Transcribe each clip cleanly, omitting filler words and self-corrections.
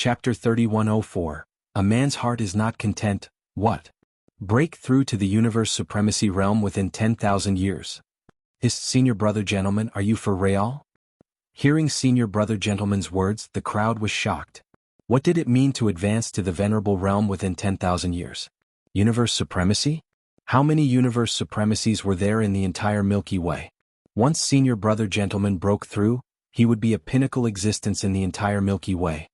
Chapter 3104. A man's heart is not content. What? Break through to the universe supremacy realm within 10,000 years. Is senior brother gentleman, are you for real? Hearing senior brother gentleman's words, the crowd was shocked. What did it mean to advance to the venerable realm within 10,000 years? Universe supremacy? How many universe supremacies were there in the entire Milky Way? Once senior brother gentleman broke through, he would be a pinnacle existence in the entire Milky Way.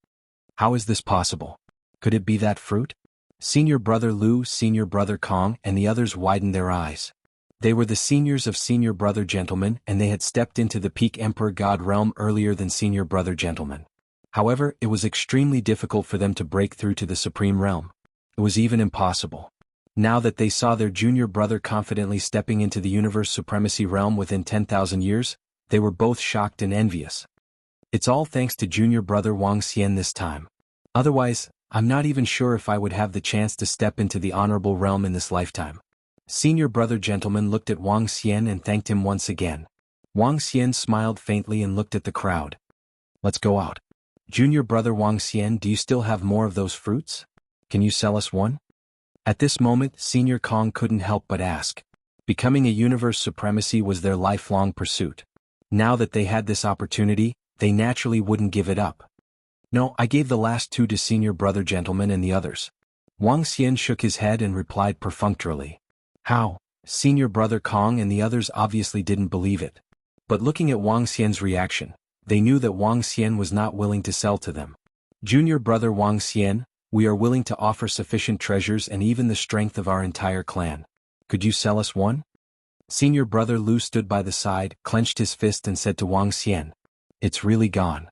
How is this possible? Could it be that fruit? Senior brother Lu, senior brother Kong, and the others widened their eyes. They were the seniors of senior brother gentleman, and they had stepped into the peak emperor god realm earlier than senior brother gentleman. However, it was extremely difficult for them to break through to the supreme realm. It was even impossible. Now that they saw their junior brother confidently stepping into the universe supremacy realm within 10,000 years, they were both shocked and envious. It's all thanks to junior brother Wang Xian this time. Otherwise, I'm not even sure if I would have the chance to step into the honorable realm in this lifetime. Senior brother gentleman looked at Wang Xian and thanked him once again. Wang Xian smiled faintly and looked at the crowd. Let's go out. Junior brother Wang Xian, do you still have more of those fruits? Can you sell us one? At this moment, senior Kong couldn't help but ask. Becoming a universe supremacy was their lifelong pursuit. Now that they had this opportunity, they naturally wouldn't give it up. No, I gave the last two to senior brother gentleman and the others. Wang Xian shook his head and replied perfunctorily. How? Senior brother Kong and the others obviously didn't believe it. But looking at Wang Xian's reaction, they knew that Wang Xian was not willing to sell to them. Junior brother Wang Xian, we are willing to offer sufficient treasures and even the strength of our entire clan. Could you sell us one? Senior brother Lu stood by the side, clenched his fist and said to Wang Xian. It's really gone.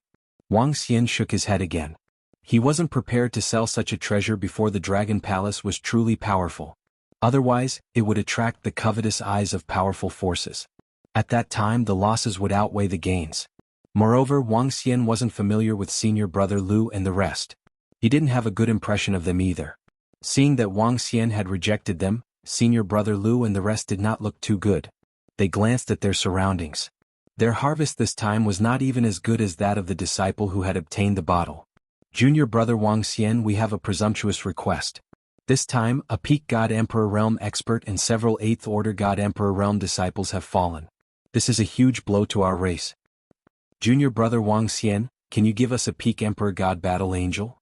Wang Xian shook his head again. He wasn't prepared to sell such a treasure before the Dragon Palace was truly powerful. Otherwise, it would attract the covetous eyes of powerful forces. At that time the losses would outweigh the gains. Moreover, Wang Xian wasn't familiar with senior brother Lu and the rest. He didn't have a good impression of them either. Seeing that Wang Xian had rejected them, senior brother Lu and the rest did not look too good. They glanced at their surroundings. Their harvest this time was not even as good as that of the disciple who had obtained the bottle. Junior brother Wang Xian, we have a presumptuous request. This time, a peak god emperor realm expert and several 8th order god emperor realm disciples have fallen. This is a huge blow to our race. Junior brother Wang Xian, can you give us a peak emperor god battle angel?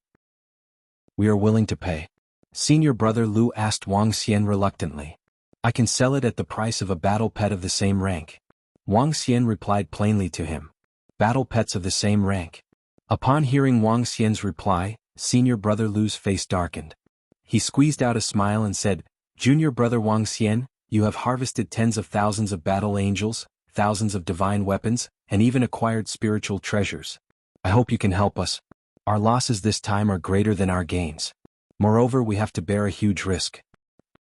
We are willing to pay. Senior brother Lu asked Wang Xian reluctantly. I can sell it at the price of a battle pet of the same rank. Wang Xian replied plainly to him. Battle pets of the same rank. Upon hearing Wang Xian's reply, senior brother Lu's face darkened. He squeezed out a smile and said, Junior brother Wang Xian, you have harvested tens of thousands of battle angels, thousands of divine weapons, and even acquired spiritual treasures. I hope you can help us. Our losses this time are greater than our gains. Moreover, we have to bear a huge risk.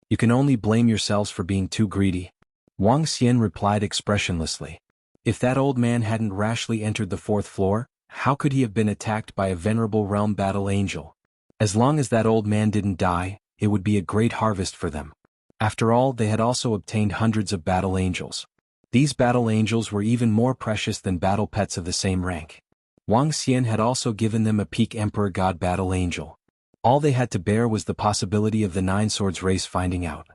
You can only blame yourselves for being too greedy. Wang Xian replied expressionlessly. If that old man hadn't rashly entered the 4th floor, how could he have been attacked by a venerable realm battle angel? As long as that old man didn't die, it would be a great harvest for them. After all, they had also obtained hundreds of battle angels. These battle angels were even more precious than battle pets of the same rank. Wang Xian had also given them a peak emperor god battle angel. All they had to bear was the possibility of the 9 Swords race finding out.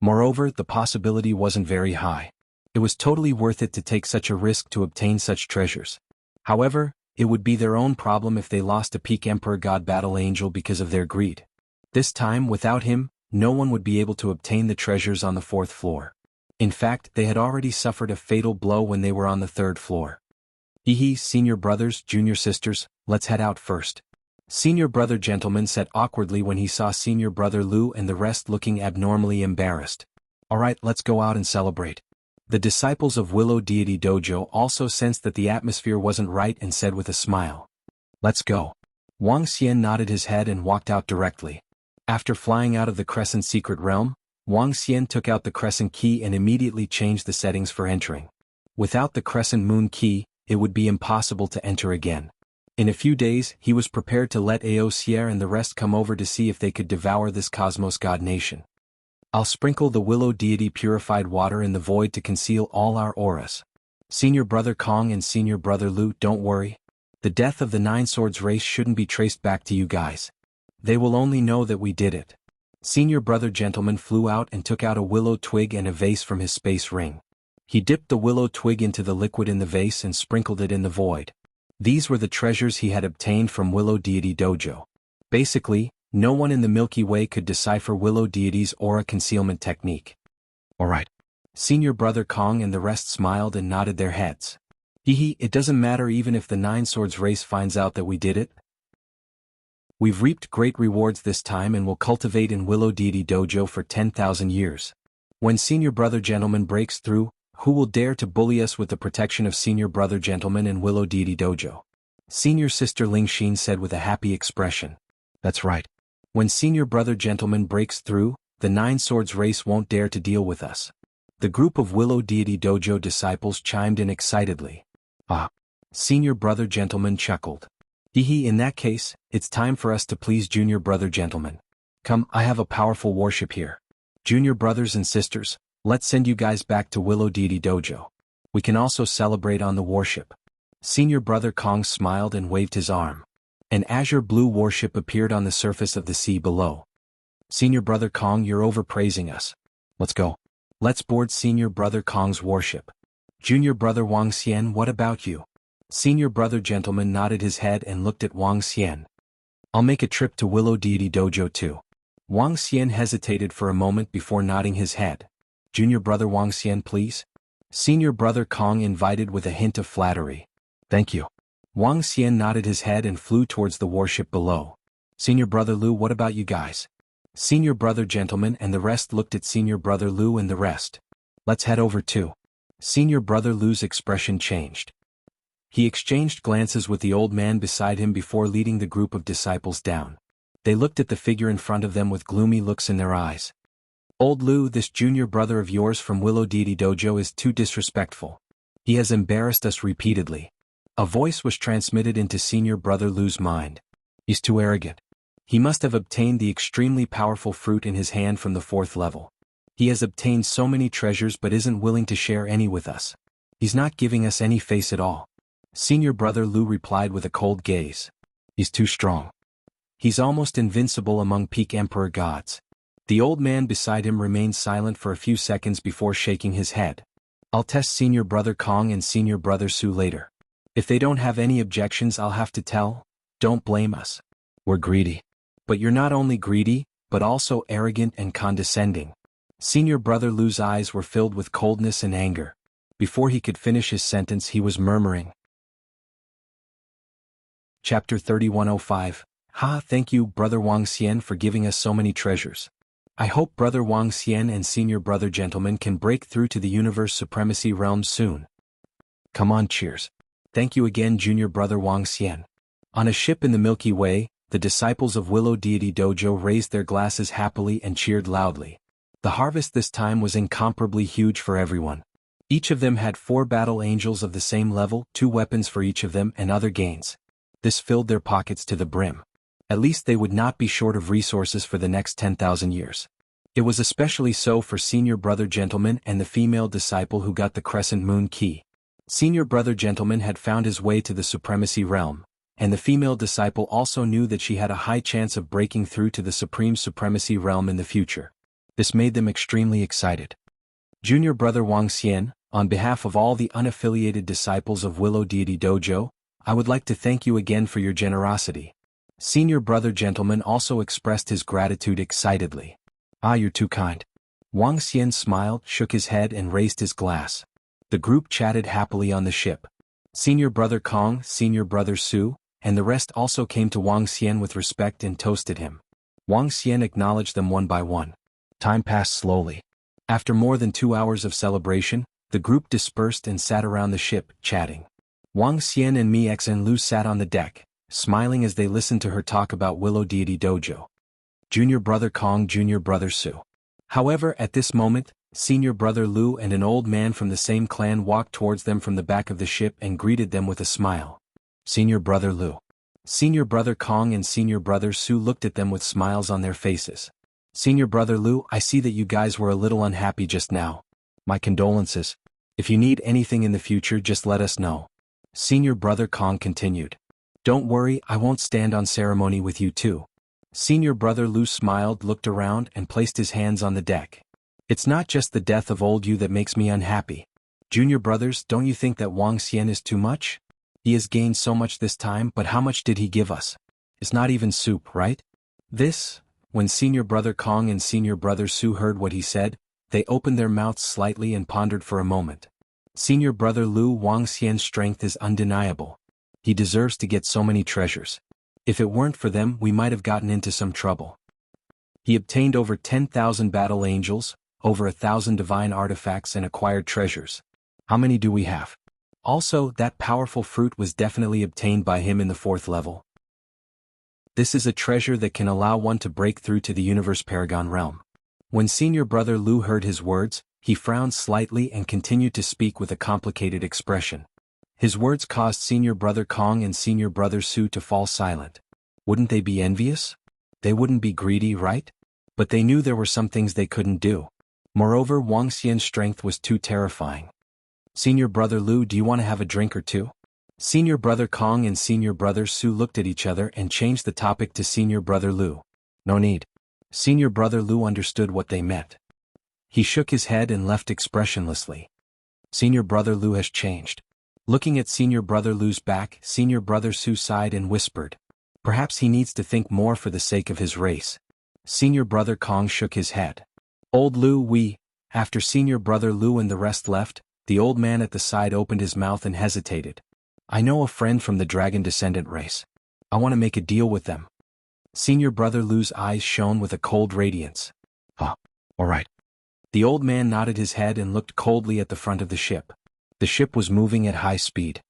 Moreover, the possibility wasn't very high. It was totally worth it to take such a risk to obtain such treasures. However, it would be their own problem if they lost a peak emperor god battle angel because of their greed. This time, without him, no one would be able to obtain the treasures on the 4th floor. In fact, they had already suffered a fatal blow when they were on the 3rd floor. Hee, senior brothers, junior sisters, let's head out first. Senior brother gentleman said awkwardly when he saw senior brother Lu and the rest looking abnormally embarrassed. Alright, let's go out and celebrate. The disciples of Willow Deity Dojo also sensed that the atmosphere wasn't right and said with a smile. Let's go. Wang Xian nodded his head and walked out directly. After flying out of the Crescent Secret Realm, Wang Xian took out the Crescent Key and immediately changed the settings for entering. Without the Crescent Moon Key, it would be impossible to enter again. In a few days, he was prepared to let Aosier and the rest come over to see if they could devour this Cosmos God nation. I'll sprinkle the Willow Deity purified water in the void to conceal all our auras. Senior brother Kong and senior brother Lu, don't worry. The death of the Nine Swords race shouldn't be traced back to you guys. They will only know that we did it. Senior brother gentleman flew out and took out a willow twig and a vase from his space ring. He dipped the willow twig into the liquid in the vase and sprinkled it in the void. These were the treasures he had obtained from Willow Deity Dojo. Basically, no one in the Milky Way could decipher Willow Deity's aura concealment technique. Alright. Senior brother Kong and the rest smiled and nodded their heads. Hehe, it doesn't matter even if the Nine Swords race finds out that we did it. We've reaped great rewards this time and will cultivate in Willow Deity Dojo for 10,000 years. When Senior Brother Gentleman breaks through, who will dare to bully us with the protection of Senior Brother Gentleman in Willow Deity Dojo? Senior Sister Ling Xin said with a happy expression. That's right. When Senior Brother Gentleman breaks through, the Nine Swords race won't dare to deal with us. The group of Willow Deity Dojo disciples chimed in excitedly. Ah. Senior Brother Gentleman chuckled. Hehe, in that case, it's time for us to please Junior Brother Gentleman. Come, I have a powerful warship here. Junior brothers and sisters, let's send you guys back to Willow Deity Dojo. We can also celebrate on the warship. Senior Brother Kong smiled and waved his arm. An azure blue warship appeared on the surface of the sea below. Senior Brother Kong, you're overpraising us. Let's go. Let's board Senior Brother Kong's warship. Junior Brother Wang Xian, what about you? Senior Brother Gentleman nodded his head and looked at Wang Xian. I'll make a trip to Willow Deity Dojo too. Wang Xian hesitated for a moment before nodding his head. Junior Brother Wang Xian, please? Senior Brother Kong invited with a hint of flattery. Thank you. Wang Xian nodded his head and flew towards the warship below. Senior Brother Lu, what about you guys? Senior Brother Gentleman and the rest looked at Senior Brother Lu and the rest. Let's head over too. Senior Brother Lu's expression changed. He exchanged glances with the old man beside him before leading the group of disciples down. They looked at the figure in front of them with gloomy looks in their eyes. Old Lu, this junior brother of yours from Willow Deity Dojo is too disrespectful. He has embarrassed us repeatedly. A voice was transmitted into Senior Brother Lu's mind. He's too arrogant. He must have obtained the extremely powerful fruit in his hand from the 4th level. He has obtained so many treasures but isn't willing to share any with us. He's not giving us any face at all. Senior Brother Lu replied with a cold gaze. He's too strong. He's almost invincible among peak emperor gods. The old man beside him remained silent for a few seconds before shaking his head. I'll test Senior Brother Kong and Senior Brother Su later. If they don't have any objections, I'll have to tell. Don't blame us. We're greedy. But you're not only greedy, but also arrogant and condescending. Senior Brother Lu's eyes were filled with coldness and anger. Before he could finish his sentence, he was murmuring. Chapter 3105. Ha, thank you, Brother Wang Xian, for giving us so many treasures. I hope Brother Wang Xian and Senior Brother Gentleman can break through to the Universe Supremacy realm soon. Come on, cheers. Thank you again, Junior Brother Wang Xian. On a ship in the Milky Way, the disciples of Willow Deity Dojo raised their glasses happily and cheered loudly. The harvest this time was incomparably huge for everyone. Each of them had 4 battle angels of the same level, 2 weapons for each of them, and other gains. This filled their pockets to the brim. At least they would not be short of resources for the next 10,000 years. It was especially so for Senior Brother Gentleman and the female disciple who got the Crescent Moon Key. Senior Brother Gentleman had found his way to the Supremacy Realm, and the female disciple also knew that she had a high chance of breaking through to the Supreme Supremacy Realm in the future. This made them extremely excited. Junior Brother Wang Xian, on behalf of all the unaffiliated disciples of Willow Deity Dojo, I would like to thank you again for your generosity. Senior Brother Gentleman also expressed his gratitude excitedly. Ah, you're too kind. Wang Xian smiled, shook his head and raised his glass. The group chatted happily on the ship. Senior Brother Kong, Senior Brother Su, and the rest also came to Wang Xian with respect and toasted him. Wang Xian acknowledged them one by one. Time passed slowly. After more than 2 hours of celebration, the group dispersed and sat around the ship, chatting. Wang Xian and Mi X and Lu sat on the deck, smiling as they listened to her talk about Willow Deity Dojo. Junior Brother Kong, Junior Brother Su. However, at this moment, Senior Brother Lu and an old man from the same clan walked towards them from the back of the ship and greeted them with a smile. Senior Brother Lu. Senior Brother Kong and Senior Brother Su looked at them with smiles on their faces. Senior Brother Lu, I see that you guys were a little unhappy just now. My condolences. If you need anything in the future, just let us know. Senior Brother Kong continued. Don't worry, I won't stand on ceremony with you too. Senior brother Lu smiled, looked around, and placed his hands on the deck. It's not just the death of old you that makes me unhappy. Junior brothers, don't you think that Wang Xian is too much? He has gained so much this time, but how much did he give us? It's not even soup, right? When senior brother Kong and senior brother Su heard what he said, they opened their mouths slightly and pondered for a moment. Senior brother Lu, Wang Xian's strength is undeniable. He deserves to get so many treasures. If it weren't for them, we might have gotten into some trouble. He obtained over 10,000 battle angels, over 1,000 divine artifacts and acquired treasures. How many do we have? Also, that powerful fruit was definitely obtained by him in the 4th level. This is a treasure that can allow one to break through to the universe Paragon realm. When senior brother Lu heard his words, he frowned slightly and continued to speak with a complicated expression. His words caused senior brother Kong and senior brother Su to fall silent. Wouldn't they be envious? They wouldn't be greedy, right? But they knew there were some things they couldn't do. Moreover, Wang Xian's strength was too terrifying. Senior brother Lu, do you want to have a drink or two? Senior brother Kong and senior brother Su looked at each other and changed the topic to senior brother Lu. No need. Senior brother Lu understood what they meant. He shook his head and left expressionlessly. Senior brother Lu has changed. Looking at senior brother Lu's back, senior brother Su sighed and whispered. Perhaps he needs to think more for the sake of his race. Senior brother Kong shook his head. Old Lu, after senior brother Lu and the rest left, the old man at the side opened his mouth and hesitated. I know a friend from the dragon descendant race. I want to make a deal with them. Senior brother Lu's eyes shone with a cold radiance. All right. The old man nodded his head and looked coldly at the front of the ship. The ship was moving at high speed.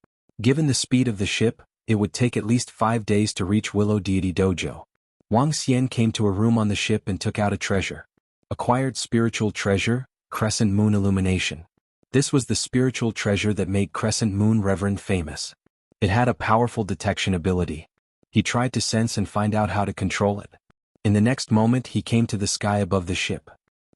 Given the speed of the ship, it would take at least 5 days to reach Willow Deity Dojo. Wang Xian came to a room on the ship and took out a treasure. Acquired spiritual treasure, Crescent Moon Illumination. This was the spiritual treasure that made Crescent Moon Reverend famous. It had a powerful detection ability. He tried to sense and find out how to control it. In the next moment he came to the sky above the ship.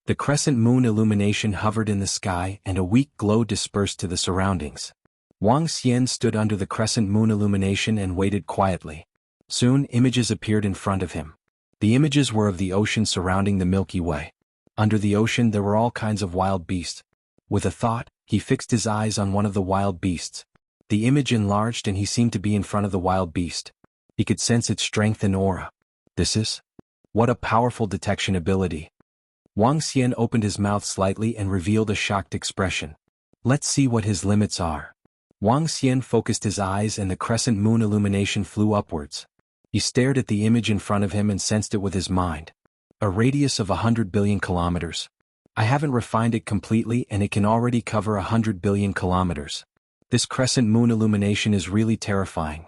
The Crescent Moon Illumination hovered in the sky and a weak glow dispersed to the surroundings. Wang Xian stood under the Crescent Moon Illumination and waited quietly. Soon images appeared in front of him. The images were of the ocean surrounding the Milky Way. Under the ocean there were all kinds of wild beasts. With a thought, he fixed his eyes on one of the wild beasts. The image enlarged and he seemed to be in front of the wild beast. He could sense its strength and aura. What a powerful detection ability. Wang Xian opened his mouth slightly and revealed a shocked expression. Let's see what his limits are. Wang Xian focused his eyes and the Crescent Moon Illumination flew upwards. He stared at the image in front of him and sensed it with his mind. A radius of 100 billion kilometers. I haven't refined it completely and it can already cover 100 billion kilometers. This Crescent Moon Illumination is really terrifying.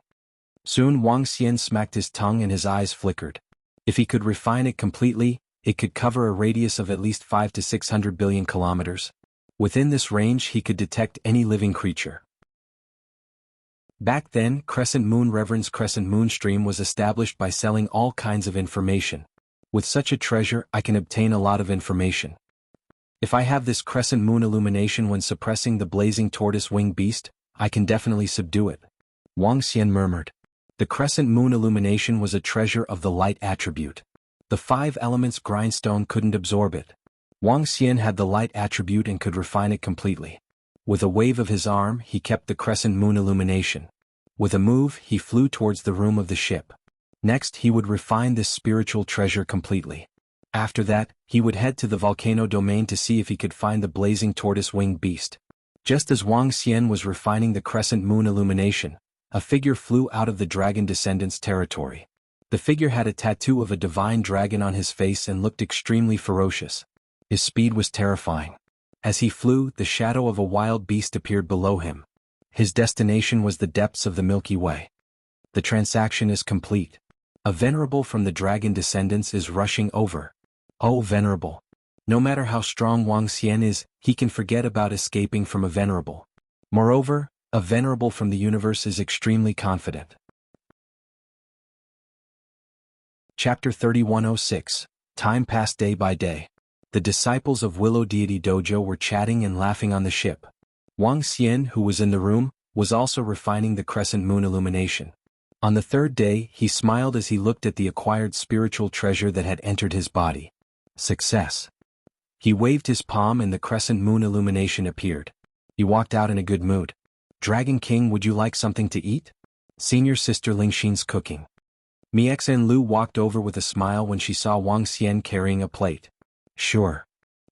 Soon Wang Xian smacked his tongue and his eyes flickered. If he could refine it completely, it could cover a radius of at least 5 to 600 billion kilometers. Within this range he could detect any living creature. Back then, Crescent Moon Reverend's Crescent Moon Stream was established by selling all kinds of information. With such a treasure I can obtain a lot of information. If I have this Crescent Moon Illumination when suppressing the blazing tortoise-winged beast, I can definitely subdue it. Wang Xian murmured. The Crescent Moon Illumination was a treasure of the light attribute. The 5 elements grindstone couldn't absorb it. Wang Xian had the light attribute and could refine it completely. With a wave of his arm he kept the Crescent Moon Illumination. With a move he flew towards the room of the ship. Next he would refine this spiritual treasure completely. After that, he would head to the volcano domain to see if he could find the blazing tortoise-winged beast. Just as Wang Xian was refining the Crescent Moon Illumination, a figure flew out of the dragon descendants' territory. The figure had a tattoo of a divine dragon on his face and looked extremely ferocious. His speed was terrifying. As he flew, the shadow of a wild beast appeared below him. His destination was the depths of the Milky Way. The transaction is complete. A venerable from the dragon descendants is rushing over. Oh, venerable. No matter how strong Wang Xian is, he can forget about escaping from a venerable. Moreover, a venerable from the universe is extremely confident. Chapter 3106. Time passed day by day. The disciples of Willow Deity Dojo were chatting and laughing on the ship. Wang Xian, who was in the room, was also refining the Crescent Moon Illumination. On the third day, he smiled as he looked at the acquired spiritual treasure that had entered his body. Success. He waved his palm and the crescent moon illumination appeared. He walked out in a good mood. Dragon King, would you like something to eat? Senior sister Lingxin's cooking. Miexen Lu walked over with a smile when she saw Wang Xian carrying a plate. Sure.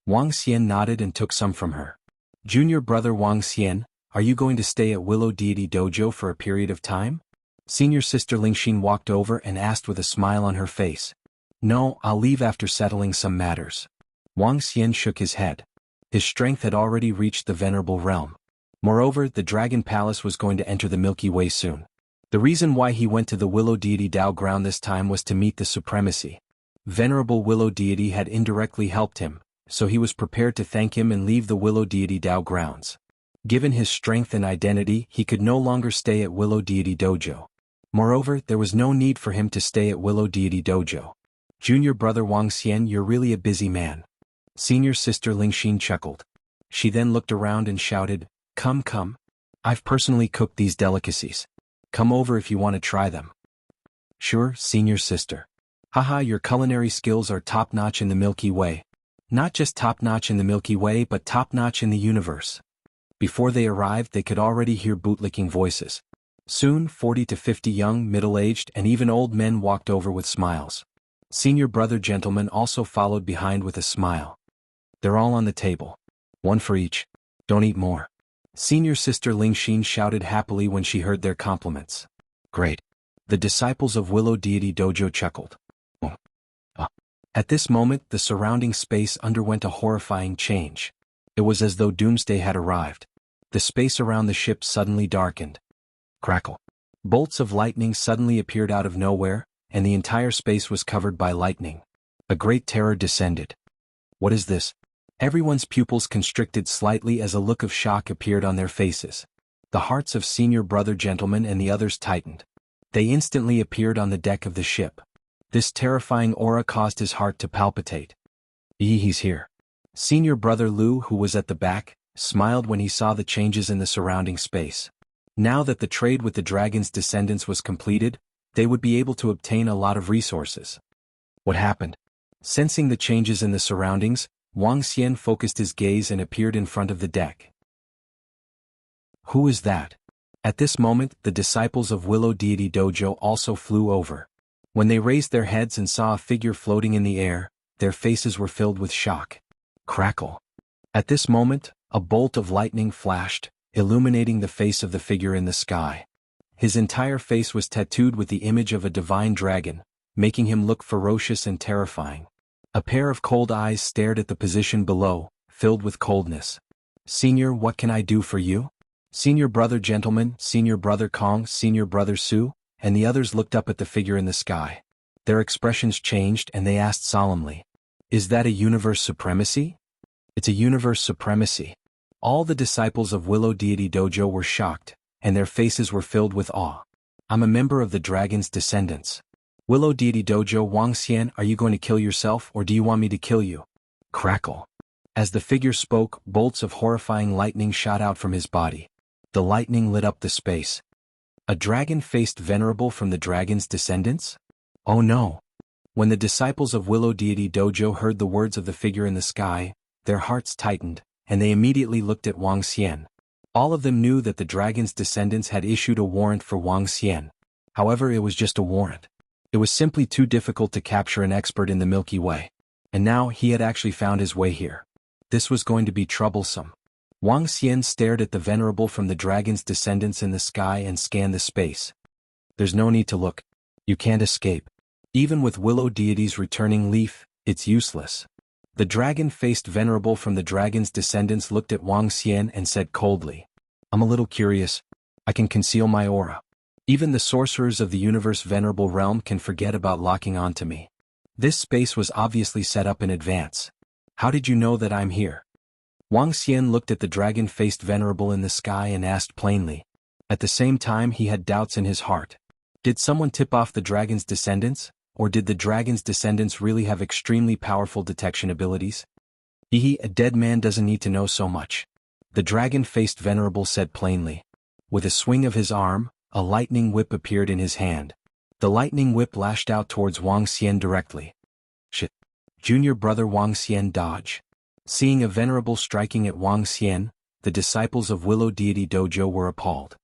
Wang Xian nodded and took some from her. Junior brother Wang Xian, are you going to stay at Willow Deity Dojo for a period of time? Senior sister Lingxin walked over and asked with a smile on her face. No, I'll leave after settling some matters. Wang Xian shook his head. His strength had already reached the venerable realm. Moreover, the Dragon Palace was going to enter the Milky Way soon. The reason why he went to the Willow Deity Dao ground this time was to meet the supremacy. Venerable Willow Deity had indirectly helped him, so he was prepared to thank him and leave the Willow Deity Dao grounds. Given his strength and identity, he could no longer stay at Willow Deity Dojo. Moreover, there was no need for him to stay at Willow Deity Dojo. Junior brother Wang Xian, you're really a busy man. Senior sister Lingxin chuckled. She then looked around and shouted, Come, come. I've personally cooked these delicacies. Come over if you want to try them. Sure, senior sister. Haha, your culinary skills are top-notch in the Milky Way. Not just top-notch in the Milky Way but top-notch in the universe. Before they arrived they could already hear bootlicking voices. Soon 40 to 50 young, middle-aged and even old men walked over with smiles. Senior brother gentleman also followed behind with a smile. They're all on the table. One for each. Don't eat more. Senior sister Lingxin shouted happily when she heard their compliments. Great. The disciples of Willow Deity Dojo chuckled. At this moment the surrounding space underwent a horrifying change. It was as though doomsday had arrived. The space around the ship suddenly darkened. Crackle. Bolts of lightning suddenly appeared out of nowhere, and the entire space was covered by lightning. A great terror descended. What is this? Everyone's pupils constricted slightly as a look of shock appeared on their faces. The hearts of senior brother gentleman and the others tightened. They instantly appeared on the deck of the ship. This terrifying aura caused his heart to palpitate. He's here. Senior brother Lu, who was at the back, smiled when he saw the changes in the surrounding space. Now that the trade with the dragon's descendants was completed, they would be able to obtain a lot of resources. What happened? Sensing the changes in the surroundings, Wang Xian focused his gaze and appeared in front of the deck. Who is that? At this moment, the disciples of Willow Deity Dojo also flew over. When they raised their heads and saw a figure floating in the air, their faces were filled with shock. Crackle. At this moment, a bolt of lightning flashed, illuminating the face of the figure in the sky. His entire face was tattooed with the image of a divine dragon, making him look ferocious and terrifying. A pair of cold eyes stared at the position below, filled with coldness. Senior, what can I do for you? Senior brother gentleman, senior brother Kong, senior brother Su, and the others looked up at the figure in the sky. Their expressions changed and they asked solemnly, Is that a universe supremacy? It's a universe supremacy. All the disciples of Willow Deity Dojo were shocked, and their faces were filled with awe. I'm a member of the dragon's descendants. Willow Deity Dojo Wang Xian, are you going to kill yourself or do you want me to kill you? Crackle. As the figure spoke, bolts of horrifying lightning shot out from his body. The lightning lit up the space. A dragon faced venerable from the dragon's descendants? Oh no. When the disciples of Willow Deity Dojo heard the words of the figure in the sky, their hearts tightened, and they immediately looked at Wang Xian. All of them knew that the dragon's descendants had issued a warrant for Wang Xian. However, it was just a warrant. It was simply too difficult to capture an expert in the Milky Way. And now he had actually found his way here. This was going to be troublesome. Wang Xian stared at the venerable from the dragon's descendants in the sky and scanned the space. There's no need to look. You can't escape. Even with Willow Deity's returning leaf, it's useless. The dragon-faced venerable from the dragon's descendants looked at Wang Xian and said coldly, I'm a little curious. I can conceal my aura. Even the sorcerers of the universe venerable realm can forget about locking onto me. This space was obviously set up in advance. How did you know that I'm here? Wang Xian looked at the dragon-faced venerable in the sky and asked plainly. At the same time he had doubts in his heart. Did someone tip off the dragon's descendants? Or did the dragon's descendants really have extremely powerful detection abilities? A dead man doesn't need to know so much. The dragon-faced venerable said plainly. With a swing of his arm, a lightning whip appeared in his hand. The lightning whip lashed out towards Wang Xian directly. Shit. Junior brother Wang Xian dodge. Seeing a venerable striking at Wang Xian, the disciples of Willow Deity Dojo were appalled.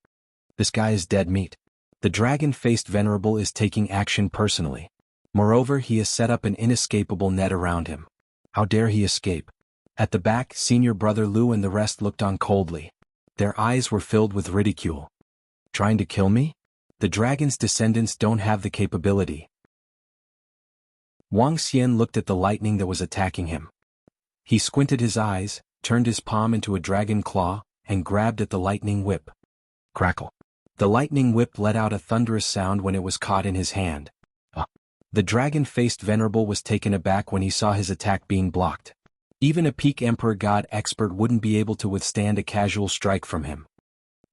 This guy is dead meat. The dragon-faced venerable is taking action personally. Moreover, he has set up an inescapable net around him. How dare he escape? At the back, senior brother Lu and the rest looked on coldly. Their eyes were filled with ridicule. Trying to kill me? The dragon's descendants don't have the capability. Wang Xian looked at the lightning that was attacking him. He squinted his eyes, turned his palm into a dragon claw, and grabbed at the lightning whip. Crackle. The lightning whip let out a thunderous sound when it was caught in his hand. The dragon-faced venerable was taken aback when he saw his attack being blocked. Even a peak emperor god expert wouldn't be able to withstand a casual strike from him.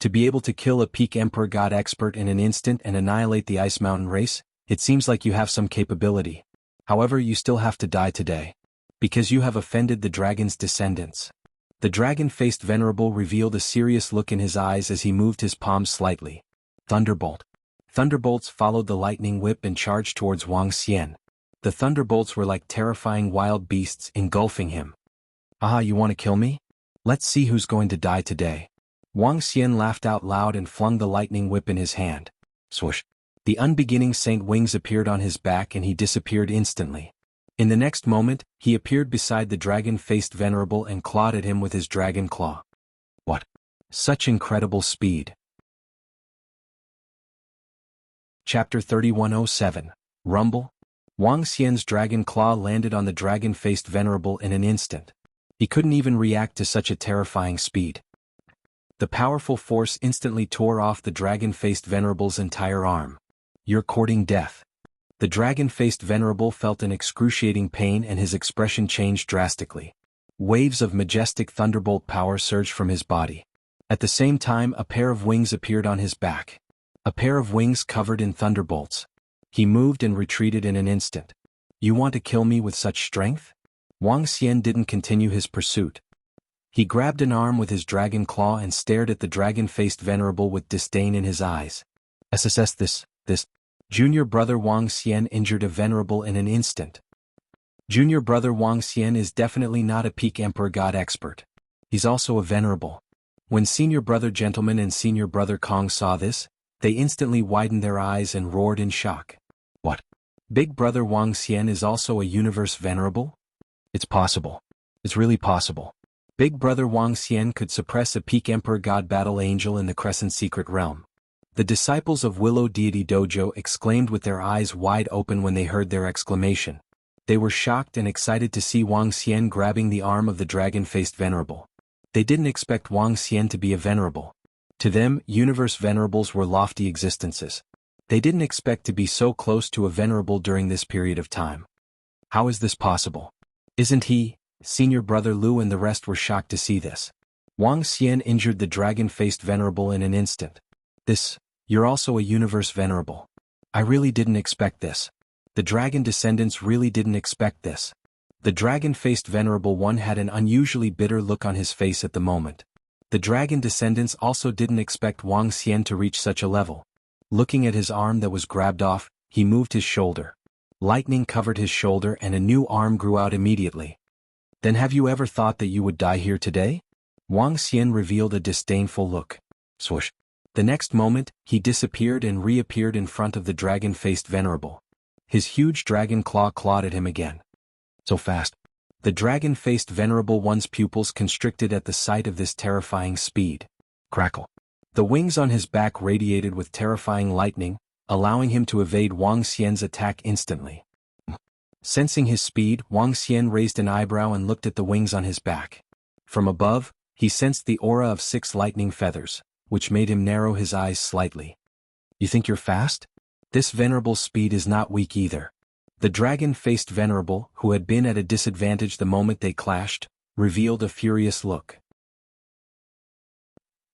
To be able to kill a peak emperor god expert in an instant and annihilate the Ice Mountain race, it seems like you have some capability. However, you still have to die today. Because you have offended the dragon's descendants. The dragon-faced venerable revealed a serious look in his eyes as he moved his palms slightly. Thunderbolt. Thunderbolts followed the lightning whip and charged towards Wang Xian. The thunderbolts were like terrifying wild beasts engulfing him. Aha, you want to kill me? Let's see who's going to die today. Wang Xian laughed out loud and flung the lightning whip in his hand. Swoosh. The unbeginning saint wings appeared on his back and he disappeared instantly. In the next moment, he appeared beside the dragon-faced venerable and clawed at him with his dragon claw. What? Such incredible speed. Chapter 3107. Rumble. Wang Xian's dragon claw landed on the dragon-faced venerable in an instant. He couldn't even react to such a terrifying speed. The powerful force instantly tore off the dragon-faced venerable's entire arm. You're courting death. The dragon-faced venerable felt an excruciating pain and his expression changed drastically. Waves of majestic thunderbolt power surged from his body. At the same time, a pair of wings appeared on his back. A pair of wings covered in thunderbolts. He moved and retreated in an instant. You want to kill me with such strength? Wang Xian didn't continue his pursuit. He grabbed an arm with his dragon claw and stared at the dragon-faced venerable with disdain in his eyes. SSS this. Junior brother Wang Xian injured a venerable in an instant. Junior brother Wang Xian is definitely not a peak emperor god expert. He's also a venerable. When senior brother gentleman and senior brother Kong saw this, they instantly widened their eyes and roared in shock. What? Big brother Wang Xian is also a universe venerable? It's possible. It's really possible. Big brother Wang Xian could suppress a peak emperor god battle angel in the Crescent Secret Realm. The disciples of Willow Deity Dojo exclaimed with their eyes wide open when they heard their exclamation. They were shocked and excited to see Wang Xian grabbing the arm of the dragon-faced venerable. They didn't expect Wang Xian to be a venerable. To them, universe venerables were lofty existences. They didn't expect to be so close to a venerable during this period of time. How is this possible? Isn't he? Senior brother Lu and the rest were shocked to see this. Wang Xian injured the dragon-faced venerable in an instant. You're also a universe venerable. I really didn't expect this. The dragon descendants really didn't expect this. The dragon-faced venerable one had an unusually bitter look on his face at the moment. The dragon descendants also didn't expect Wang Xian to reach such a level. Looking at his arm that was grabbed off, he moved his shoulder. Lightning covered his shoulder and a new arm grew out immediately. Then have you ever thought that you would die here today? Wang Xian revealed a disdainful look. Swoosh. The next moment, he disappeared and reappeared in front of the dragon-faced venerable. His huge dragon claw clawed at him again. So fast. The dragon-faced venerable one's pupils constricted at the sight of this terrifying speed. Crackle. The wings on his back radiated with terrifying lightning, allowing him to evade Wang Xian's attack instantly. Sensing his speed, Wang Xian raised an eyebrow and looked at the wings on his back. From above, he sensed the aura of 6 lightning feathers, which made him narrow his eyes slightly. You think you're fast? This venerable's speed is not weak either. The dragon-faced venerable, who had been at a disadvantage the moment they clashed, revealed a furious look.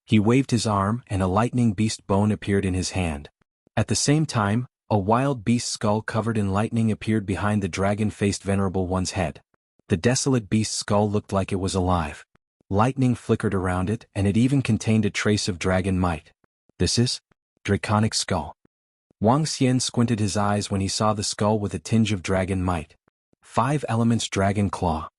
He waved his arm and a lightning beast bone appeared in his hand. At the same time, a wild beast skull covered in lightning appeared behind the dragon-faced venerable one's head. The desolate beast's skull looked like it was alive. Lightning flickered around it and it even contained a trace of dragon might. This is? Draconic skull. Wang Xian squinted his eyes when he saw the skull with a tinge of dragon might. 5 elements dragon claw.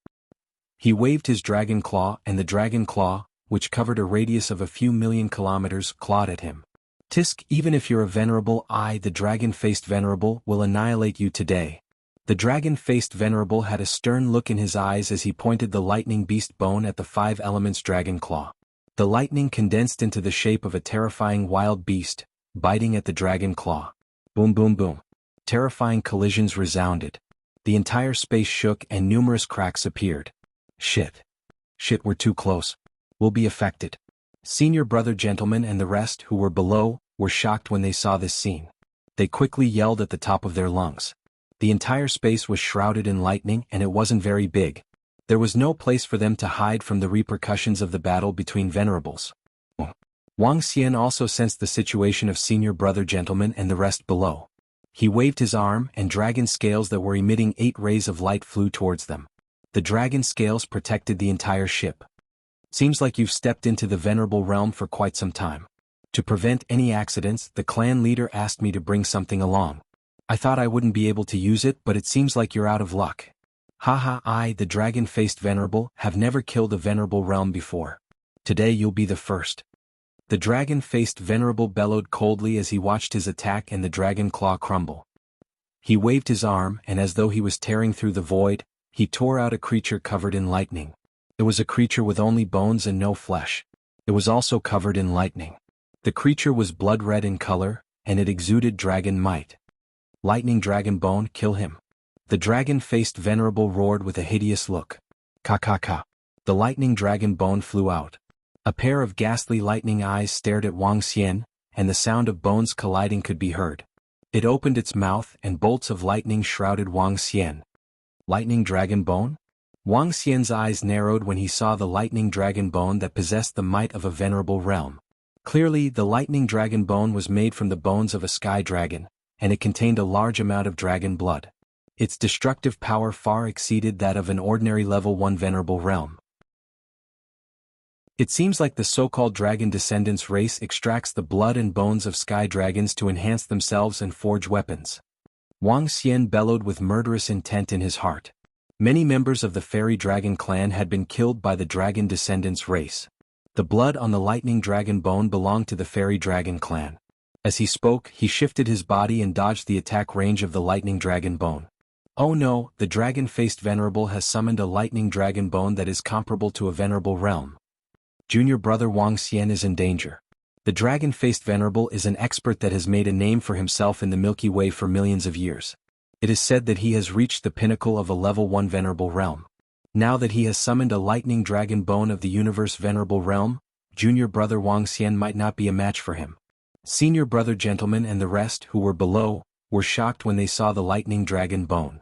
He waved his dragon claw, and the dragon claw, which covered a radius of a few million kilometers, clawed at him. Tisk, even if you're a venerable, the dragon-faced venerable, will annihilate you today. The dragon-faced venerable had a stern look in his eyes as he pointed the lightning beast bone at the 5 elements dragon claw. The lightning condensed into the shape of a terrifying wild beast, biting at the dragon claw. Boom boom boom. Terrifying collisions resounded. The entire space shook and numerous cracks appeared. Shit, we're too close. We'll be affected. Senior brother gentlemen and the rest who were below were shocked when they saw this scene. They quickly yelled at the top of their lungs. The entire space was shrouded in lightning and it wasn't very big. There was no place for them to hide from the repercussions of the battle between venerables. Wang Xian also sensed the situation of senior brother gentlemen and the rest below. He waved his arm and dragon scales that were emitting 8 rays of light flew towards them. The dragon scales protected the entire ship. Seems like you've stepped into the venerable realm for quite some time. To prevent any accidents, the clan leader asked me to bring something along. I thought I wouldn't be able to use it, but it seems like you're out of luck. Haha, I, the dragon-faced venerable, have never killed a venerable realm before. Today you'll be the first. The dragon-faced venerable bellowed coldly as he watched his attack and the dragon claw crumble. He waved his arm, and as though he was tearing through the void, he tore out a creature covered in lightning. It was a creature with only bones and no flesh. It was also covered in lightning. The creature was blood red in color, and it exuded dragon might. Lightning dragon bone, kill him. The dragon-faced venerable roared with a hideous look. Ka. The lightning dragon bone flew out. A pair of ghastly lightning eyes stared at Wang Xian, and the sound of bones colliding could be heard. It opened its mouth and bolts of lightning shrouded Wang Xian. Lightning dragon bone? Wang Xian's eyes narrowed when he saw the lightning dragon bone that possessed the might of a venerable realm. Clearly, the lightning dragon bone was made from the bones of a sky dragon, and it contained a large amount of dragon blood. Its destructive power far exceeded that of an ordinary level 1 venerable realm. It seems like the so-called dragon descendants race extracts the blood and bones of sky dragons to enhance themselves and forge weapons. Wang Xian bellowed with murderous intent in his heart. Many members of the fairy dragon clan had been killed by the dragon descendants race. The blood on the lightning dragon bone belonged to the fairy dragon clan. As he spoke, he shifted his body and dodged the attack range of the lightning dragon bone. Oh no, the dragon-faced venerable has summoned a lightning dragon bone that is comparable to a venerable realm. Junior brother Wang Xian is in danger. The dragon-faced venerable is an expert that has made a name for himself in the Milky Way for millions of years. It is said that he has reached the pinnacle of a level 1 venerable realm. Now that he has summoned a lightning dragon bone of the universe venerable realm, junior brother Wang Xian might not be a match for him. Senior brother gentlemen and the rest who were below were shocked when they saw the lightning dragon bone.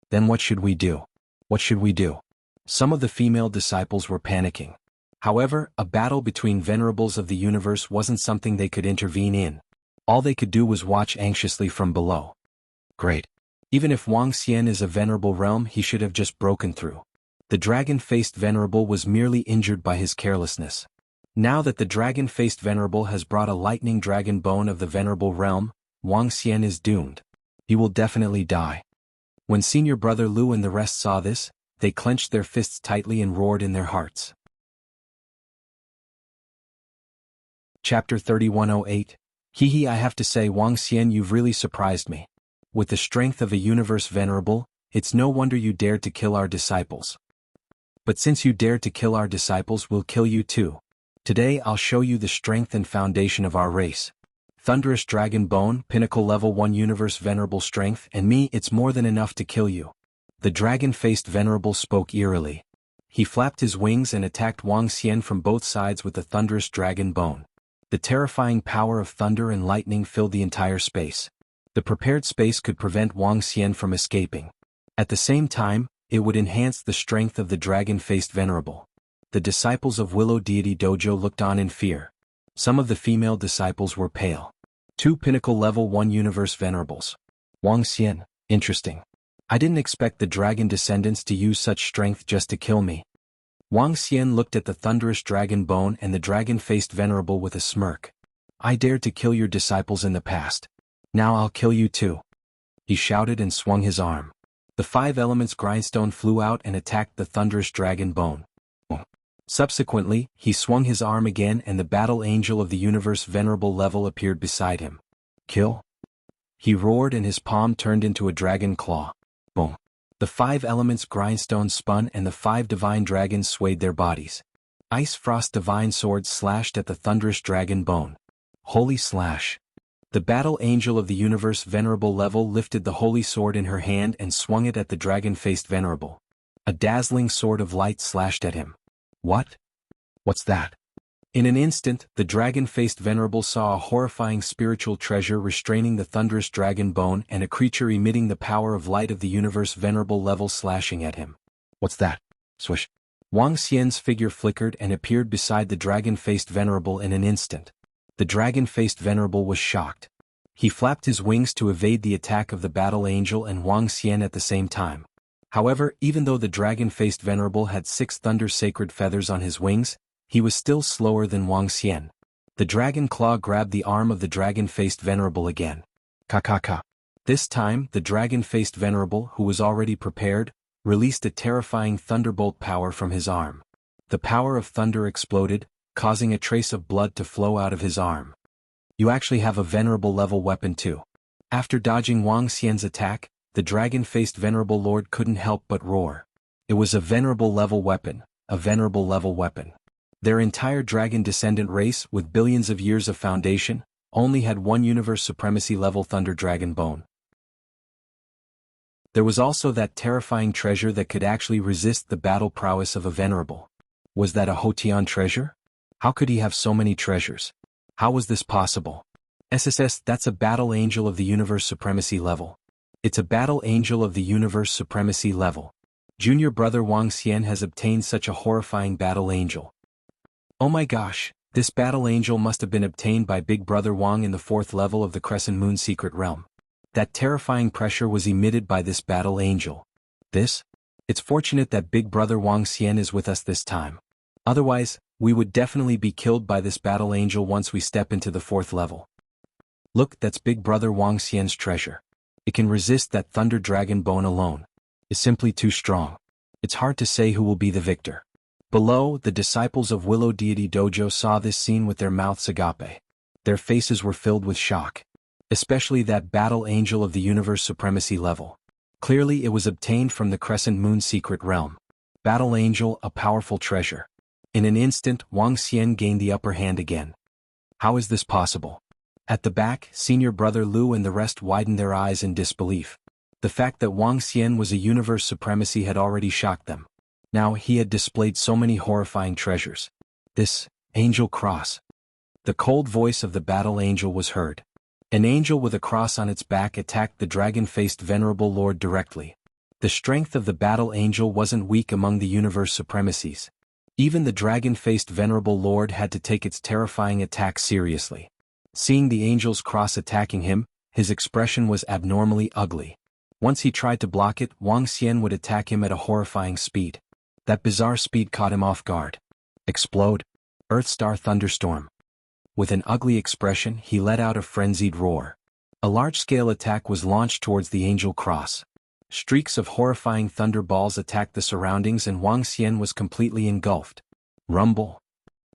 Then what should we do? What should we do? Some of the female disciples were panicking. However, a battle between venerables of the universe wasn't something they could intervene in. All they could do was watch anxiously from below. Great. Even if Wang Xian is a venerable realm, he should have just broken through. The dragon-faced venerable was merely injured by his carelessness. Now that the dragon-faced venerable has brought a lightning dragon bone of the venerable realm, Wang Xian is doomed. He will definitely die. When senior brother Lu and the rest saw this, they clenched their fists tightly and roared in their hearts. Chapter 3108. Hehe, I have to say, Wang Xian, you've really surprised me. With the strength of a universe venerable, it's no wonder you dared to kill our disciples. But since you dared to kill our disciples, we'll kill you too. Today I'll show you the strength and foundation of our race. Thunderous dragon bone, pinnacle level 1 universe venerable strength, and me, it's more than enough to kill you. The dragon-faced venerable spoke eerily. He flapped his wings and attacked Wang Xian from both sides with the thunderous dragon bone. The terrifying power of thunder and lightning filled the entire space. The prepared space could prevent Wang Xian from escaping. At the same time, it would enhance the strength of the dragon-faced venerable. The disciples of Willow Deity Dojo looked on in fear. Some of the female disciples were pale. 2 pinnacle level 1 universe venerables. Wang Xian, interesting. I didn't expect the dragon descendants to use such strength just to kill me. Wang Xian looked at the thunderous dragon bone and the dragon-faced venerable with a smirk. I dared to kill your disciples in the past. Now I'll kill you too. He shouted and swung his arm. The 5 elements grindstone flew out and attacked the thunderous dragon bone. Subsequently, he swung his arm again and the battle angel of the universe venerable level appeared beside him. Kill? He roared and his palm turned into a dragon claw. Boom. The 5 elements grindstone spun and the 5 divine dragons swayed their bodies. Ice Frost divine swords slashed at the thunderous dragon bone. Holy slash. The battle angel of the universe venerable level lifted the holy sword in her hand and swung it at the dragon-faced venerable. A dazzling sword of light slashed at him. What? What's that? In an instant, the dragon-faced venerable saw a horrifying spiritual treasure restraining the thunderous dragon bone and a creature emitting the power of light of the universe venerable level slashing at him. What's that? Swish. Wang Xian's figure flickered and appeared beside the dragon-faced venerable in an instant. The dragon-faced venerable was shocked. He flapped his wings to evade the attack of the battle angel and Wang Xian at the same time. However, even though the dragon-faced venerable had 6 thunder-sacred feathers on his wings, he was still slower than Wang Xian. The dragon claw grabbed the arm of the dragon-faced venerable again. Ka. This time, the dragon-faced venerable, who was already prepared, released a terrifying thunderbolt power from his arm. The power of thunder exploded, causing a trace of blood to flow out of his arm. You actually have a venerable level weapon too. After dodging Wang Xian's attack, the dragon-faced venerable lord couldn't help but roar. It was a venerable level weapon, a venerable level weapon. Their entire dragon descendant race, with billions of years of foundation, only had one universe supremacy level thunder dragon bone. There was also that terrifying treasure that could actually resist the battle prowess of a venerable. Was that a Hotian treasure? How could he have so many treasures? How was this possible? SSS, that's a battle angel of the universe supremacy level. It's a battle angel of the universe supremacy level. Junior brother Wang Xian has obtained such a horrifying battle angel. Oh my gosh, this battle angel must have been obtained by big brother Wang in the 4th level of the Crescent Moon secret realm. That terrifying pressure was emitted by this battle angel. It's fortunate that big brother Wang Xian is with us this time. Otherwise, we would definitely be killed by this battle angel once we step into the 4th level. Look, that's big brother Wang Xian's treasure. It can resist that thunder dragon bone alone. It's simply too strong. It's hard to say who will be the victor. Below, the disciples of Willow Deity Dojo saw this scene with their mouths agape. Their faces were filled with shock. Especially that battle angel of the universe supremacy level. Clearly it was obtained from the Crescent Moon secret realm. Battle angel, a powerful treasure. In an instant, Wang Xian gained the upper hand again. How is this possible? At the back, senior brother Lu and the rest widened their eyes in disbelief. The fact that Wang Xian was a universe supremacy had already shocked them. Now he had displayed so many horrifying treasures. This angel cross. The cold voice of the battle angel was heard. An angel with a cross on its back attacked the dragon-faced venerable lord directly. The strength of the battle angel wasn't weak among the universe supremacies. Even the dragon-faced venerable lord had to take its terrifying attack seriously. Seeing the angel's cross attacking him, his expression was abnormally ugly. Once he tried to block it, Wang Xian would attack him at a horrifying speed. That bizarre speed caught him off guard. Explode. Earthstar thunderstorm. With an ugly expression, he let out a frenzied roar. A large-scale attack was launched towards the angel cross. Streaks of horrifying thunderballs attacked the surroundings and Wang Xian was completely engulfed. Rumble.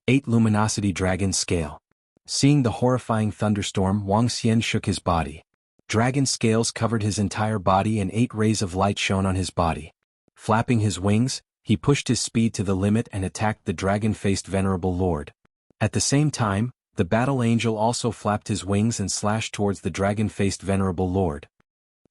8 luminosity dragon scale. Seeing the horrifying thunderstorm, Wang Xian shook his body. Dragon scales covered his entire body and 8 rays of light shone on his body. Flapping his wings, he pushed his speed to the limit and attacked the dragon-faced venerable lord. At the same time, the battle angel also flapped his wings and slashed towards the dragon-faced venerable lord.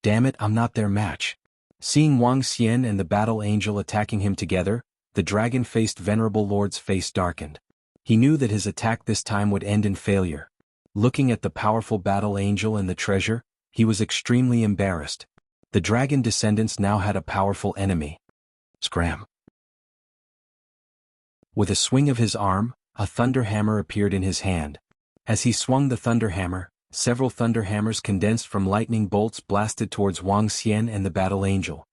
Damn it, I'm not their match. Seeing Wang Xian and the battle angel attacking him together, the dragon-faced venerable lord's face darkened. He knew that his attack this time would end in failure. Looking at the powerful battle angel and the treasure, he was extremely embarrassed. The dragon descendants now had a powerful enemy. Scram. With a swing of his arm, a thunder hammer appeared in his hand. As he swung the thunder hammer, several thunder hammers condensed from lightning bolts blasted towards Wang Xian and the battle angel.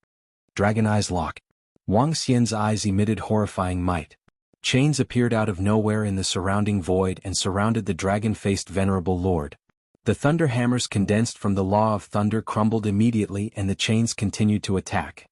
Dragon Eyes lock. Wang Xian's eyes emitted horrifying might. Chains appeared out of nowhere in the surrounding void and surrounded the dragon-faced venerable lord. The thunder hammers condensed from the law of thunder crumbled immediately and the chains continued to attack.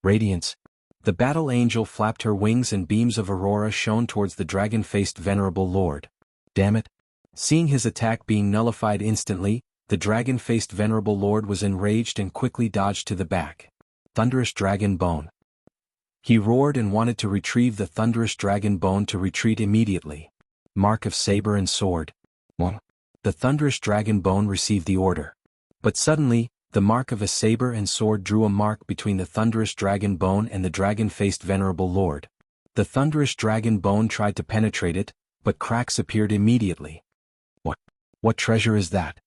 Radiance. The battle angel flapped her wings and beams of aurora shone towards the dragon-faced venerable lord. Damn it. Seeing his attack being nullified instantly, the dragon-faced venerable lord was enraged and quickly dodged to the back. Thunderous dragon bone. He roared and wanted to retrieve the thunderous dragon bone to retreat immediately. Mark of saber and sword. The thunderous dragon bone received the order. But suddenly, the mark of a saber and sword drew a mark between the thunderous dragon bone and the dragon-faced venerable lord. The thunderous dragon bone tried to penetrate it, but cracks appeared immediately. What treasure is that?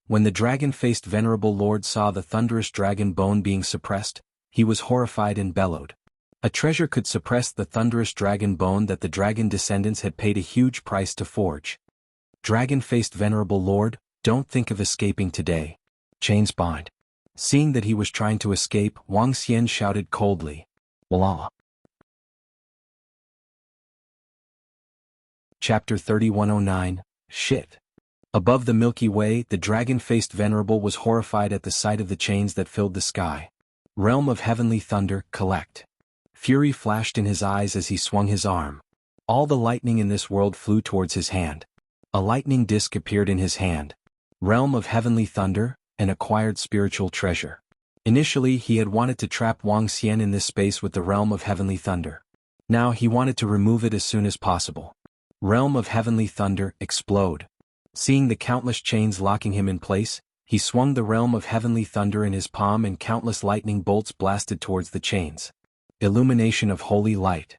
When the dragon-faced venerable lord saw the thunderous dragon bone being suppressed, he was horrified and bellowed. A treasure could suppress the thunderous dragon bone that the dragon descendants had paid a huge price to forge. Dragon-faced venerable lord, don't think of escaping today. Chains bind. Seeing that he was trying to escape, Wang Xian shouted coldly. Wallah. Chapter 3109, Shit. Above the Milky Way, the dragon-faced venerable was horrified at the sight of the chains that filled the sky. Realm of heavenly thunder, collect. Fury flashed in his eyes as he swung his arm. All the lightning in this world flew towards his hand. A lightning disk appeared in his hand. Realm of heavenly thunder, an acquired spiritual treasure. Initially he had wanted to trap Wang Xian in this space with the realm of heavenly thunder. Now he wanted to remove it as soon as possible. Realm of heavenly thunder, explode. Seeing the countless chains locking him in place, he swung the realm of heavenly thunder in his palm and countless lightning bolts blasted towards the chains. Illumination of holy light.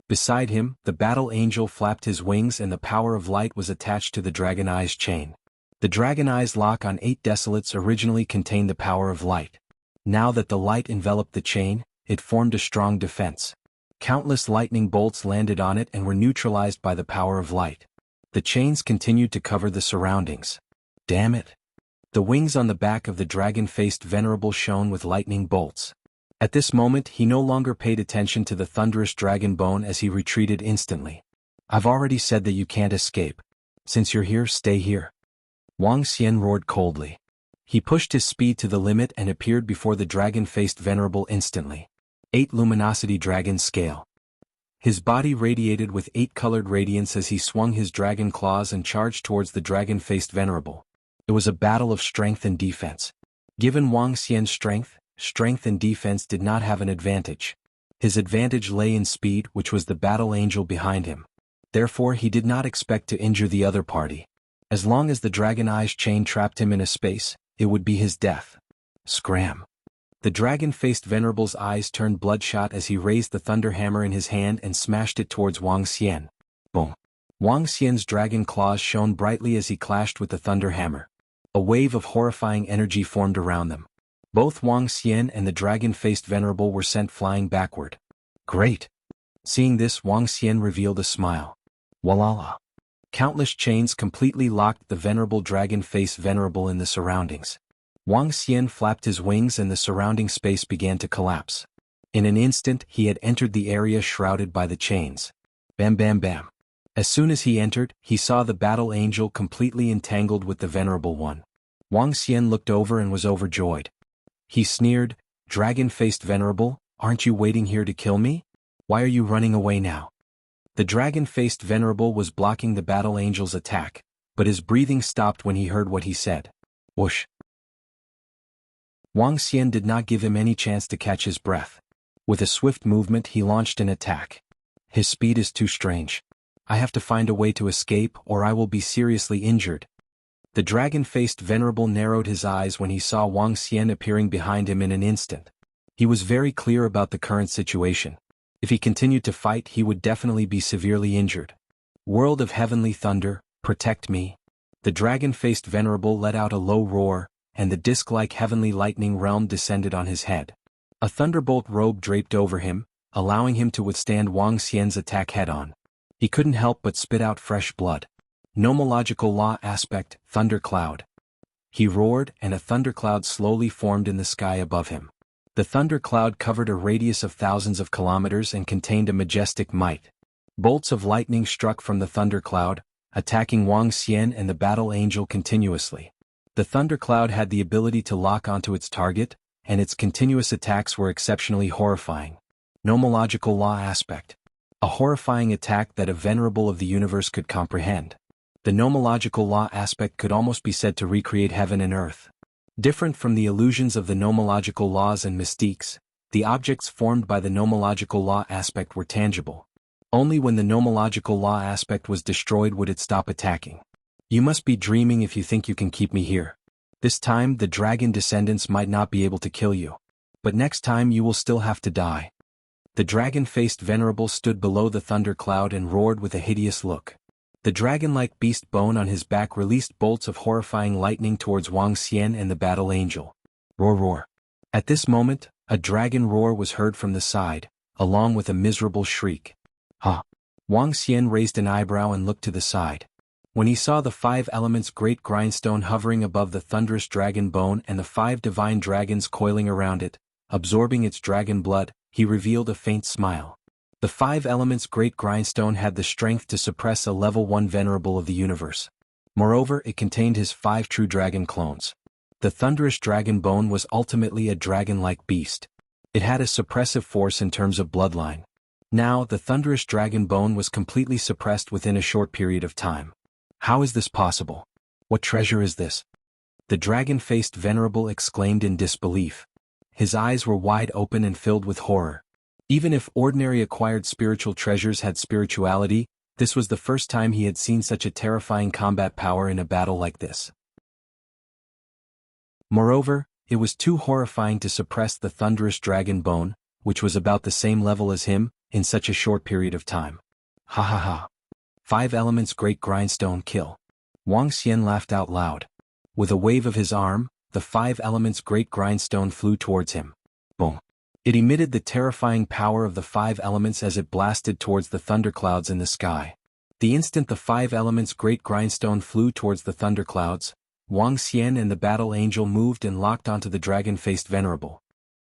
Beside him, the battle angel flapped his wings and the power of light was attached to the Dragon Eyes chain. The Dragon Eyes lock on 8 desolates originally contained the power of light. Now that the light enveloped the chain, it formed a strong defense. Countless lightning bolts landed on it and were neutralized by the power of light. The chains continued to cover the surroundings. Damn it. The wings on the back of the dragon-faced venerable shone with lightning bolts. At this moment he no longer paid attention to the thunderous dragon bone as he retreated instantly. I've already said that you can't escape. Since you're here, stay here. Wang Xian roared coldly. He pushed his speed to the limit and appeared before the dragon-faced venerable instantly. 8 luminosity dragon scale. His body radiated with 8-colored radiance as he swung his dragon claws and charged towards the dragon-faced venerable. It was a battle of strength and defense. Given Wang Xian's strength and defense did not have an advantage. His advantage lay in speed, which was the battle angel behind him. Therefore he did not expect to injure the other party. As long as the Dragon Eyes chain trapped him in a space, it would be his death. Scram. The dragon-faced venerable's eyes turned bloodshot as he raised the thunder hammer in his hand and smashed it towards Wang Xian. Boom. Wang Xian's dragon claws shone brightly as he clashed with the thunder hammer. A wave of horrifying energy formed around them. Both Wang Xian and the dragon-faced venerable were sent flying backward. Great. Seeing this, Wang Xian revealed a smile. Walala. Countless chains completely locked the venerable dragon-faced venerable in the surroundings. Wang Xian flapped his wings and the surrounding space began to collapse. In an instant he had entered the area shrouded by the chains. Bam bam bam. As soon as he entered, he saw the battle angel completely entangled with the venerable one. Wang Xian looked over and was overjoyed. He sneered, "Dragon-faced venerable, aren't you waiting here to kill me? Why are you running away now?" The dragon-faced venerable was blocking the battle angel's attack, but his breathing stopped when he heard what he said. Whoosh. Wang Xian did not give him any chance to catch his breath. With a swift movement he launched an attack. His speed is too strange. I have to find a way to escape or I will be seriously injured. The dragon-faced venerable narrowed his eyes when he saw Wang Xian appearing behind him in an instant. He was very clear about the current situation. If he continued to fight he would definitely be severely injured. World of heavenly thunder, protect me. The dragon-faced venerable let out a low roar, and the disc-like heavenly lightning realm descended on his head. A thunderbolt robe draped over him, allowing him to withstand Wang Xian's attack head-on. He couldn't help but spit out fresh blood. Nomological law aspect, thundercloud. He roared and a thundercloud slowly formed in the sky above him. The thundercloud covered a radius of thousands of kilometers and contained a majestic might. Bolts of lightning struck from the thundercloud, attacking Wang Xian and the battle angel continuously. The thundercloud had the ability to lock onto its target, and its continuous attacks were exceptionally horrifying. Nomological law aspect. A horrifying attack that a venerable of the universe could comprehend. The nomological law aspect could almost be said to recreate heaven and earth. Different from the illusions of the nomological laws and mystiques, the objects formed by the nomological law aspect were tangible. Only when the nomological law aspect was destroyed would it stop attacking. You must be dreaming if you think you can keep me here. This time the dragon descendants might not be able to kill you. But next time you will still have to die. The dragon-faced venerable stood below the thundercloud and roared with a hideous look. The dragon-like beast bone on his back released bolts of horrifying lightning towards Wang Xian and the battle angel. Roar roar. At this moment, a dragon roar was heard from the side, along with a miserable shriek. Ha! Wang Xian raised an eyebrow and looked to the side. When he saw the 5 elements great grindstone hovering above the thunderous dragon bone and the 5 divine dragons coiling around it, absorbing its dragon blood, he revealed a faint smile. The 5 elements great grindstone had the strength to suppress a level 1 venerable of the universe. Moreover, it contained his 5 true dragon clones. The thunderous dragon bone was ultimately a dragon-like beast. It had a suppressive force in terms of bloodline. Now, the thunderous dragon bone was completely suppressed within a short period of time. How is this possible? What treasure is this? The dragon-faced venerable exclaimed in disbelief. His eyes were wide open and filled with horror. Even if ordinary acquired spiritual treasures had spirituality, this was the first time he had seen such a terrifying combat power in a battle like this. Moreover, it was too horrifying to suppress the thunderous dragon bone, which was about the same level as him, in such a short period of time. Ha ha ha. 5 elements great grindstone kill. Wang Xian laughed out loud. With a wave of his arm, the 5 elements great grindstone flew towards him. Boom. It emitted the terrifying power of the 5 elements as it blasted towards the thunderclouds in the sky. The instant the 5 elements great grindstone flew towards the thunderclouds, Wang Xian and the battle angel moved and locked onto the dragon-faced venerable.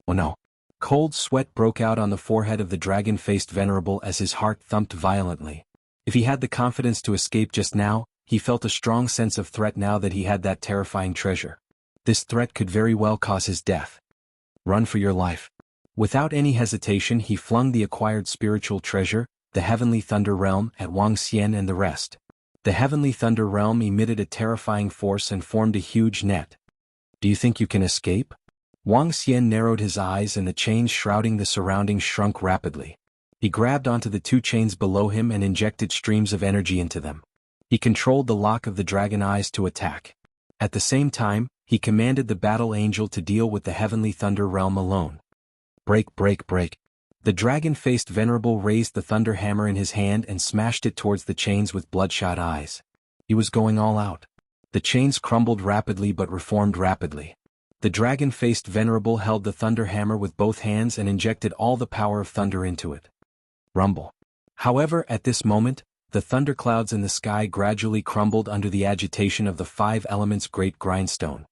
Oh no. Cold sweat broke out on the forehead of the dragon-faced venerable as his heart thumped violently. If he had the confidence to escape just now, he felt a strong sense of threat now that he had that terrifying treasure. This threat could very well cause his death. Run for your life. Without any hesitation he flung the acquired spiritual treasure, the heavenly thunder realm, at Wang Xian and the rest. The heavenly thunder realm emitted a terrifying force and formed a huge net. Do you think you can escape? Wang Xian narrowed his eyes and the chains shrouding the surroundings shrunk rapidly. He grabbed onto the 2 chains below him and injected streams of energy into them. He controlled the lock of the dragon eyes to attack. At the same time, he commanded the battle angel to deal with the heavenly thunder realm alone. Break, break, break. The dragon-faced venerable raised the thunder hammer in his hand and smashed it towards the chains with bloodshot eyes. He was going all out. The chains crumbled rapidly but reformed rapidly. The dragon-faced venerable held the thunder hammer with both hands and injected all the power of thunder into it. Rumble. However, at this moment, the thunderclouds in the sky gradually crumbled under the agitation of the 5 elements great grindstone.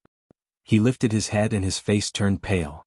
He lifted his head and his face turned pale.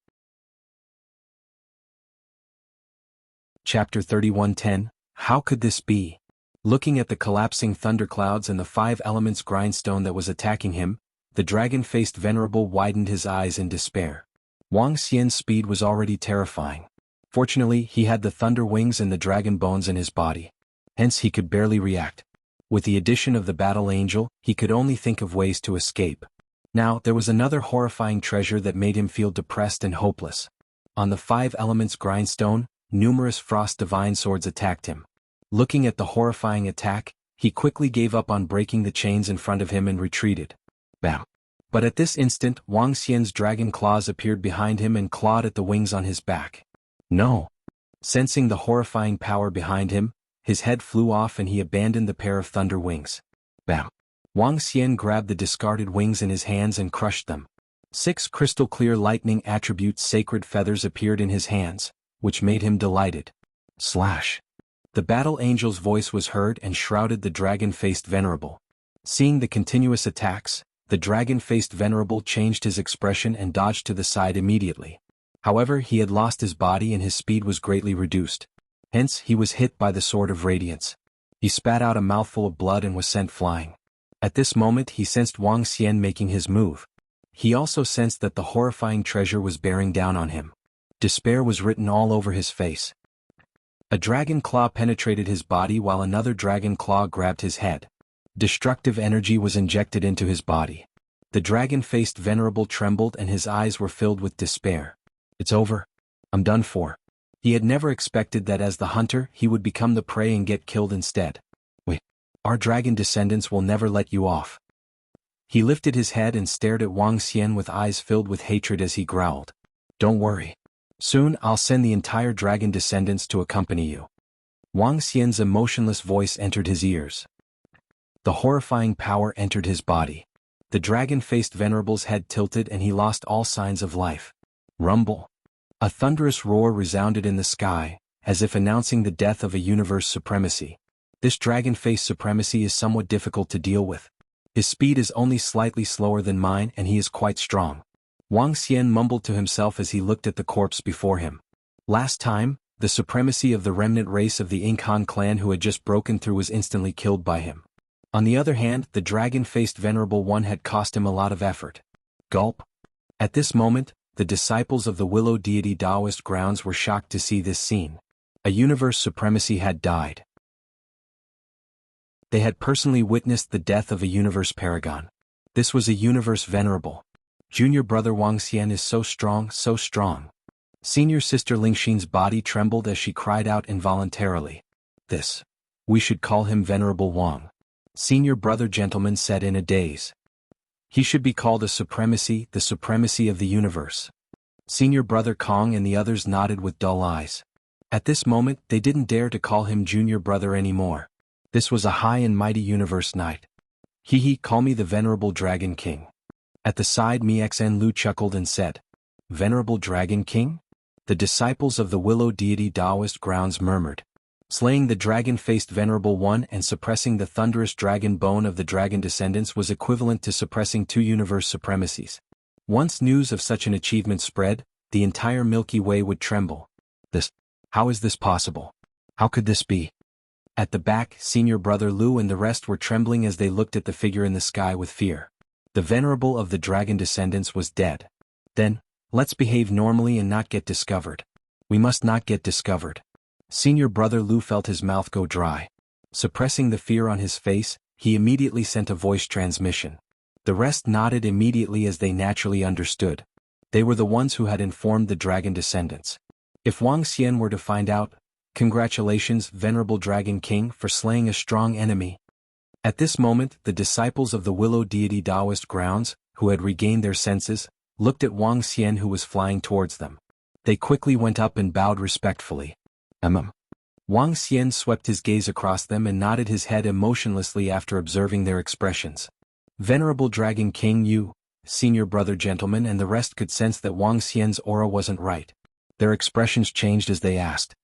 Chapter 31:10. How could this be? Looking at the collapsing thunderclouds and the 5 elements grindstone that was attacking him, the dragon-faced venerable widened his eyes in despair. Wang Xian's speed was already terrifying. Fortunately, he had the thunder wings and the dragon bones in his body. Hence he could barely react. With the addition of the battle angel, he could only think of ways to escape. Now, there was another horrifying treasure that made him feel depressed and hopeless. On the 5 elements grindstone, numerous frost divine swords attacked him. Looking at the horrifying attack, he quickly gave up on breaking the chains in front of him and retreated. Bam! But at this instant, Wang Xian's dragon claws appeared behind him and clawed at the wings on his back. No! Sensing the horrifying power behind him, his head flew off and he abandoned the pair of thunder wings. Bam! Wang Xian grabbed the discarded wings in his hands and crushed them. 6 crystal-clear lightning attribute sacred feathers appeared in his hands, which made him delighted. Slash! The battle angel's voice was heard and shrouded the dragon-faced venerable. Seeing the continuous attacks, the dragon-faced venerable changed his expression and dodged to the side immediately. However, he had lost his body and his speed was greatly reduced. Hence, he was hit by the Sword of Radiance. He spat out a mouthful of blood and was sent flying. At this moment he sensed Wang Xian making his move. He also sensed that the horrifying treasure was bearing down on him. Despair was written all over his face. A dragon claw penetrated his body while another dragon claw grabbed his head. Destructive energy was injected into his body. The dragon-faced venerable trembled and his eyes were filled with despair. It's over. I'm done for. He had never expected that as the hunter he would become the prey and get killed instead. Wait. Our dragon descendants will never let you off. He lifted his head and stared at Wang Xian with eyes filled with hatred as he growled. Don't worry. Soon I'll send the entire dragon descendants to accompany you. Wang Xian's emotionless voice entered his ears. The horrifying power entered his body. The dragon-faced venerable's head tilted and he lost all signs of life. Rumble. A thunderous roar resounded in the sky, as if announcing the death of a universe supremacy. This dragon-faced supremacy is somewhat difficult to deal with. His speed is only slightly slower than mine and he is quite strong. Wang Xian mumbled to himself as he looked at the corpse before him. Last time, the supremacy of the remnant race of the Incan clan who had just broken through was instantly killed by him. On the other hand, the dragon-faced venerable one had cost him a lot of effort. Gulp. At this moment, the disciples of the Willow Deity Taoist grounds were shocked to see this scene. A universe supremacy had died. They had personally witnessed the death of a universe paragon. This was a universe venerable. Junior brother Wang Xian is so strong, so strong. Senior sister Lingxin's body trembled as she cried out involuntarily. This. We should call him Venerable Wang. Senior brother gentleman said in a daze. He should be called the supremacy of the universe. Senior brother Kong and the others nodded with dull eyes. At this moment they didn't dare to call him junior brother anymore. This was a high and mighty universe knight. He call me the Venerable Dragon King. At the side Mixn Lu chuckled and said, Venerable Dragon King? The disciples of the Willow Deity Taoist grounds murmured. Slaying the dragon-faced venerable one and suppressing the thunderous dragon bone of the dragon descendants was equivalent to suppressing two universe supremacies. Once news of such an achievement spread, the entire Milky Way would tremble. How is this possible? How could this be? At the back, senior brother Lu and the rest were trembling as they looked at the figure in the sky with fear. The venerable of the dragon descendants was dead. Then, let's behave normally and not get discovered. We must not get discovered. Senior brother Lu felt his mouth go dry. Suppressing the fear on his face, he immediately sent a voice transmission. The rest nodded immediately as they naturally understood. They were the ones who had informed the dragon descendants. If Wang Xian were to find out, congratulations, Venerable Dragon King, for slaying a strong enemy. At this moment, the disciples of the Willow Deity Taoist grounds, who had regained their senses, looked at Wang Xian who was flying towards them. They quickly went up and bowed respectfully. Wang Xian swept his gaze across them and nodded his head emotionlessly after observing their expressions. Venerable Dragon King, you, senior brother gentleman and the rest could sense that Wang Xian's aura wasn't right. Their expressions changed as they asked.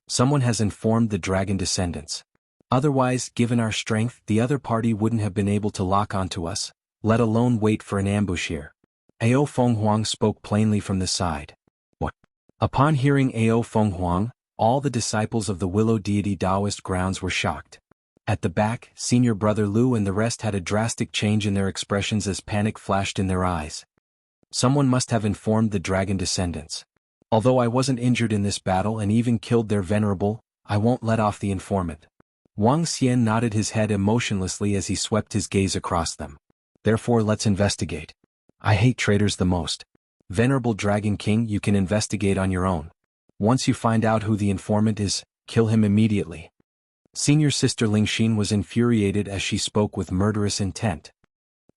Someone has informed the dragon descendants. Otherwise, given our strength, the other party wouldn't have been able to lock onto us, let alone wait for an ambush here. Ao Fenghuang spoke plainly from the side. What? Upon hearing Ao Fenghuang, all the disciples of the Willow Deity Taoist grounds were shocked. At the back, senior brother Lu and the rest had a drastic change in their expressions as panic flashed in their eyes. Someone must have informed the dragon descendants. Although I wasn't injured in this battle and even killed their venerable, I won't let off the informant. Wang Xian nodded his head emotionlessly as he swept his gaze across them. Therefore let's investigate. I hate traitors the most. Venerable Dragon King, you can investigate on your own. Once you find out who the informant is, kill him immediately. Senior sister Lingxin was infuriated as she spoke with murderous intent.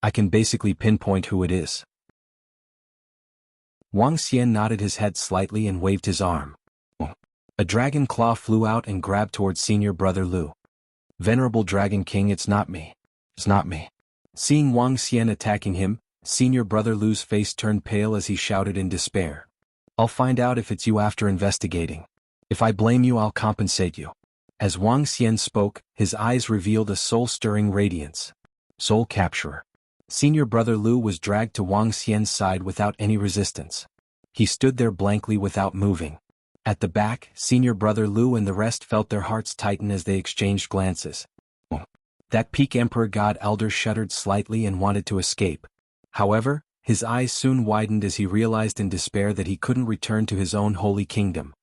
I can basically pinpoint who it is. Wang Xian nodded his head slightly and waved his arm. A dragon claw flew out and grabbed towards senior brother Lu. Venerable Dragon King, it's not me. It's not me. Seeing Wang Xian attacking him, senior brother Lu's face turned pale as he shouted in despair. I'll find out if it's you after investigating. If I blame you, I'll compensate you. As Wang Xian spoke, his eyes revealed a soul-stirring radiance. Soul Capturer. Senior brother Lu was dragged to Wang Xian's side without any resistance. He stood there blankly without moving. At the back, senior brother Lu and the rest felt their hearts tighten as they exchanged glances. That peak Emperor God Elder shuddered slightly and wanted to escape. However, his eyes soon widened as he realized in despair that he couldn't return to his own holy kingdom.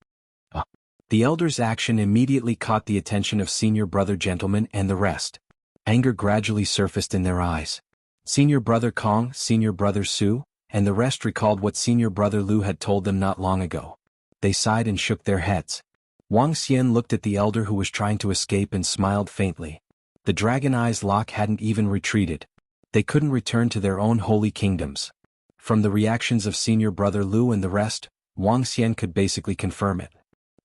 The elder's action immediately caught the attention of senior brother gentleman and the rest. Anger gradually surfaced in their eyes. Senior brother Kong, senior brother Su, and the rest recalled what senior brother Lu had told them not long ago. They sighed and shook their heads. Wang Xian looked at the elder who was trying to escape and smiled faintly. The dragon eyes lock hadn't even retreated. They couldn't return to their own holy kingdoms. From the reactions of senior brother Lu and the rest, Wang Xian could basically confirm it.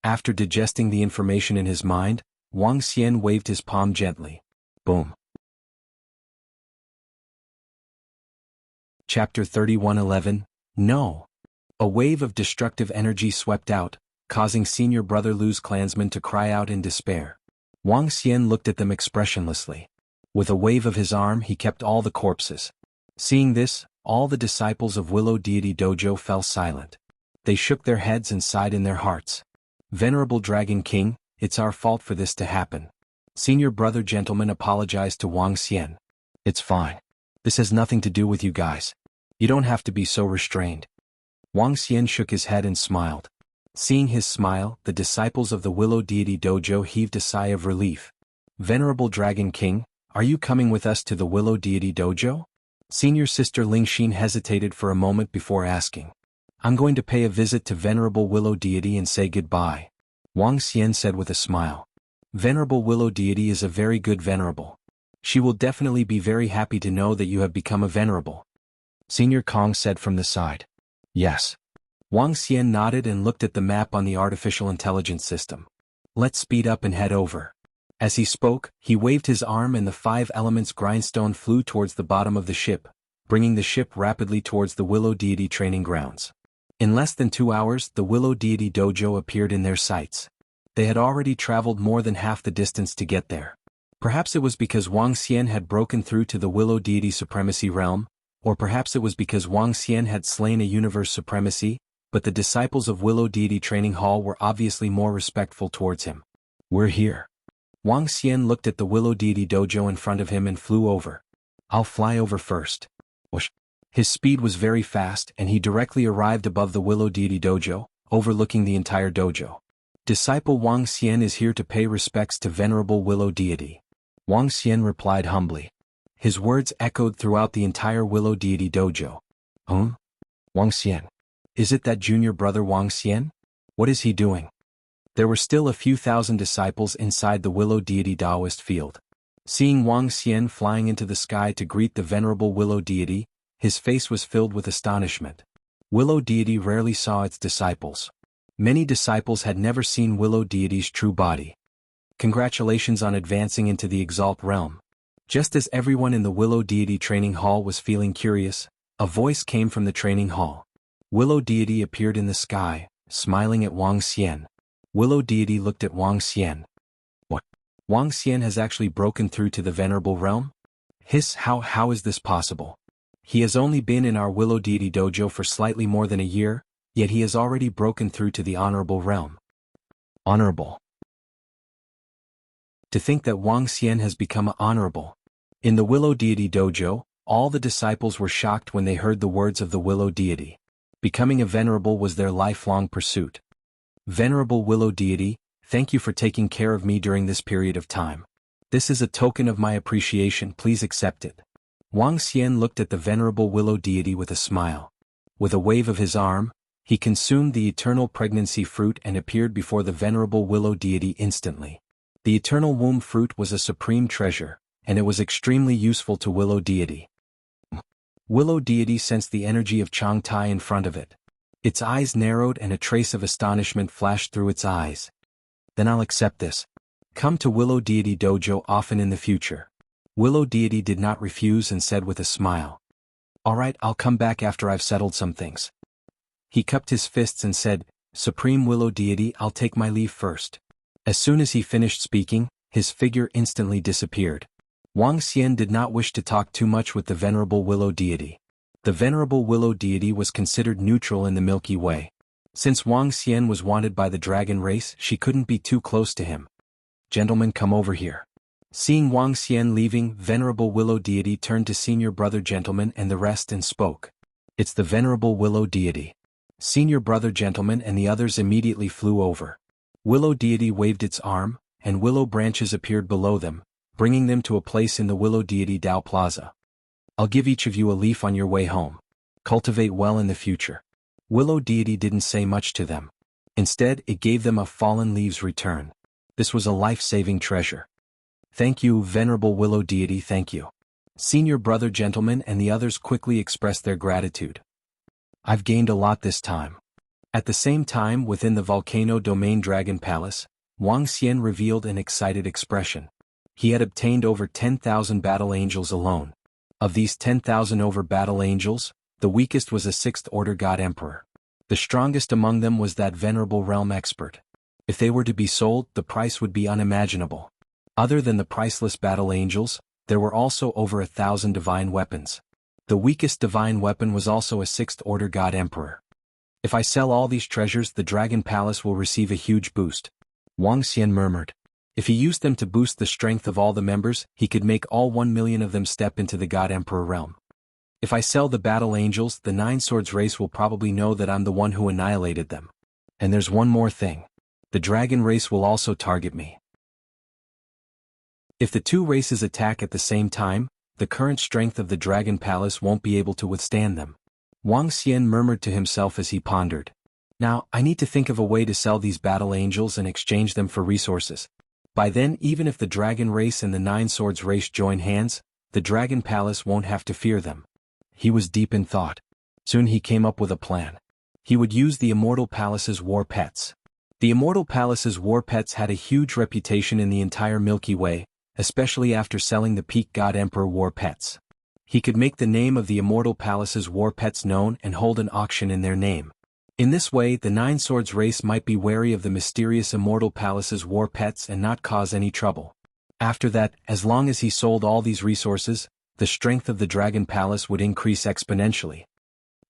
After digesting the information in his mind, Wang Xian waved his palm gently. Boom. Chapter 31:11. No. A wave of destructive energy swept out, causing senior brother Lu's clansmen to cry out in despair. Wang Xian looked at them expressionlessly. With a wave of his arm he kept all the corpses. Seeing this, all the disciples of Willow Deity Dojo fell silent. They shook their heads and sighed in their hearts. Venerable Dragon King, it's our fault for this to happen. Senior brother gentleman apologized to Wang Xian. It's fine. This has nothing to do with you guys. You don't have to be so restrained. Wang Xian shook his head and smiled. Seeing his smile, the disciples of the Willow Deity Dojo heaved a sigh of relief. Venerable Dragon King, are you coming with us to the Willow Deity Dojo? Senior sister Lingxin hesitated for a moment before asking. I'm going to pay a visit to Venerable Willow Deity and say goodbye. Wang Xian said with a smile. Venerable Willow Deity is a very good venerable. She will definitely be very happy to know that you have become a venerable. Senior Kong said from the side. Yes. Wang Xian nodded and looked at the map on the artificial intelligence system. Let's speed up and head over. As he spoke, he waved his arm and the 5 elements grindstone flew towards the bottom of the ship, bringing the ship rapidly towards the Willow Deity training grounds. In less than 2 hours, the Willow Deity Dojo appeared in their sights. They had already traveled more than half the distance to get there. Perhaps it was because Wang Xian had broken through to the Willow Deity Supremacy realm, or perhaps it was because Wang Xian had slain a universe supremacy, but the disciples of Willow Deity Training Hall were obviously more respectful towards him. We're here. Wang Xian looked at the Willow Deity Dojo in front of him and flew over. I'll fly over first. Whoosh. His speed was very fast and he directly arrived above the Willow Deity Dojo, overlooking the entire dojo. Disciple Wang Xian is here to pay respects to Venerable Willow Deity. Wang Xian replied humbly. His words echoed throughout the entire Willow Deity Dojo. Wang Xian. Is it that junior brother Wang Xian? What is he doing? There were still a few thousand disciples inside the Willow Deity Taoist field. Seeing Wang Xian flying into the sky to greet the Venerable Willow Deity, his face was filled with astonishment. Willow Deity rarely saw its disciples. Many disciples had never seen Willow Deity's true body. Congratulations on advancing into the Exalt realm. Just as everyone in the Willow Deity Training Hall was feeling curious, a voice came from the training hall. Willow Deity appeared in the sky, smiling at Wang Xian. Willow Deity looked at Wang Xian. What? Wang Xian has actually broken through to the Venerable realm? How is this possible? He has only been in our Willow Deity Dojo for slightly more than a year, yet he has already broken through to the Honorable realm. Honorable. To think that Wang Xian has become honorable. In the Willow Deity Dojo, all the disciples were shocked when they heard the words of the Willow Deity. Becoming a venerable was their lifelong pursuit. Venerable Willow Deity, thank you for taking care of me during this period of time. This is a token of my appreciation, please accept it. Wang Xian looked at the Venerable Willow Deity with a smile. With a wave of his arm, he consumed the eternal pregnancy fruit and appeared before the Venerable Willow Deity instantly. The eternal womb fruit was a supreme treasure, and it was extremely useful to Willow Deity. Willow Deity sensed the energy of Changtai in front of it. Its eyes narrowed and a trace of astonishment flashed through its eyes. Then I'll accept this. Come to Willow Deity Dojo often in the future. Willow Deity did not refuse and said with a smile. Alright, I'll come back after I've settled some things. He cupped his fists and said, Supreme Willow Deity, I'll take my leave first. As soon as he finished speaking, his figure instantly disappeared. Wang Xian did not wish to talk too much with the Venerable Willow Deity. The Venerable Willow Deity was considered neutral in the Milky Way. Since Wang Xian was wanted by the dragon race, she couldn't be too close to him. Gentlemen, come over here. Seeing Wang Xian leaving, Venerable Willow Deity turned to Senior Brother Gentleman and the rest and spoke. It's the Venerable Willow Deity. Senior Brother Gentleman and the others immediately flew over. Willow Deity waved its arm, and willow branches appeared below them, bringing them to a place in the Willow Deity Dao Plaza. I'll give each of you a leaf on your way home. Cultivate well in the future. Willow Deity didn't say much to them. Instead, it gave them a fallen leaves return. This was a life-saving treasure. Thank you, Venerable Willow Deity, thank you. Senior Brother Gentleman and the others quickly expressed their gratitude. I've gained a lot this time. At the same time, within the Volcano Domain Dragon Palace, Wang Xian revealed an excited expression. He had obtained over 10,000 battle angels alone. Of these 10,000 over battle angels, the weakest was a 6th Order God Emperor. The strongest among them was that Venerable Realm Expert. If they were to be sold, the price would be unimaginable. Other than the priceless battle angels, there were also over 1,000 divine weapons. The weakest divine weapon was also a 6th Order God Emperor. If I sell all these treasures, the Dragon Palace will receive a huge boost. Wang Xian murmured. If he used them to boost the strength of all the members, he could make all 1 million of them step into the God Emperor realm. If I sell the battle angels, the Nine Swords race will probably know that I'm the one who annihilated them. And there's one more thing. The dragon race will also target me. If the two races attack at the same time, the current strength of the Dragon Palace won't be able to withstand them. Wang Xian murmured to himself as he pondered. Now, I need to think of a way to sell these battle angels and exchange them for resources. By then, even if the Dragon race and the Nine Swords race join hands, the Dragon Palace won't have to fear them. He was deep in thought. Soon he came up with a plan. He would use the Immortal Palace's war pets. The Immortal Palace's war pets had a huge reputation in the entire Milky Way, especially after selling the Peak God Emperor war pets. He could make the name of the Immortal Palace's war pets known and hold an auction in their name. In this way, the Nine Swords race might be wary of the mysterious Immortal Palace's war pets and not cause any trouble. After that, as long as he sold all these resources, the strength of the Dragon Palace would increase exponentially.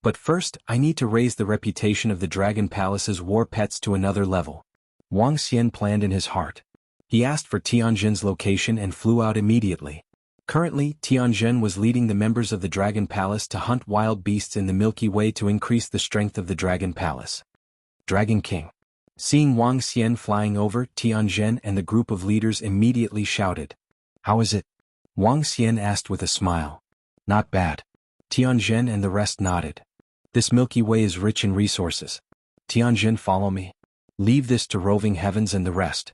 But first, I need to raise the reputation of the Dragon Palace's war pets to another level. Wang Xian planned in his heart. He asked for Tianjin's location and flew out immediately. Currently, Tianjin was leading the members of the Dragon Palace to hunt wild beasts in the Milky Way to increase the strength of the Dragon Palace. Dragon King. Seeing Wang Xian flying over, Tianjin and the group of leaders immediately shouted. How is it? Wang Xian asked with a smile. Not bad. Tianjin and the rest nodded. This Milky Way is rich in resources. Tianjin, follow me. Leave this to roving heavens and the rest.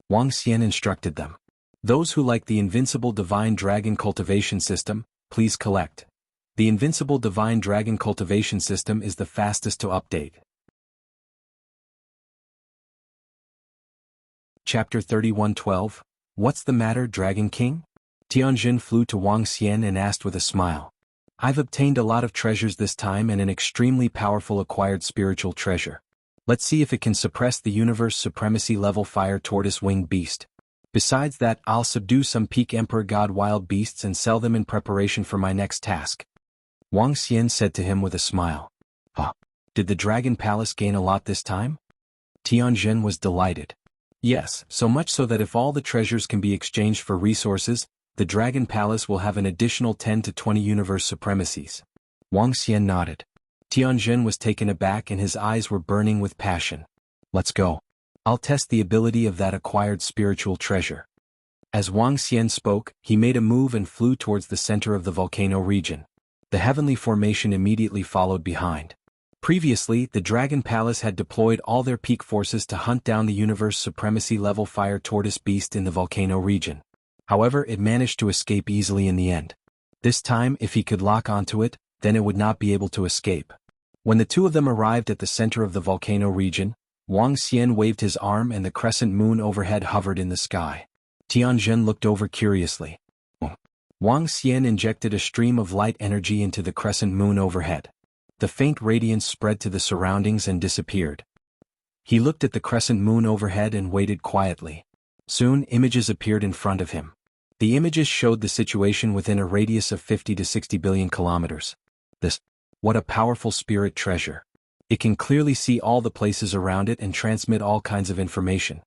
Wang Xian instructed them. Those who like the Invincible Divine Dragon Cultivation System, please collect. The Invincible Divine Dragon Cultivation System is the fastest to update. Chapter 31:12. What's the matter, Dragon King? Tianjin flew to Wang Xian and asked with a smile. I've obtained a lot of treasures this time and an extremely powerful acquired spiritual treasure. Let's see if it can suppress the universe supremacy level fire tortoise winged beast. Besides that, I'll subdue some peak emperor god wild beasts and sell them in preparation for my next task. Wang Xian said to him with a smile. Did the Dragon Palace gain a lot this time? Tianjin was delighted. Yes, so much so that if all the treasures can be exchanged for resources, the Dragon Palace will have an additional 10 to 20 universe supremacies. Wang Xian nodded. Tianjin was taken aback and his eyes were burning with passion. Let's go. I'll test the ability of that acquired spiritual treasure. As Wang Xian spoke, he made a move and flew towards the center of the volcano region. The heavenly formation immediately followed behind. Previously, the Dragon Palace had deployed all their peak forces to hunt down the universe supremacy level fire tortoise beast in the volcano region. However, it managed to escape easily in the end. This time, if he could lock onto it, then it would not be able to escape. When the two of them arrived at the center of the volcano region, Wang Xian waved his arm and the crescent moon overhead hovered in the sky. Tianjin looked over curiously. Wang Xian injected a stream of light energy into the crescent moon overhead. The faint radiance spread to the surroundings and disappeared. He looked at the crescent moon overhead and waited quietly. Soon, images appeared in front of him. The images showed the situation within a radius of 50 to 60 billion kilometers. What a powerful spirit treasure. It can clearly see all the places around it and transmit all kinds of information.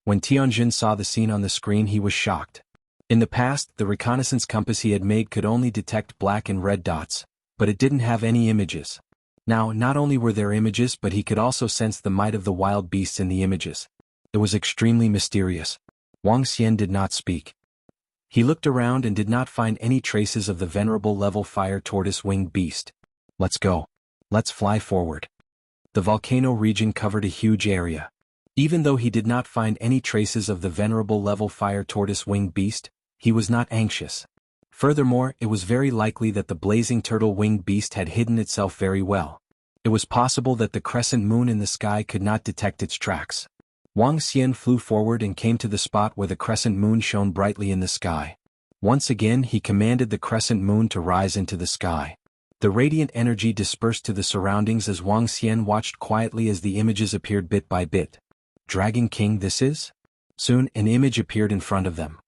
When Tianjin saw the scene on the screen, he was shocked. In the past, the reconnaissance compass he had made could only detect black and red dots, but it didn't have any images. Now, not only were there images, but he could also sense the might of the wild beasts in the images. It was extremely mysterious. Wang Xian did not speak. He looked around and did not find any traces of the venerable level fire tortoise-winged beast. Let's go. Let's fly forward. The volcano region covered a huge area. Even though he did not find any traces of the venerable level fire tortoise-winged beast, he was not anxious. Furthermore, it was very likely that the blazing turtle-winged beast had hidden itself very well. It was possible that the crescent moon in the sky could not detect its tracks. Wang Xian flew forward and came to the spot where the crescent moon shone brightly in the sky. Once again, he commanded the crescent moon to rise into the sky. The radiant energy dispersed to the surroundings as Wang Xian watched quietly as the images appeared bit by bit. Dragon King, this is? Soon, an image appeared in front of them.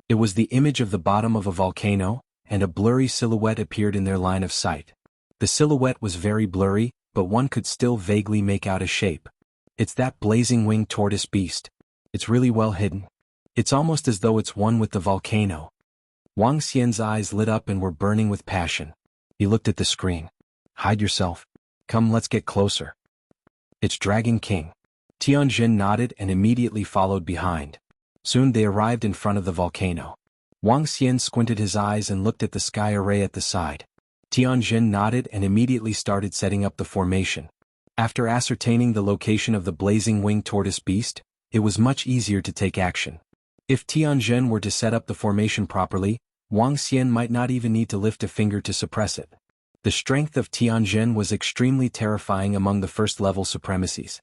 It was the image of the bottom of a volcano, and a blurry silhouette appeared in their line of sight. The silhouette was very blurry, but one could still vaguely make out a shape. It's that blazing winged tortoise beast. It's really well hidden. It's almost as though it's one with the volcano. Wang Xian's eyes lit up and were burning with passion. He looked at the screen. Hide yourself. Come, let's get closer. It's Dragon King. Tianjin nodded and immediately followed behind. Soon they arrived in front of the volcano. Wang Xian squinted his eyes and looked at the sky array at the side. Tianjin nodded and immediately started setting up the formation. After ascertaining the location of the blazing winged tortoise beast, it was much easier to take action. If Tianjin were to set up the formation properly, Wang Xian might not even need to lift a finger to suppress it. The strength of Tianjin was extremely terrifying among the first-level supremacies.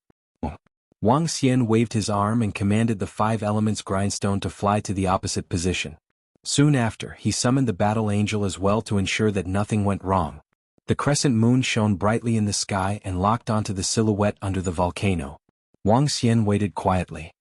Wang Xian waved his arm and commanded the 5 elements grindstone to fly to the opposite position. Soon after, he summoned the battle angel as well to ensure that nothing went wrong. The crescent moon shone brightly in the sky and locked onto the silhouette under the volcano. Wang Xian waited quietly.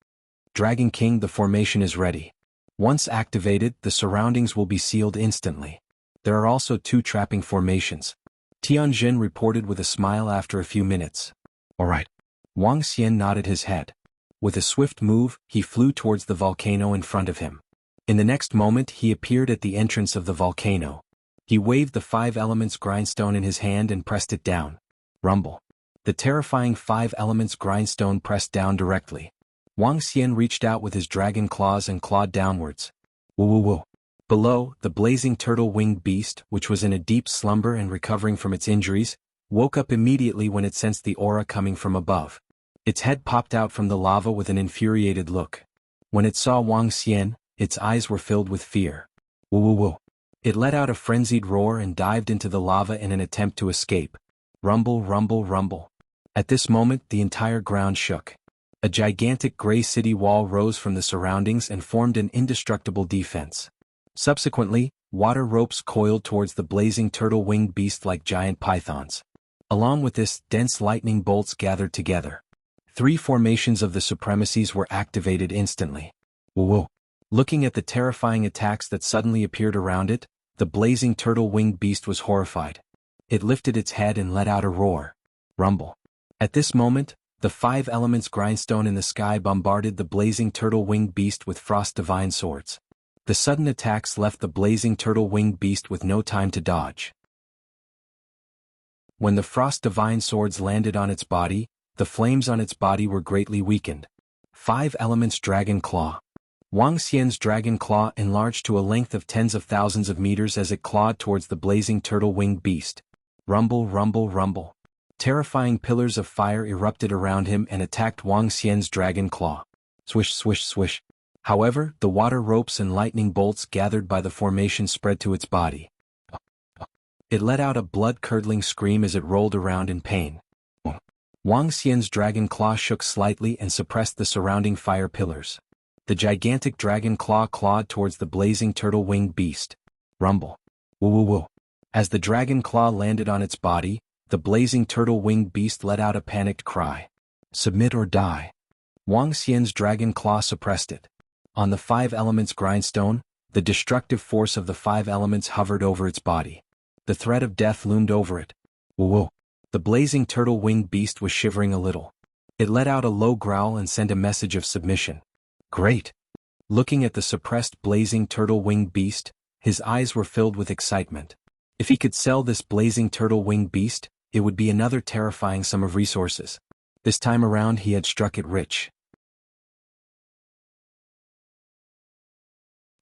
Dragon King, the formation is ready. Once activated, the surroundings will be sealed instantly. There are also 2 trapping formations. Tianjin reported with a smile after a few minutes. All right. Wang Xian nodded his head. With a swift move, he flew towards the volcano in front of him. In the next moment, he appeared at the entrance of the volcano. He waved the 5 elements grindstone in his hand and pressed it down. Rumble. The terrifying 5 elements grindstone pressed down directly. Wang Xian reached out with his dragon claws and clawed downwards. Woo woo woo. Below, the blazing turtle-winged beast, which was in a deep slumber and recovering from its injuries, woke up immediately when it sensed the aura coming from above. Its head popped out from the lava with an infuriated look. When it saw Wang Xian, its eyes were filled with fear. Woo woo woo. It let out a frenzied roar and dived into the lava in an attempt to escape. Rumble, rumble, rumble. At this moment, the entire ground shook. A gigantic gray city wall rose from the surroundings and formed an indestructible defense. Subsequently, water ropes coiled towards the blazing turtle-winged beast like giant pythons. Along with this, dense lightning bolts gathered together. 3 formations of the supremacies were activated instantly. Woo woo. Looking at the terrifying attacks that suddenly appeared around it, the blazing turtle-winged beast was horrified. It lifted its head and let out a roar. Rumble. At this moment, the 5 elements grindstone in the sky bombarded the blazing turtle-winged beast with frost divine swords. The sudden attacks left the blazing turtle-winged beast with no time to dodge. When the frost divine swords landed on its body, the flames on its body were greatly weakened. 5 elements dragon claw. Wang Xian's dragon claw enlarged to a length of tens of thousands of meters as it clawed towards the blazing turtle-winged beast. Rumble, rumble, rumble. Terrifying pillars of fire erupted around him and attacked Wang Xian's dragon claw. Swish, swish, swish. However, the water ropes and lightning bolts gathered by the formation spread to its body. It let out a blood-curdling scream as it rolled around in pain. Wang Xian's dragon claw shook slightly and suppressed the surrounding fire pillars. The gigantic dragon claw clawed towards the blazing turtle-winged beast. Rumble. Woo woo woo. As the dragon claw landed on its body, the blazing turtle-winged beast let out a panicked cry. Submit or die. Wang Xian's dragon claw suppressed it. On the 5 elements grindstone, the destructive force of the 5 elements hovered over its body. The threat of death loomed over it. Woo woo. The blazing turtle-winged beast was shivering a little. It let out a low growl and sent a message of submission. Great! Looking at the suppressed blazing turtle-winged beast, his eyes were filled with excitement. If he could sell this blazing turtle-winged beast, it would be another terrifying sum of resources. This time around he had struck it rich.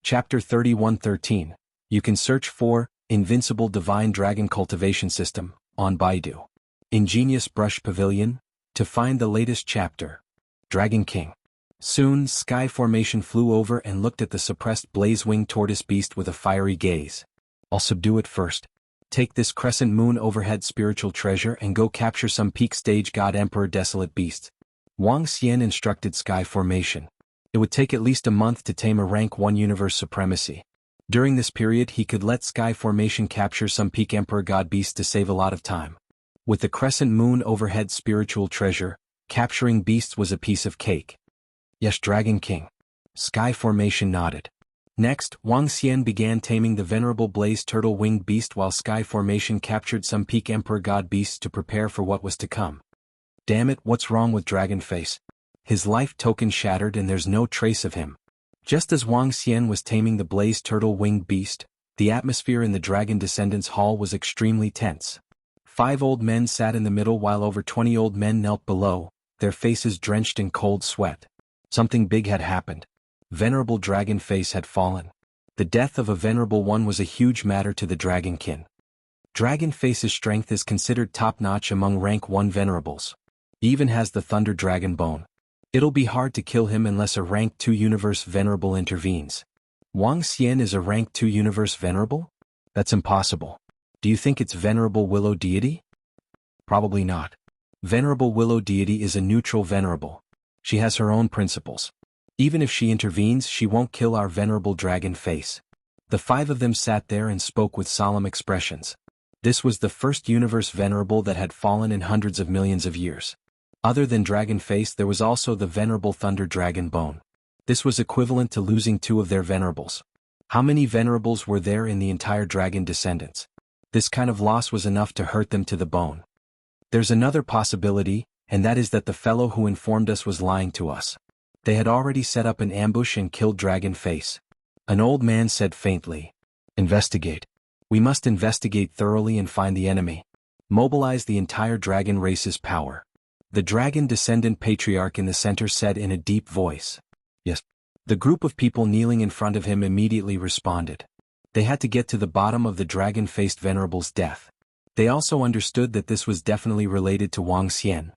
Chapter 31:13. You can search for Invincible Divine Dragon Cultivation System on Baidu. Ingenious Brush Pavilion to find the latest chapter. Dragon King. Soon Sky Formation flew over and looked at the suppressed blaze-winged tortoise beast with a fiery gaze. I'll subdue it first. Take this crescent moon overhead spiritual treasure and go capture some peak stage god emperor desolate beast. Wang Xian instructed Sky Formation. It would take at least a month to tame a rank 1 universe supremacy. During this period he could let Sky Formation capture some peak emperor god beast to save a lot of time. With the crescent moon overhead spiritual treasure, capturing beasts was a piece of cake. Yes, Dragon King. Sky Formation nodded. Next, Wang Xian began taming the venerable blaze turtle-winged beast while Sky Formation captured some peak emperor god beasts to prepare for what was to come. Damn it, what's wrong with Dragon Face? His life token shattered and there's no trace of him. Just as Wang Xian was taming the blaze turtle-winged beast, the atmosphere in the Dragon Descendants Hall was extremely tense. 5 old men sat in the middle while over 20 old men knelt below, their faces drenched in cold sweat. Something big had happened. Venerable Dragon Face had fallen. The death of a venerable one was a huge matter to the Dragon Kin. Dragon Face's strength is considered top-notch among rank 1 venerables. He even has the Thunder Dragon Bone. It'll be hard to kill him unless a rank 2 universe venerable intervenes. Wang Xian is a rank 2 universe venerable? That's impossible. Do you think it's Venerable Willow Deity? Probably not. Venerable Willow Deity is a neutral venerable. She has her own principles. Even if she intervenes, she won't kill our venerable Dragon Face. The 5 of them sat there and spoke with solemn expressions. This was the first universe venerable that had fallen in hundreds of millions of years. Other than Dragon Face, there was also the venerable Thunder Dragon Bone. This was equivalent to losing 2 of their venerables. How many venerables were there in the entire Dragon Descendants? This kind of loss was enough to hurt them to the bone. There's another possibility, and that is that the fellow who informed us was lying to us. They had already set up an ambush and killed Dragon Face. An old man said faintly. Investigate. We must investigate thoroughly and find the enemy. Mobilize the entire dragon race's power. The dragon descendant patriarch in the center said in a deep voice. Yes. The group of people kneeling in front of him immediately responded. They had to get to the bottom of the dragon-faced venerable's death. They also understood that this was definitely related to Wang Xian.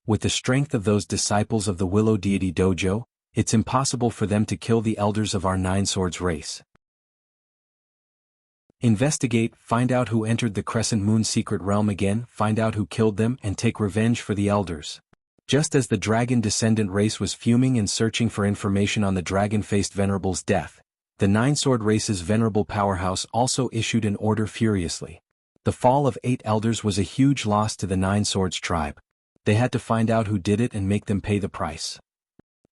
With the strength of those disciples of the Willow Deity Dojo, it's impossible for them to kill the elders of our Nine Swords race. Investigate, find out who entered the Crescent Moon secret realm again, find out who killed them, and take revenge for the elders. Just as the dragon descendant race was fuming and searching for information on the dragon-faced venerable's death, the Nine Sword race's venerable powerhouse also issued an order furiously. The fall of 8 elders was a huge loss to the Nine Swords tribe. They had to find out who did it and make them pay the price.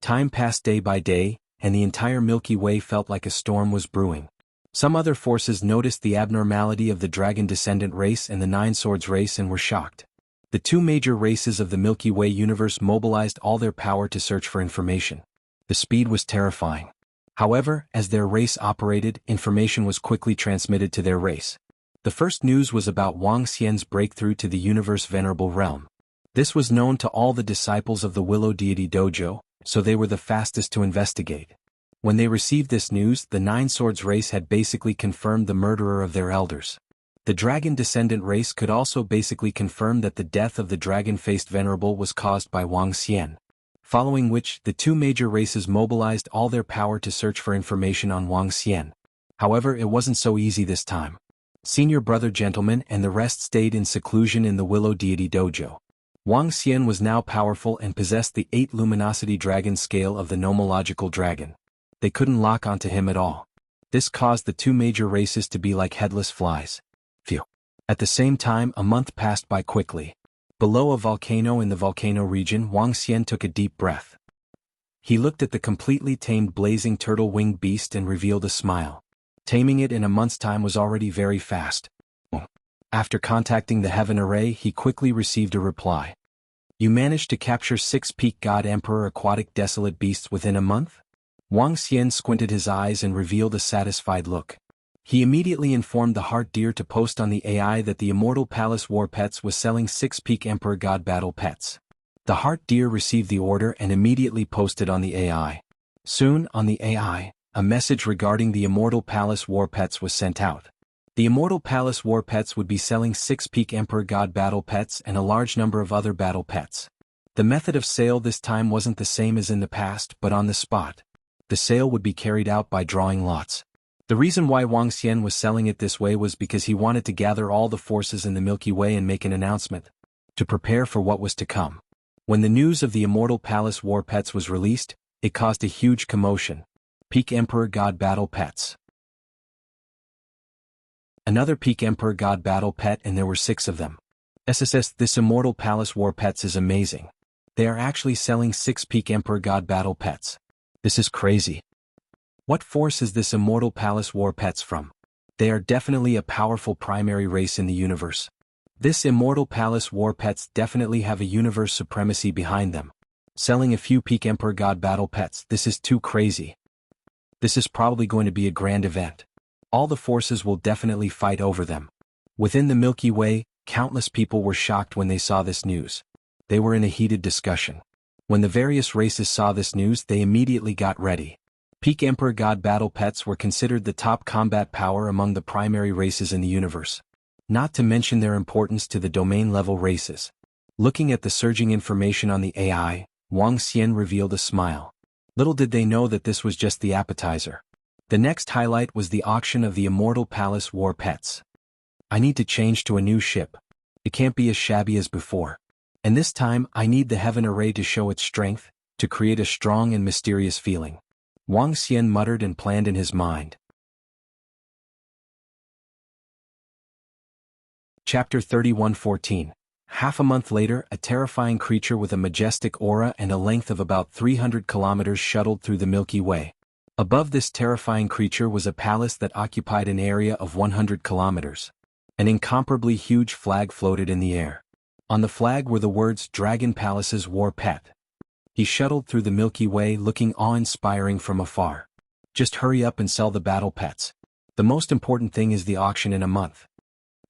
Time passed day by day, and the entire Milky Way felt like a storm was brewing. Some other forces noticed the abnormality of the dragon descendant race and the Nine Swords race and were shocked. The 2 major races of the Milky Way universe mobilized all their power to search for information. The speed was terrifying. However, as their race operated, information was quickly transmitted to their race. The first news was about Wang Xian's breakthrough to the universe venerable realm. This was known to all the disciples of the Willow Deity Dojo, so they were the fastest to investigate. When they received this news, the Nine Swords race had basically confirmed the murderer of their elders. The dragon descendant race could also basically confirm that the death of the dragon-faced venerable was caused by Wang Xian. Following which, the 2 major races mobilized all their power to search for information on Wang Xian. However, it wasn't so easy this time. Senior brother gentleman and the rest stayed in seclusion in the Willow Deity Dojo. Wang Xian was now powerful and possessed the 8 luminosity dragon scale of the nomological dragon. They couldn't lock onto him at all. This caused the 2 major races to be like headless flies. Phew. At the same time, a month passed by quickly. Below a volcano in the volcano region, Wang Xian took a deep breath. He looked at the completely tamed blazing turtle-winged beast and revealed a smile. Taming it in a month's time was already very fast. After contacting the Heaven Array, he quickly received a reply. You managed to capture 6 peak God Emperor aquatic desolate beasts within a month? Wang Xian squinted his eyes and revealed a satisfied look. He immediately informed the Heart Deer to post on the AI that the Immortal Palace War Pets was selling 6 peak Emperor God Battle Pets. The Heart Deer received the order and immediately posted on the AI. Soon, on the AI, a message regarding the Immortal Palace War Pets was sent out. The Immortal Palace War Pets would be selling 6 peak Emperor God Battle Pets and a large number of other battle pets. The method of sale this time wasn't the same as in the past but on the spot. The sale would be carried out by drawing lots. The reason why Wang Xian was selling it this way was because he wanted to gather all the forces in the Milky Way and make an announcement, to prepare for what was to come. When the news of the Immortal Palace War Pets was released, it caused a huge commotion. Peak Emperor God Battle Pets. Another peak Emperor God Battle Pet, and there were 6 of them. SSS, this Immortal Palace War Pets is amazing. They are actually selling 6 peak Emperor God Battle Pets. This is crazy. What force is this Immortal Palace War Pets from? They are definitely a powerful primary race in the universe. This Immortal Palace War Pets definitely have a universe supremacy behind them. Selling a few peak Emperor God Battle Pets, this is too crazy. This is probably going to be a grand event. All the forces will definitely fight over them. Within the Milky Way, countless people were shocked when they saw this news. They were in a heated discussion. When the various races saw this news, they immediately got ready. Peak Emperor God Battle Pets were considered the top combat power among the primary races in the universe. Not to mention their importance to the domain-level races. Looking at the surging information on the AI, Wang Xian revealed a smile. Little did they know that this was just the appetizer. The next highlight was the auction of the Immortal Palace War Pets. I need to change to a new ship. It can't be as shabby as before. And this time, I need the Heaven Array to show its strength, to create a strong and mysterious feeling. Wang Xian muttered and planned in his mind. Chapter 31:14. Half a month later, a terrifying creature with a majestic aura and a length of about 300 kilometers shuttled through the Milky Way. Above this terrifying creature was a palace that occupied an area of 100 kilometers. An incomparably huge flag floated in the air. On the flag were the words Dragon Palace's War Pet. He shuttled through the Milky Way looking awe-inspiring from afar. Just hurry up and sell the battle pets. The most important thing is the auction in a month.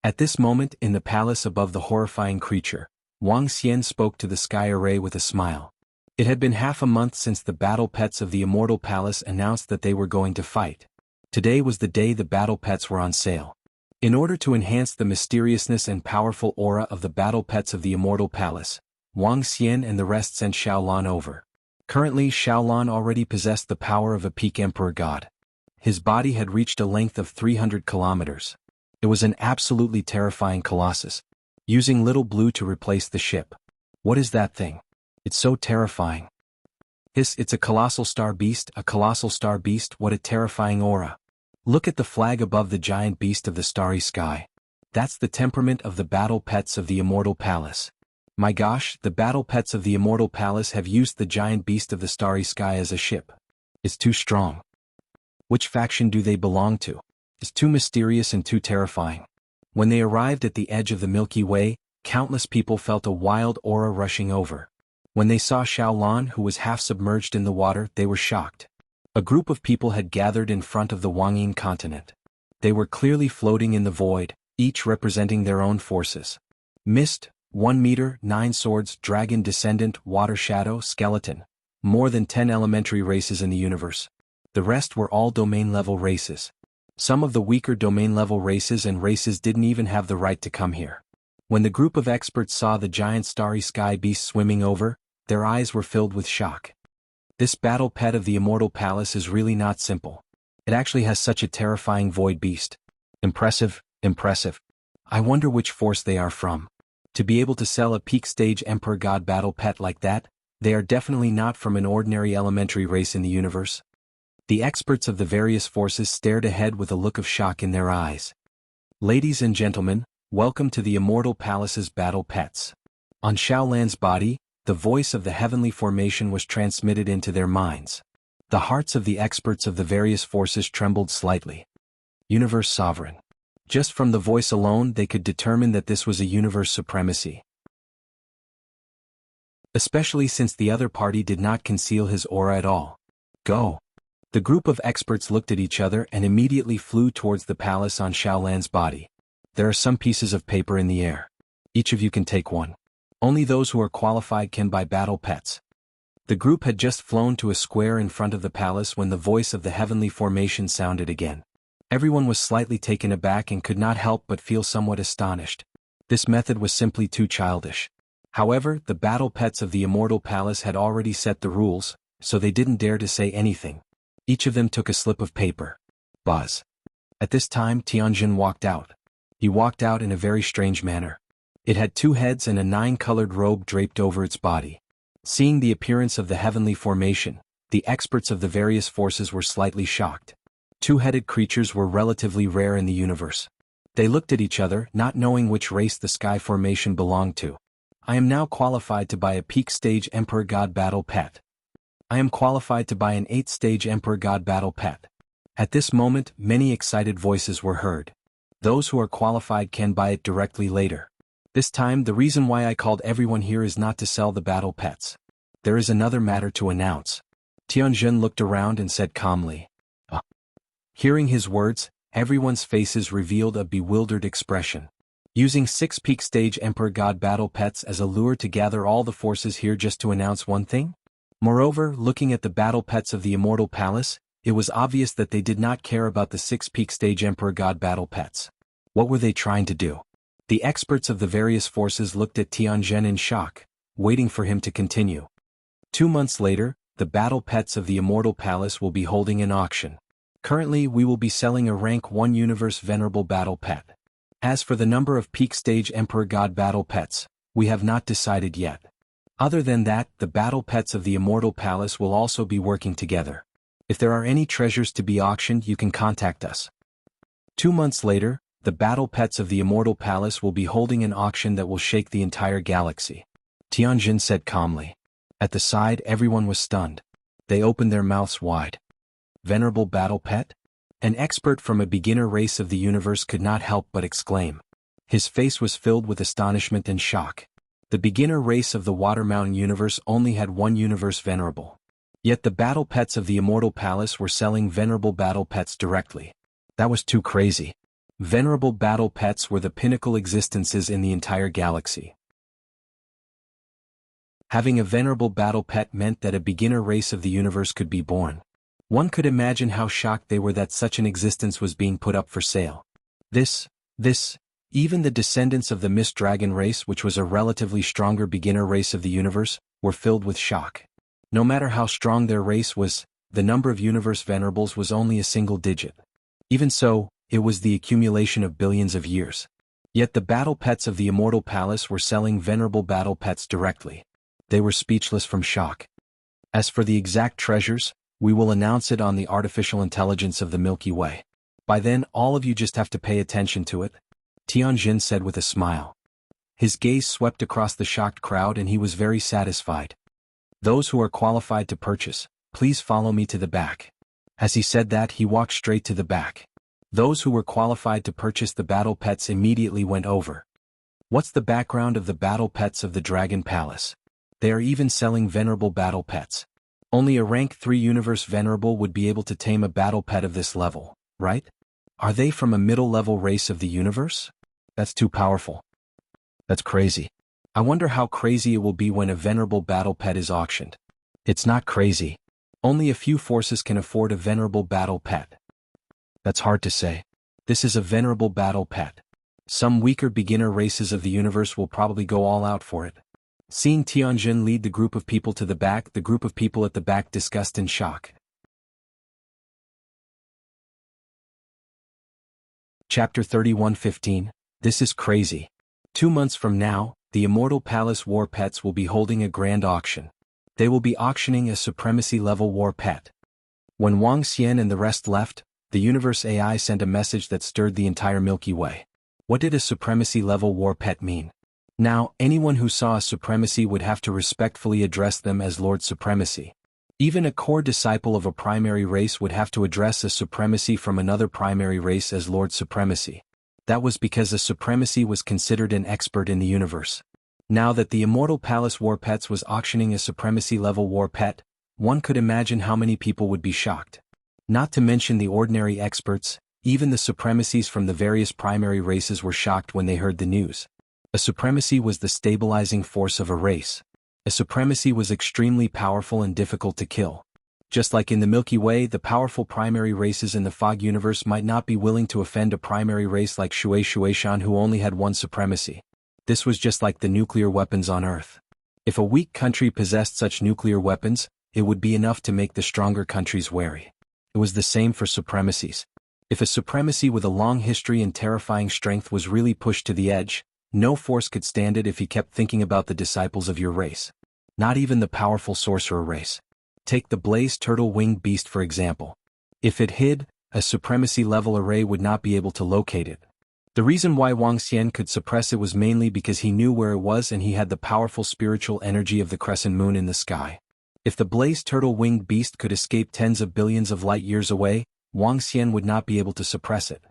At this moment, in the palace above the horrifying creature, Wang Xian spoke to the sky array with a smile. It had been half a month since the battle pets of the Immortal Palace announced that they were going to fight. Today was the day the battle pets were on sale. In order to enhance the mysteriousness and powerful aura of the battle pets of the Immortal Palace, Wang Xian and the rest sent Xiaolan over. Currently, Xiaolan already possessed the power of a peak Emperor God. His body had reached a length of 300 kilometers. It was an absolutely terrifying colossus, using Little Blue to replace the ship. What is that thing? It's so terrifying. It's a colossal star beast, what a terrifying aura. Look at the flag above the giant beast of the starry sky. That's the temperament of the battle pets of the Immortal Palace. My gosh, the battle pets of the Immortal Palace have used the giant beast of the starry sky as a ship. It's too strong. Which faction do they belong to? It's too mysterious and too terrifying. When they arrived at the edge of the Milky Way, countless people felt a wild aura rushing over. When they saw Xiaolan, who was half submerged in the water, they were shocked. A group of people had gathered in front of the Wangyin continent. They were clearly floating in the void, each representing their own forces. Mist, 1 meter, 9 swords, dragon descendant, water shadow, skeleton. More than 10 elementary races in the universe. The rest were all domain-level races. Some of the weaker domain-level races and races didn't even have the right to come here. When the group of experts saw the giant starry sky beast swimming over, their eyes were filled with shock. This battle pet of the Immortal Palace is really not simple. It actually has such a terrifying void beast. Impressive, impressive. I wonder which force they are from. To be able to sell a peak stage Emperor God battle pet like that, they are definitely not from an ordinary elementary race in the universe. The experts of the various forces stared ahead with a look of shock in their eyes. Ladies and gentlemen, welcome to the Immortal Palace's battle pets. On Xiaolan's body, the voice of the heavenly formation was transmitted into their minds. The hearts of the experts of the various forces trembled slightly. Universe Sovereign. Just from the voice alone they could determine that this was a universe supremacy. Especially since the other party did not conceal his aura at all. Go. The group of experts looked at each other and immediately flew towards the palace on Xiaolan's body. There are some pieces of paper in the air. Each of you can take one. Only those who are qualified can buy battle pets. The group had just flown to a square in front of the palace when the voice of the heavenly formation sounded again. Everyone was slightly taken aback and could not help but feel somewhat astonished. This method was simply too childish. However, the battle pets of the Immortal Palace had already set the rules, so they didn't dare to say anything. Each of them took a slip of paper. Buzz. At this time Tianjin walked out. He walked out in a very strange manner. It had 2 heads and a 9-colored robe draped over its body. Seeing the appearance of the heavenly formation, the experts of the various forces were slightly shocked. 2-headed creatures were relatively rare in the universe. They looked at each other, not knowing which race the sky formation belonged to. I am now qualified to buy a peak stage Emperor God Battle Pet. I am qualified to buy an 8th-stage Emperor God Battle Pet. At this moment, many excited voices were heard. Those who are qualified can buy it directly later. This time the reason why I called everyone here is not to sell the battle pets. There is another matter to announce. Tianjin looked around and said calmly. Hearing his words, everyone's faces revealed a bewildered expression. Using 6 peak stage Emperor God battle pets as a lure to gather all the forces here just to announce one thing? Moreover, looking at the battle pets of the Immortal Palace, it was obvious that they did not care about the 6 peak stage Emperor God battle pets. What were they trying to do? The experts of the various forces looked at Tianjin in shock, waiting for him to continue. 2 months later, the battle pets of the Immortal Palace will be holding an auction. Currently we will be selling a rank 1 universe venerable battle pet. As for the number of peak stage Emperor God battle pets, we have not decided yet. Other than that, the battle pets of the Immortal Palace will also be working together. If there are any treasures to be auctioned, you can contact us. 2 months later, the battle pets of the Immortal Palace will be holding an auction that will shake the entire galaxy. Tianjin said calmly. At the side everyone was stunned. They opened their mouths wide. Venerable battle pet? An expert from a beginner race of the universe could not help but exclaim. His face was filled with astonishment and shock. The beginner race of the Water Mountain universe only had 1 universe venerable. Yet the battle pets of the Immortal Palace were selling venerable battle pets directly. That was too crazy. Venerable battle pets were the pinnacle existences in the entire galaxy. Having a venerable battle pet meant that a beginner race of the universe could be born. One could imagine how shocked they were that such an existence was being put up for sale. Even the descendants of the Mist Dragon race, which was a relatively stronger beginner race of the universe, were filled with shock. No matter how strong their race was, the number of universe venerables was only a single digit. Even so, it was the accumulation of billions of years. Yet the battle pets of the Immortal Palace were selling venerable battle pets directly. They were speechless from shock. As for the exact treasures, we will announce it on the artificial intelligence of the Milky Way. By then, all of you just have to pay attention to it, Tianjin said with a smile. His gaze swept across the shocked crowd and he was very satisfied. Those who are qualified to purchase, please follow me to the back. As he said that, he walked straight to the back. Those who were qualified to purchase the battle pets immediately went over. What's the background of the battle pets of the Dragon Palace? They are even selling venerable battle pets. Only a rank 3 universe venerable would be able to tame a battle pet of this level, right? Are they from a middle-level race of the universe? That's too powerful. That's crazy. I wonder how crazy it will be when a venerable battle pet is auctioned. It's not crazy. Only a few forces can afford a venerable battle pet. That's hard to say. This is a venerable battle pet. Some weaker beginner races of the universe will probably go all out for it. Seeing Tianjin lead the group of people to the back, the group of people at the back discussed in shock. Chapter 31:15. This is crazy. 2 months from now, the Immortal Palace War Pets will be holding a grand auction. They will be auctioning a supremacy-level war pet. When Wang Xian and the rest left, the Universe AI sent a message that stirred the entire Milky Way. What did a supremacy-level war pet mean? Now, anyone who saw a supremacy would have to respectfully address them as Lord Supremacy. Even a core disciple of a primary race would have to address a supremacy from another primary race as Lord Supremacy. That was because the supremacy was considered an expert in the universe. Now that the Immortal Palace War Pets was auctioning a supremacy-level war pet, one could imagine how many people would be shocked. Not to mention the ordinary experts, even the supremacies from the various primary races were shocked when they heard the news. A supremacy was the stabilizing force of a race. A supremacy was extremely powerful and difficult to kill. Just like in the Milky Way, the powerful primary races in the Fog universe might not be willing to offend a primary race like Shueishan who only had one supremacy. This was just like the nuclear weapons on Earth. If a weak country possessed such nuclear weapons, it would be enough to make the stronger countries wary. It was the same for supremacies. If a supremacy with a long history and terrifying strength was really pushed to the edge, no force could stand it if he kept thinking about the disciples of your race. Not even the powerful sorcerer race. Take the blazed turtle-winged beast for example. If it hid, a supremacy-level array would not be able to locate it. The reason why Wang Xian could suppress it was mainly because he knew where it was and he had the powerful spiritual energy of the crescent moon in the sky. If the blazed turtle-winged beast could escape tens of billions of light years away, Wang Xian would not be able to suppress it.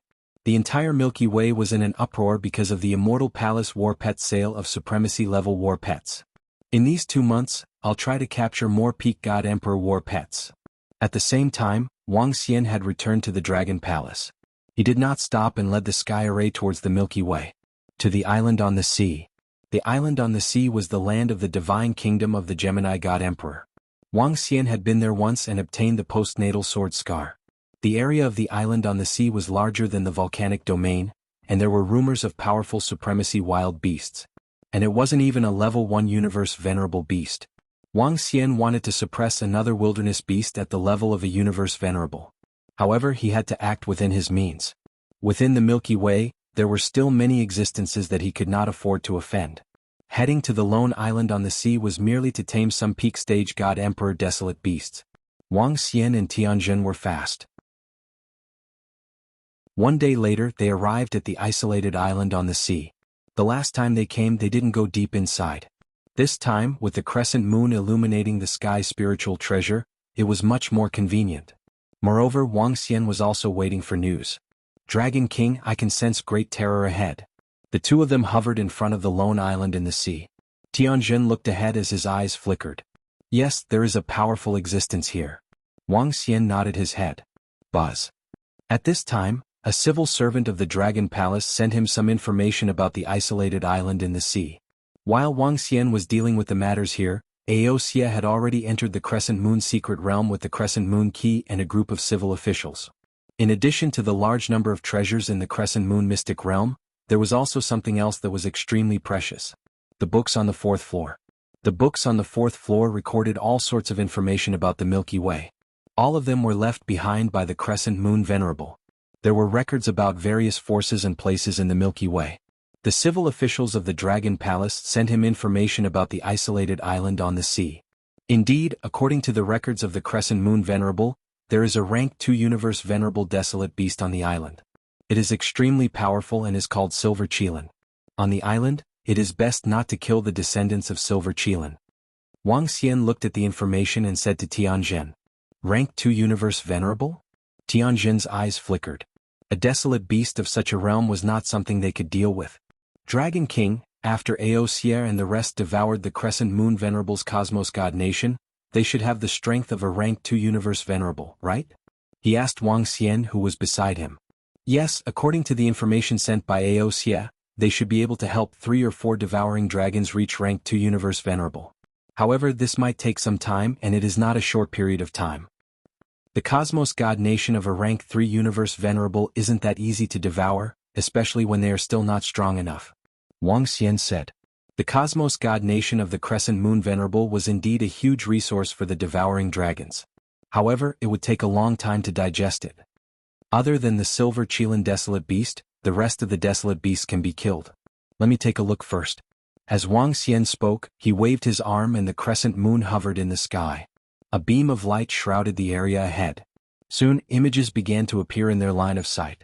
The entire Milky Way was in an uproar because of the Immortal Palace War Pet sale of supremacy-level war pets. In these 2 months, I'll try to capture more Peak God Emperor war pets. At the same time, Wang Xian had returned to the Dragon Palace. He did not stop and led the sky array towards the Milky Way. To the island on the sea. The island on the sea was the land of the divine kingdom of the Gemini God Emperor. Wang Xian had been there once and obtained the postnatal sword scar. The area of the island on the sea was larger than the volcanic domain, and there were rumors of powerful supremacy wild beasts. And it wasn't even a level 1 universe venerable beast. Wang Xian wanted to suppress another wilderness beast at the level of a universe venerable. However, he had to act within his means. Within the Milky Way, there were still many existences that he could not afford to offend. Heading to the lone island on the sea was merely to tame some peak stage God Emperor desolate beasts. Wang Xian and Tianjin were fast. One day later, they arrived at the isolated island on the sea. The last time they came, they didn't go deep inside. This time, with the crescent moon illuminating the sky's spiritual treasure, it was much more convenient. Moreover, Wang Xian was also waiting for news. Dragon King, I can sense great terror ahead. The two of them hovered in front of the lone island in the sea. Tianjin looked ahead as his eyes flickered. Yes, there is a powerful existence here. Wang Xian nodded his head. Buzz. At this time, a civil servant of the Dragon Palace sent him some information about the isolated island in the sea. While Wang Xian was dealing with the matters here, Wuxia had already entered the Crescent Moon secret realm with the Crescent Moon key and a group of civil officials. In addition to the large number of treasures in the Crescent Moon mystic realm, there was also something else that was extremely precious. The books on the 4th floor. The books on the 4th floor recorded all sorts of information about the Milky Way. All of them were left behind by the Crescent Moon Venerable. There were records about various forces and places in the Milky Way. The civil officials of the Dragon Palace sent him information about the isolated island on the sea. Indeed, according to the records of the Crescent Moon Venerable, there is a rank 2 universe venerable desolate beast on the island. It is extremely powerful and is called Silver Qilin. On the island, it is best not to kill the descendants of Silver Qilin. Wang Xian looked at the information and said to Tianjin, Rank 2 universe venerable? Tianjin's eyes flickered. A desolate beast of such a realm was not something they could deal with. Dragon King, after Wuxia and the rest devoured the Crescent Moon Venerable's Cosmos God Nation, they should have the strength of a rank 2 universe venerable, right? He asked Wang Xian who was beside him. Yes, according to the information sent by Wuxia, they should be able to help 3 or 4 devouring dragons reach rank 2 universe venerable. However, this might take some time and it is not a short period of time. The Cosmos God Nation of a rank 3 universe venerable isn't that easy to devour, especially when they are still not strong enough. Wang Xian said. The Cosmos God Nation of the Crescent Moon Venerable was indeed a huge resource for the devouring dragons. However, it would take a long time to digest it. Other than the Silver Qilin Desolate Beast, the rest of the Desolate Beasts can be killed. Let me take a look first. As Wang Xian spoke, he waved his arm and the crescent moon hovered in the sky. A beam of light shrouded the area ahead. Soon, images began to appear in their line of sight.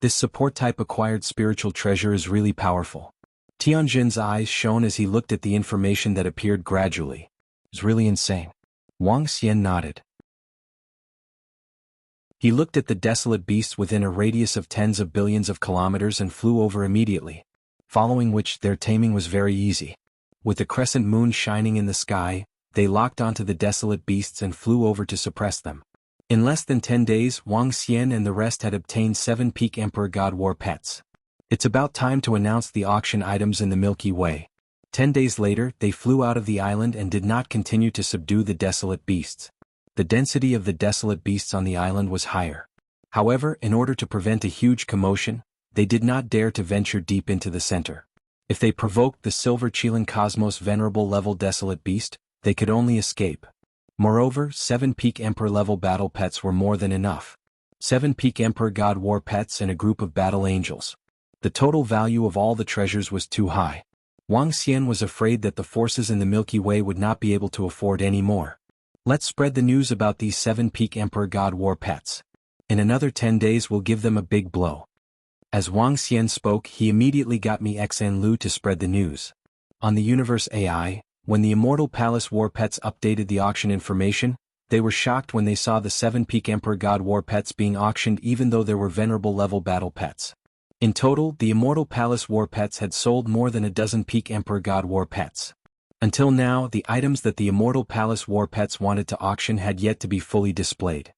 This support-type acquired spiritual treasure is really powerful. Tianjin's eyes shone as he looked at the information that appeared gradually. It's really insane. Wang Xian nodded. He looked at the desolate beasts within a radius of tens of billions of kilometers and flew over immediately, following which their taming was very easy. With the crescent moon shining in the sky, they locked onto the desolate beasts and flew over to suppress them. In less than 10 days, Wang Xian and the rest had obtained 7 peak Emperor God War pets. It's about time to announce the auction items in the Milky Way. 10 days later, they flew out of the island and did not continue to subdue the desolate beasts. The density of the desolate beasts on the island was higher. However, in order to prevent a huge commotion, they did not dare to venture deep into the center. If they provoked the Silver Chilan Cosmos Venerable level desolate beast, they could only escape. Moreover, 7 peak Emperor level battle pets were more than enough. 7 peak Emperor God War pets and a group of battle angels. The total value of all the treasures was too high. Wang Xian was afraid that the forces in the Milky Way would not be able to afford any more. Let's spread the news about these 7 peak Emperor God War pets. In another 10 days we'll give them a big blow. As Wang Xian spoke, he immediately got Mi Xan Lu to spread the news. On the Universe AI, when the Immortal Palace War Pets updated the auction information, they were shocked when they saw the 7 peak Emperor God War Pets being auctioned even though there were Venerable level battle pets. In total, the Immortal Palace War Pets had sold more than a dozen peak Emperor God War Pets. Until now, the items that the Immortal Palace War Pets wanted to auction had yet to be fully displayed.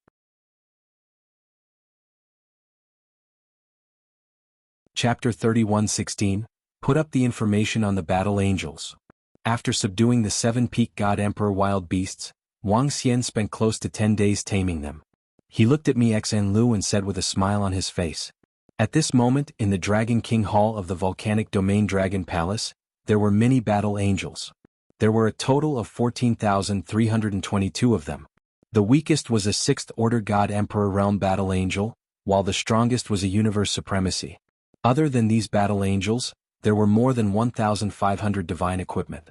Chapter 31:16, Put up the information on the battle angels. After subduing the 7 peak God Emperor wild beasts, Wang Xian spent close to 10 days taming them. He looked at Mi Xan Lu and said with a smile on his face. At this moment, in the Dragon King Hall of the Volcanic Domain Dragon Palace, there were many battle angels. There were a total of 14,322 of them. The weakest was a 6th Order God Emperor Realm Battle Angel, while the strongest was a Universe Supremacy. Other than these battle angels, there were more than 1,500 divine equipment.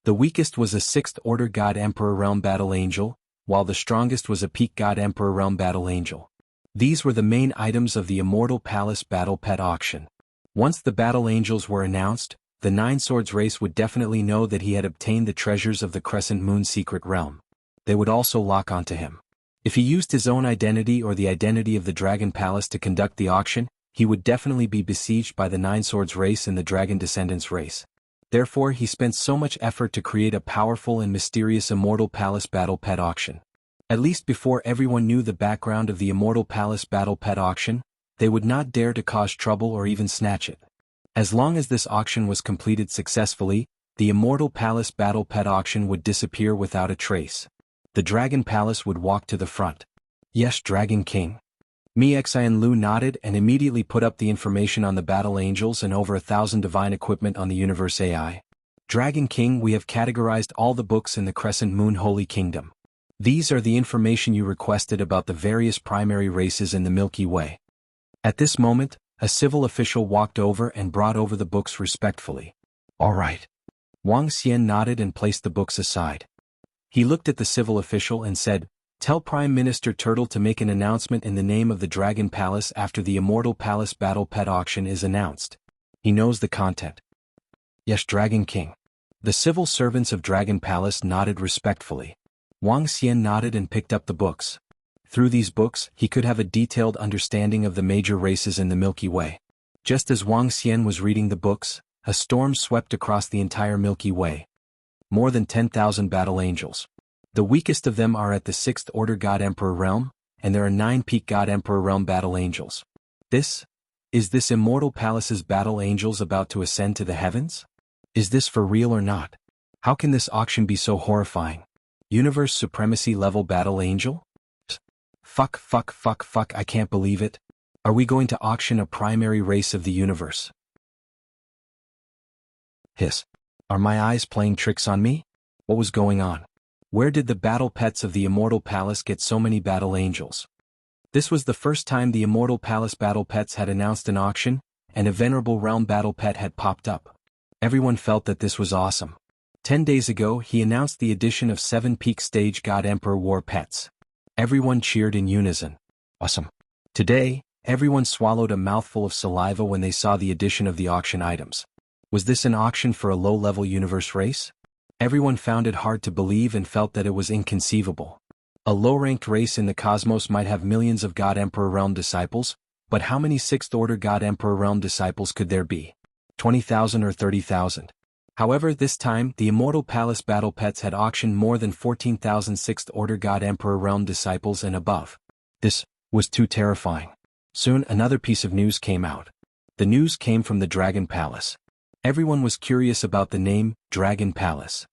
The weakest was a 6th Order God Emperor Realm Battle Angel, while the strongest was a Peak God Emperor Realm Battle Angel. These were the main items of the Immortal Palace Battle Pet Auction. Once the battle angels were announced, the Nine Swords race would definitely know that he had obtained the treasures of the Crescent Moon Secret Realm. They would also lock onto him. If he used his own identity or the identity of the Dragon Palace to conduct the auction, he would definitely be besieged by the Nine Swords race and the Dragon Descendants race. Therefore, he spent so much effort to create a powerful and mysterious Immortal Palace Battle Pet Auction. At least before everyone knew the background of the Immortal Palace Battle Pet Auction, they would not dare to cause trouble or even snatch it. As long as this auction was completed successfully, the Immortal Palace Battle Pet Auction would disappear without a trace. The Dragon Palace would walk to the front. Yes, Dragon King. Mi Xan Lu nodded and immediately put up the information on the battle angels and over 1,000 divine equipment on the Universe AI. Dragon King, we have categorized all the books in the Crescent Moon Holy Kingdom. These are the information you requested about the various primary races in the Milky Way. At this moment, a civil official walked over and brought over the books respectfully. All right. Wang Xian nodded and placed the books aside. He looked at the civil official and said, Tell Prime Minister Turtle to make an announcement in the name of the Dragon Palace after the Immortal Palace Battle Pet Auction is announced. He knows the content. Yes, Dragon King. The civil servants of Dragon Palace nodded respectfully. Wang Xian nodded and picked up the books. Through these books, he could have a detailed understanding of the major races in the Milky Way. Just as Wang Xian was reading the books, a storm swept across the entire Milky Way. More than 10,000 battle angels. The weakest of them are at the 6th Order God Emperor Realm, and there are 9 Peak God Emperor Realm battle angels. Is this Immortal Palace's battle angels about to ascend to the heavens? Is this for real or not? How can this auction be so horrifying? Universe Supremacy level battle angel? Fuck, I can't believe it. Are we going to auction a primary race of the universe? Hiss. Are my eyes playing tricks on me? What was going on? Where did the battle pets of the Immortal Palace get so many battle angels? This was the first time the Immortal Palace battle pets had announced an auction, and a Venerable Realm battle pet had popped up. Everyone felt that this was awesome. 10 days ago, he announced the addition of 7 Peak Stage God Emperor War pets. Everyone cheered in unison. Awesome. Today, everyone swallowed a mouthful of saliva when they saw the addition of the auction items. Was this an auction for a low-level universe race? Everyone found it hard to believe and felt that it was inconceivable. A low-ranked race in the cosmos might have millions of God Emperor Realm disciples, but how many Sixth-order God Emperor Realm disciples could there be? 20,000 or 30,000? However, this time, the Immortal Palace Battle Pets had auctioned more than 14,000 Sixth-order God Emperor Realm disciples and above. This was too terrifying. Soon another piece of news came out. The news came from the Dragon Palace. Everyone was curious about the name, Dragon Palace.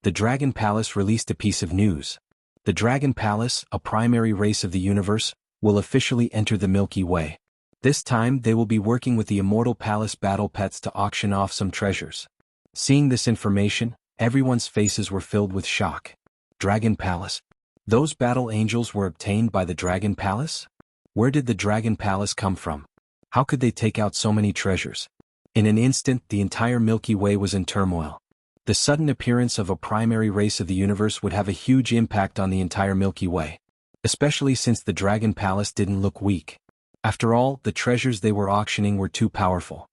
The Dragon Palace released a piece of news. The Dragon Palace, a primary race of the universe, will officially enter the Milky Way. This time they will be working with the Immortal Palace Battle Pets to auction off some treasures. Seeing this information, everyone's faces were filled with shock. Dragon Palace? Those battle angels were obtained by the Dragon Palace? Where did the Dragon Palace come from? How could they take out so many treasures? In an instant, the entire Milky Way was in turmoil. The sudden appearance of a primary race of the universe would have a huge impact on the entire Milky Way, especially since the Dragon Palace didn't look weak. After all, the treasures they were auctioning were too powerful.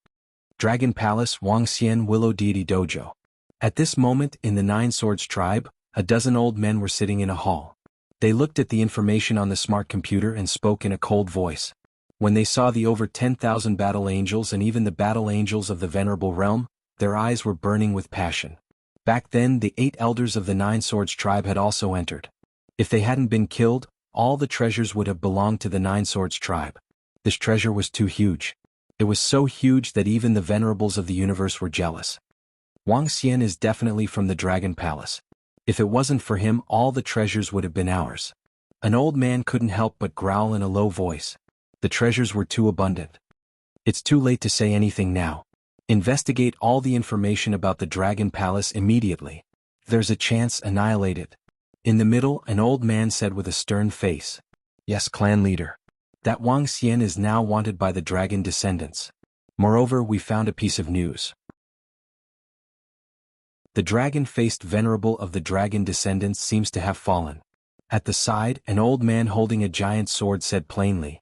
Dragon Palace Wuxia Willow Deity Dojo. At this moment, in the Nine Swords tribe, a dozen old men were sitting in a hall. They looked at the information on the smart computer and spoke in a cold voice. When they saw the over 10,000 battle angels and even the battle angels of the Venerable Realm, their eyes were burning with passion. Back then, the 8 elders of the Nine Swords tribe had also entered. If they hadn't been killed, all the treasures would have belonged to the Nine Swords tribe. This treasure was too huge. It was so huge that even the venerables of the universe were jealous. Wuxia is definitely from the Dragon Palace. If it wasn't for him, all the treasures would have been ours. An old man couldn't help but growl in a low voice. The treasures were too abundant. It's too late to say anything now. Investigate all the information about the Dragon Palace immediately. There's a chance, annihilate it. In the middle, an old man said with a stern face. Yes, clan leader. That Wuxia is now wanted by the dragon descendants. Moreover, we found a piece of news. The dragon-faced venerable of the dragon descendants seems to have fallen. At the side, an old man holding a giant sword said plainly,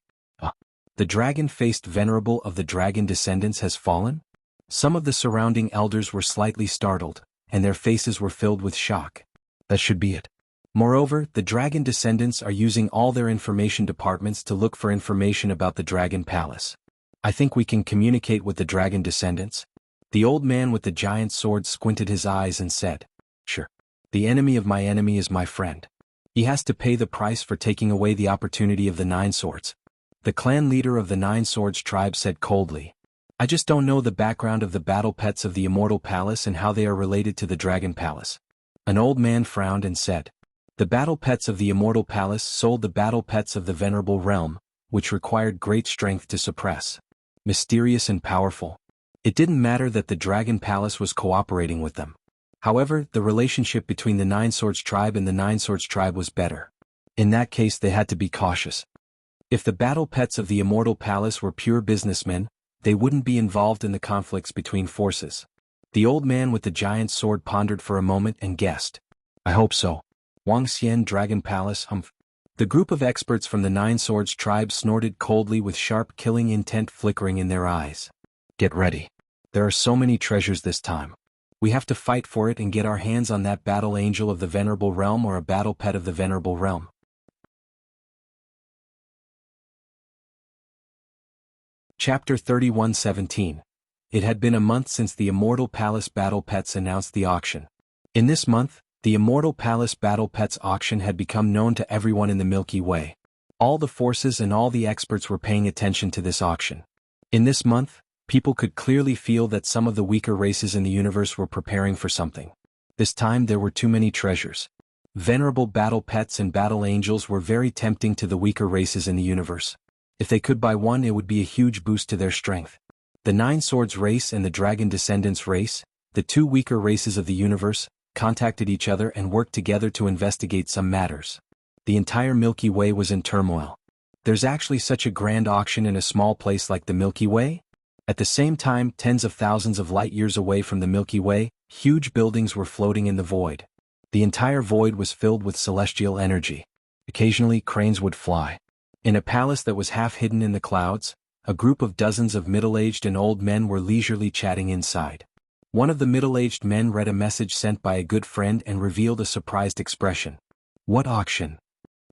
the dragon-faced venerable of the dragon descendants has fallen? Some of the surrounding elders were slightly startled, and their faces were filled with shock. That should be it. Moreover, the dragon descendants are using all their information departments to look for information about the Dragon Palace. I think we can communicate with the dragon descendants. The old man with the giant sword squinted his eyes and said, Sure. The enemy of my enemy is my friend. He has to pay the price for taking away the opportunity of the Nine Swords. The clan leader of the Nine Swords tribe said coldly, I just don't know the background of the battle pets of the Immortal Palace and how they are related to the Dragon Palace. An old man frowned and said, The battle pets of the Immortal Palace sold the battle pets of the Venerable Realm, which required great strength to suppress. Mysterious and powerful. It didn't matter that the Dragon Palace was cooperating with them. However, the relationship between the Nine Swords tribe and the Nine Swords tribe was better. In that case, they had to be cautious. If the battle pets of the Immortal Palace were pure businessmen, they wouldn't be involved in the conflicts between forces. The old man with the giant sword pondered for a moment and guessed. I hope so. Wuxia Dragon Palace, humph. The group of experts from the Nine Swords tribe snorted coldly with sharp killing intent flickering in their eyes. Get ready. There are so many treasures this time. We have to fight for it and get our hands on that battle angel of the Venerable Realm or a battle pet of the Venerable Realm. Chapter 31:17. It had been a month since the Immortal Palace Battle Pets announced the auction. In this month, the Immortal Palace Battle Pets auction had become known to everyone in the Milky Way. All the forces and all the experts were paying attention to this auction. In this month, people could clearly feel that some of the weaker races in the universe were preparing for something. This time there were too many treasures. Venerable battle pets and battle angels were very tempting to the weaker races in the universe. If they could buy one, it would be a huge boost to their strength. The Nine Swords race and the Dragon Descendants race, the two weaker races of the universe, contacted each other and worked together to investigate some matters. The entire Milky Way was in turmoil. There's actually such a grand auction in a small place like the Milky Way? At the same time, tens of thousands of light years away from the Milky Way, huge buildings were floating in the void. The entire void was filled with celestial energy. Occasionally, cranes would fly. In a palace that was half hidden in the clouds, a group of dozens of middle-aged and old men were leisurely chatting inside. One of the middle-aged men read a message sent by a good friend and revealed a surprised expression. What auction?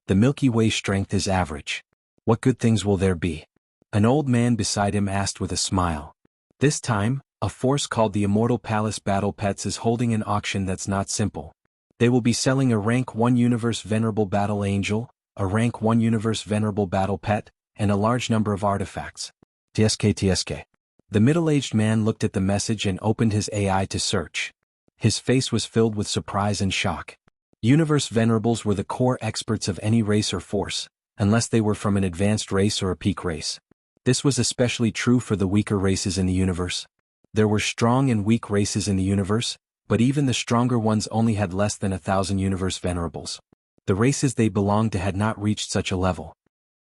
The Milky Way strength is average. What good things will there be? An old man beside him asked with a smile. This time, a force called the Immortal Palace Battle Pets is holding an auction that's not simple. They will be selling a Rank 1 Universe Venerable Battle Angel, a Rank 1 Universe Venerable Battle Pet, and a large number of artifacts. TSK. The middle-aged man looked at the message and opened his AI to search. His face was filled with surprise and shock. Universe Venerables were the core experts of any race or force, unless they were from an advanced race or a peak race. This was especially true for the weaker races in the universe. There were strong and weak races in the universe, but even the stronger ones only had less than 1,000 Universe Venerables. The races they belonged to had not reached such a level.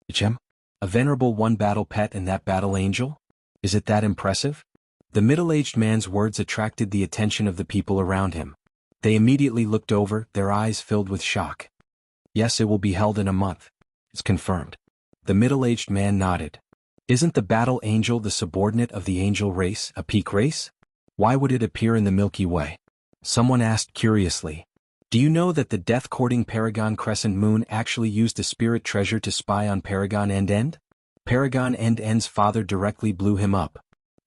A Venerable 1 Battle Pet and that Battle Angel? Is it that impressive? The middle-aged man's words attracted the attention of the people around him. They immediately looked over, their eyes filled with shock. Yes, it will be held in a month. It's confirmed. The middle-aged man nodded. Isn't the Battle Angel the subordinate of the angel race, a peak race? Why would it appear in the Milky Way? Someone asked curiously. Do you know that the death-courting Paragon Crescent Moon actually used a spirit treasure to spy on Paragon End? Paragon End's father directly blew him up.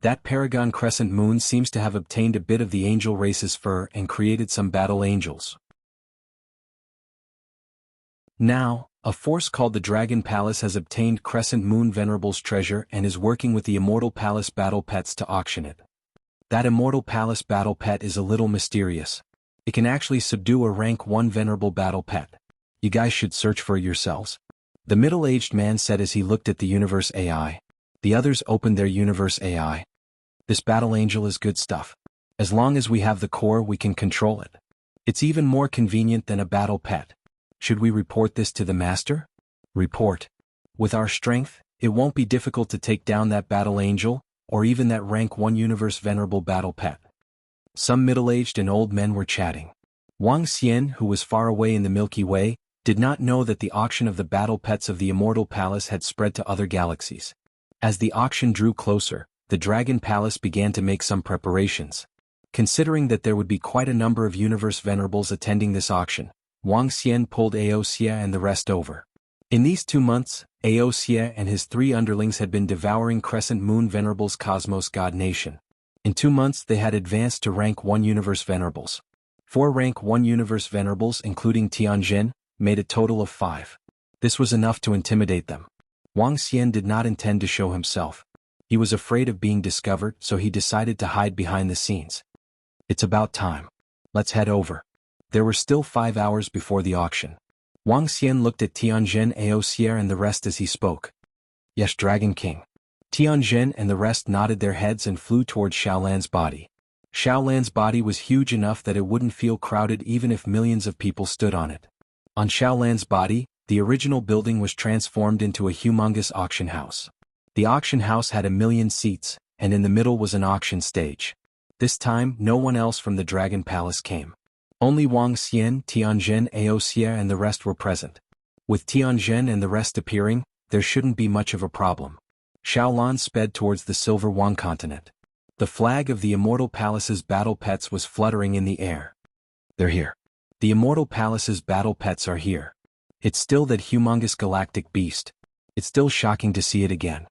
That Paragon Crescent Moon seems to have obtained a bit of the angel race's fur and created some battle angels. Now, a force called the Dragon Palace has obtained Crescent Moon Venerable's treasure and is working with the Immortal Palace Battle Pets to auction it. That Immortal Palace Battle Pet is a little mysterious. It can actually subdue a Rank 1 Venerable Battle Pet. You guys should search for it yourselves. The middle-aged man said as he looked at the Universe AI. The others opened their Universe AI. This Battle Angel is good stuff. As long as we have the core, we can control it. It's even more convenient than a battle pet. Should we report this to the master? Report. With our strength, it won't be difficult to take down that Battle Angel, or even that Rank 1 Universe Venerable Battle Pet. Some middle-aged and old men were chatting. Wang Xian, who was far away in the Milky Way, did not know that the auction of the battle pets of the Immortal Palace had spread to other galaxies. As the auction drew closer, the Dragon Palace began to make some preparations. Considering that there would be quite a number of Universe Venerables attending this auction, Wang Xian pulled Aoxia and the rest over. In these 2 months, Aoxia and his 3 underlings had been devouring Crescent Moon Venerables' Cosmos God Nation. In 2 months they had advanced to Rank 1 Universe Venerables. 4 Rank 1 Universe Venerables, including Tianjin, made a total of 5. This was enough to intimidate them. Wang Xian did not intend to show himself. He was afraid of being discovered, so he decided to hide behind the scenes. It's about time. Let's head over. There were still 5 hours before the auction. Wang Xian looked at Tianjin, Aoxia and the rest as he spoke. Yes, Dragon King. Tianjin and the rest nodded their heads and flew towards Xiaolan's body. Xiaolan's body was huge enough that it wouldn't feel crowded even if millions of people stood on it. On Xiaolan's body, the original building was transformed into a humongous auction house. The auction house had 1,000,000 seats, and in the middle was an auction stage. This time, no one else from the Dragon Palace came. Only Wang Xian, Tianjin, Aoxia and the rest were present. With Tianjin and the rest appearing, there shouldn't be much of a problem. Xiaolan sped towards the Silver Wang continent. The flag of the Immortal Palace's battle pets was fluttering in the air. They're here. The Immortal Palace's battle pets are here. It's still that humongous galactic beast. It's still shocking to see it again.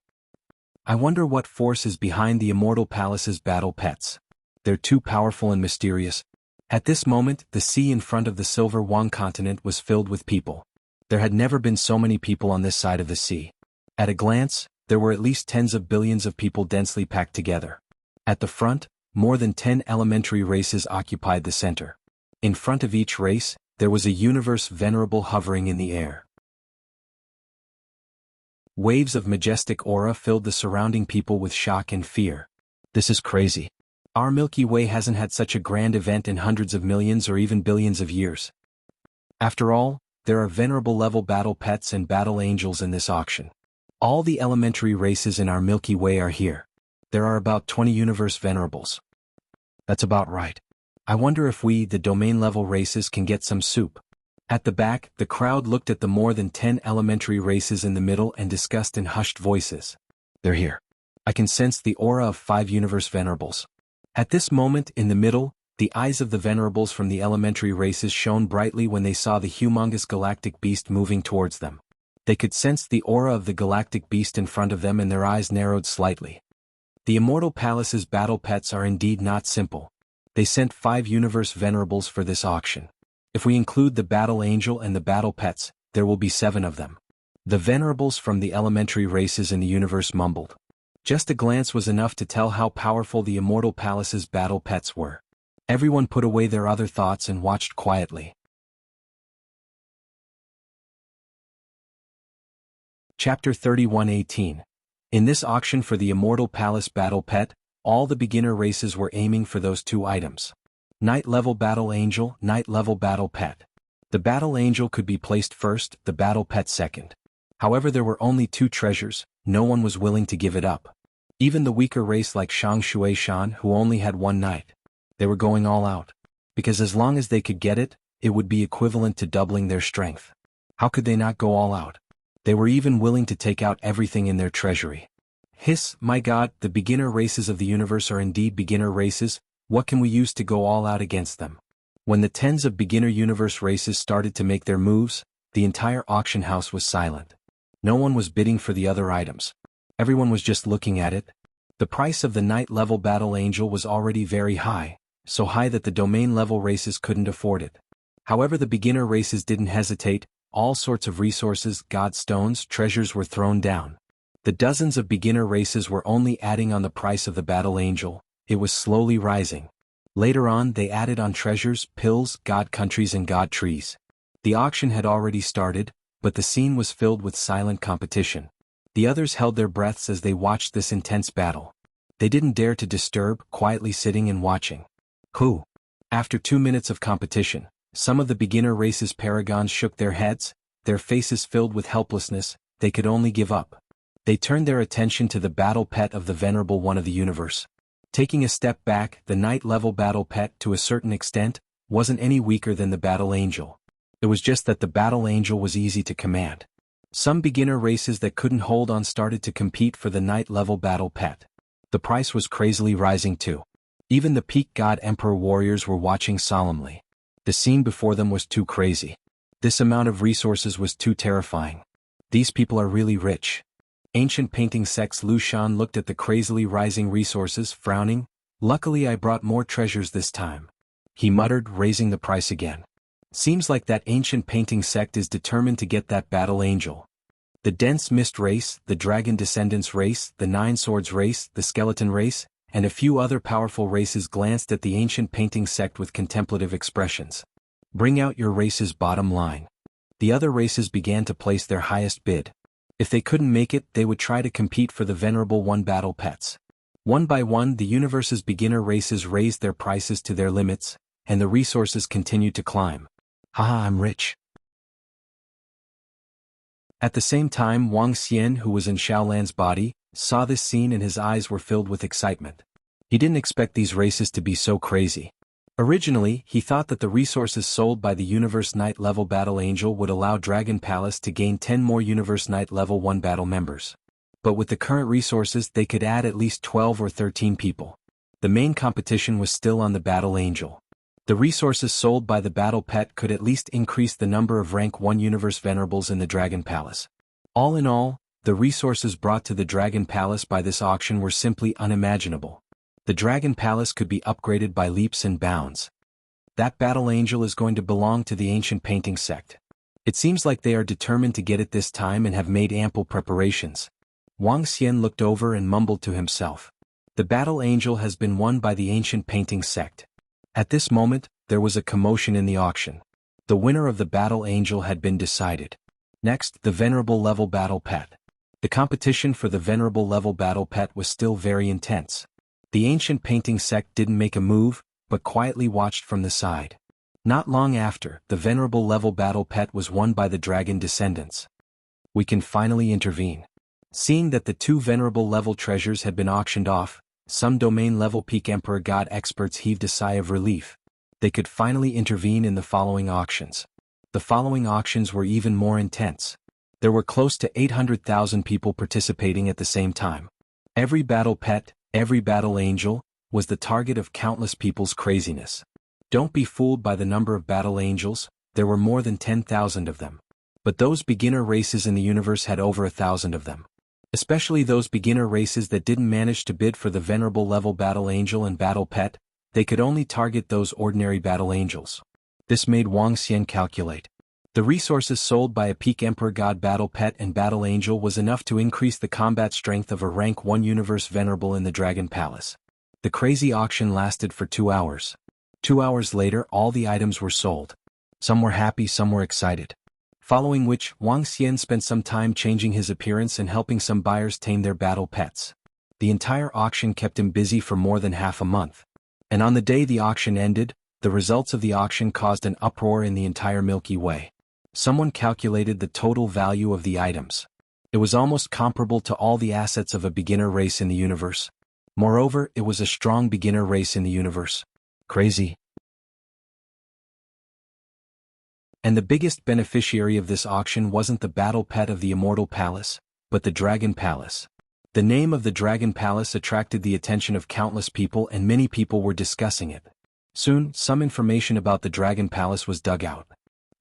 I wonder what force is behind the Immortal Palace's battle pets. They're too powerful and mysterious. At this moment, the sea in front of the Silver Wang continent was filled with people. There had never been so many people on this side of the sea. At a glance, there were at least tens of billions of people densely packed together. At the front, more than 10 elementary races occupied the center. In front of each race, there was a Universe Venerable hovering in the air. Waves of majestic aura filled the surrounding people with shock and fear. This is crazy. Our Milky Way hasn't had such a grand event in hundreds of millions or even billions of years. After all, there are venerable level battle pets and battle angels in this auction. All the elementary races in our Milky Way are here. There are about 20 Universe Venerables. That's about right. I wonder if we, the domain-level races, can get some soup. At the back, the crowd looked at the more than 10 elementary races in the middle and discussed in hushed voices. They're here. I can sense the aura of 5 Universe Venerables. At this moment, in the middle, The eyes of the venerables from the elementary races shone brightly when they saw the humongous galactic beast moving towards them. They could sense the aura of the galactic beast in front of them and their eyes narrowed slightly. The Immortal Palace's battle pets are indeed not simple. They sent 5 universe venerables for this auction. If we include the battle angel and the battle pets, there will be 7 of them. The venerables from the elementary races in the universe mumbled. Just a glance was enough to tell how powerful the Immortal Palace's battle pets were. Everyone put away their other thoughts and watched quietly. Chapter 31:18. In this auction for the Immortal Palace battle pet, all the beginner races were aiming for those 2 items. Night level battle angel, night level battle pet. The battle angel could be placed first, the battle pet second. However, there were only 2 treasures, no one was willing to give it up. Even the weaker race like Shang Shuishan, who only had 1 night. They were going all out. Because as long as they could get it, it would be equivalent to doubling their strength. How could they not go all out? They were even willing to take out everything in their treasury. Hiss, my God, the beginner races of the universe are indeed beginner races, what can we use to go all out against them? When the tens of beginner universe races started to make their moves, the entire auction house was silent. No one was bidding for the other items. Everyone was just looking at it. The price of the night level battle angel was already very high, so high that the domain level races couldn't afford it. However, the beginner races didn't hesitate, all sorts of resources, god stones, treasures were thrown down. The dozens of beginner races were only adding on the price of the battle angel, it was slowly rising. Later on they added on treasures, pills, god countries and god trees. The auction had already started, but the scene was filled with silent competition. The others held their breaths as they watched this intense battle. They didn't dare to disturb, quietly sitting and watching. After 2 minutes of competition, some of the beginner race's paragons shook their heads, their faces filled with helplessness, they could only give up. They turned their attention to the battle pet of the venerable one of the universe. Taking a step back, the night-level battle pet, to a certain extent, wasn't any weaker than the battle angel. It was just that the battle angel was easy to command. Some beginner races that couldn't hold on started to compete for the night-level battle pet. The price was crazily rising too. Even the peak god emperor warriors were watching solemnly. The scene before them was too crazy. This amount of resources was too terrifying. These people are really rich. Ancient painting sects Lu Shan looked at the crazily rising resources, frowning. Luckily I brought more treasures this time. He muttered, raising the price again. Seems like that ancient painting sect is determined to get that battle angel. The dense mist race, the dragon descendants race, the 9 swords race, the skeleton race, and a few other powerful races glanced at the ancient painting sect with contemplative expressions. Bring out your race's bottom line. The other races began to place their highest bid. If they couldn't make it, they would try to compete for the venerable one battle pets. One by one, the universe's beginner races raised their prices to their limits, and the resources continued to climb. Haha, I'm rich. At the same time, Wang Xian, who was in Xiaolan's body, saw this scene and his eyes were filled with excitement. He didn't expect these races to be so crazy. Originally, he thought that the resources sold by the Universe Night Level Battle Angel would allow Dragon Palace to gain 10 more Universe Night Level 1 battle members. But with the current resources they could add at least 12 or 13 people. The main competition was still on the Battle Angel. The resources sold by the Battle Pet could at least increase the number of rank 1 Universe Venerables in the Dragon Palace. All in all, the resources brought to the Dragon Palace by this auction were simply unimaginable. The Dragon Palace could be upgraded by leaps and bounds. That Battle Angel is going to belong to the Ancient Painting Sect. It seems like they are determined to get it this time and have made ample preparations. Wang Xian looked over and mumbled to himself. The Battle Angel has been won by the Ancient Painting Sect. At this moment, there was a commotion in the auction. The winner of the Battle Angel had been decided. Next, the Venerable Level Battle Pet. The competition for the Venerable Level Battle Pet was still very intense. The Ancient Painting Sect didn't make a move, but quietly watched from the side. Not long after, the Venerable Level Battle Pet was won by the Dragon Descendants. We can finally intervene. Seeing that the 2 Venerable Level treasures had been auctioned off, some Domain Level Peak Emperor God experts heaved a sigh of relief. They could finally intervene in the following auctions. The following auctions were even more intense. There were close to 800,000 people participating at the same time. Every Battle Pet, every Battle Angel, was the target of countless people's craziness. Don't be fooled by the number of battle angels, there were more than 10,000 of them. But those beginner races in the universe had over 1,000 of them. Especially those beginner races that didn't manage to bid for the venerable level battle angel and battle pet, they could only target those ordinary battle angels. This made Wang Xian calculate. The resources sold by a peak Emperor God battle pet and battle angel was enough to increase the combat strength of a rank 1 universe venerable in the Dragon Palace. The crazy auction lasted for 2 hours. 2 hours later all the items were sold. Some were happy, some were excited. Following which, Wang Xian spent some time changing his appearance and helping some buyers tame their battle pets. The entire auction kept him busy for more than half a month. And on the day the auction ended, the results of the auction caused an uproar in the entire Milky Way. Someone calculated the total value of the items. It was almost comparable to all the assets of a beginner race in the universe. Moreover, it was a strong beginner race in the universe. Crazy. And the biggest beneficiary of this auction wasn't the battle pet of the Immortal Palace, but the Dragon Palace. The name of the Dragon Palace attracted the attention of countless people and many people were discussing it. Soon, some information about the Dragon Palace was dug out.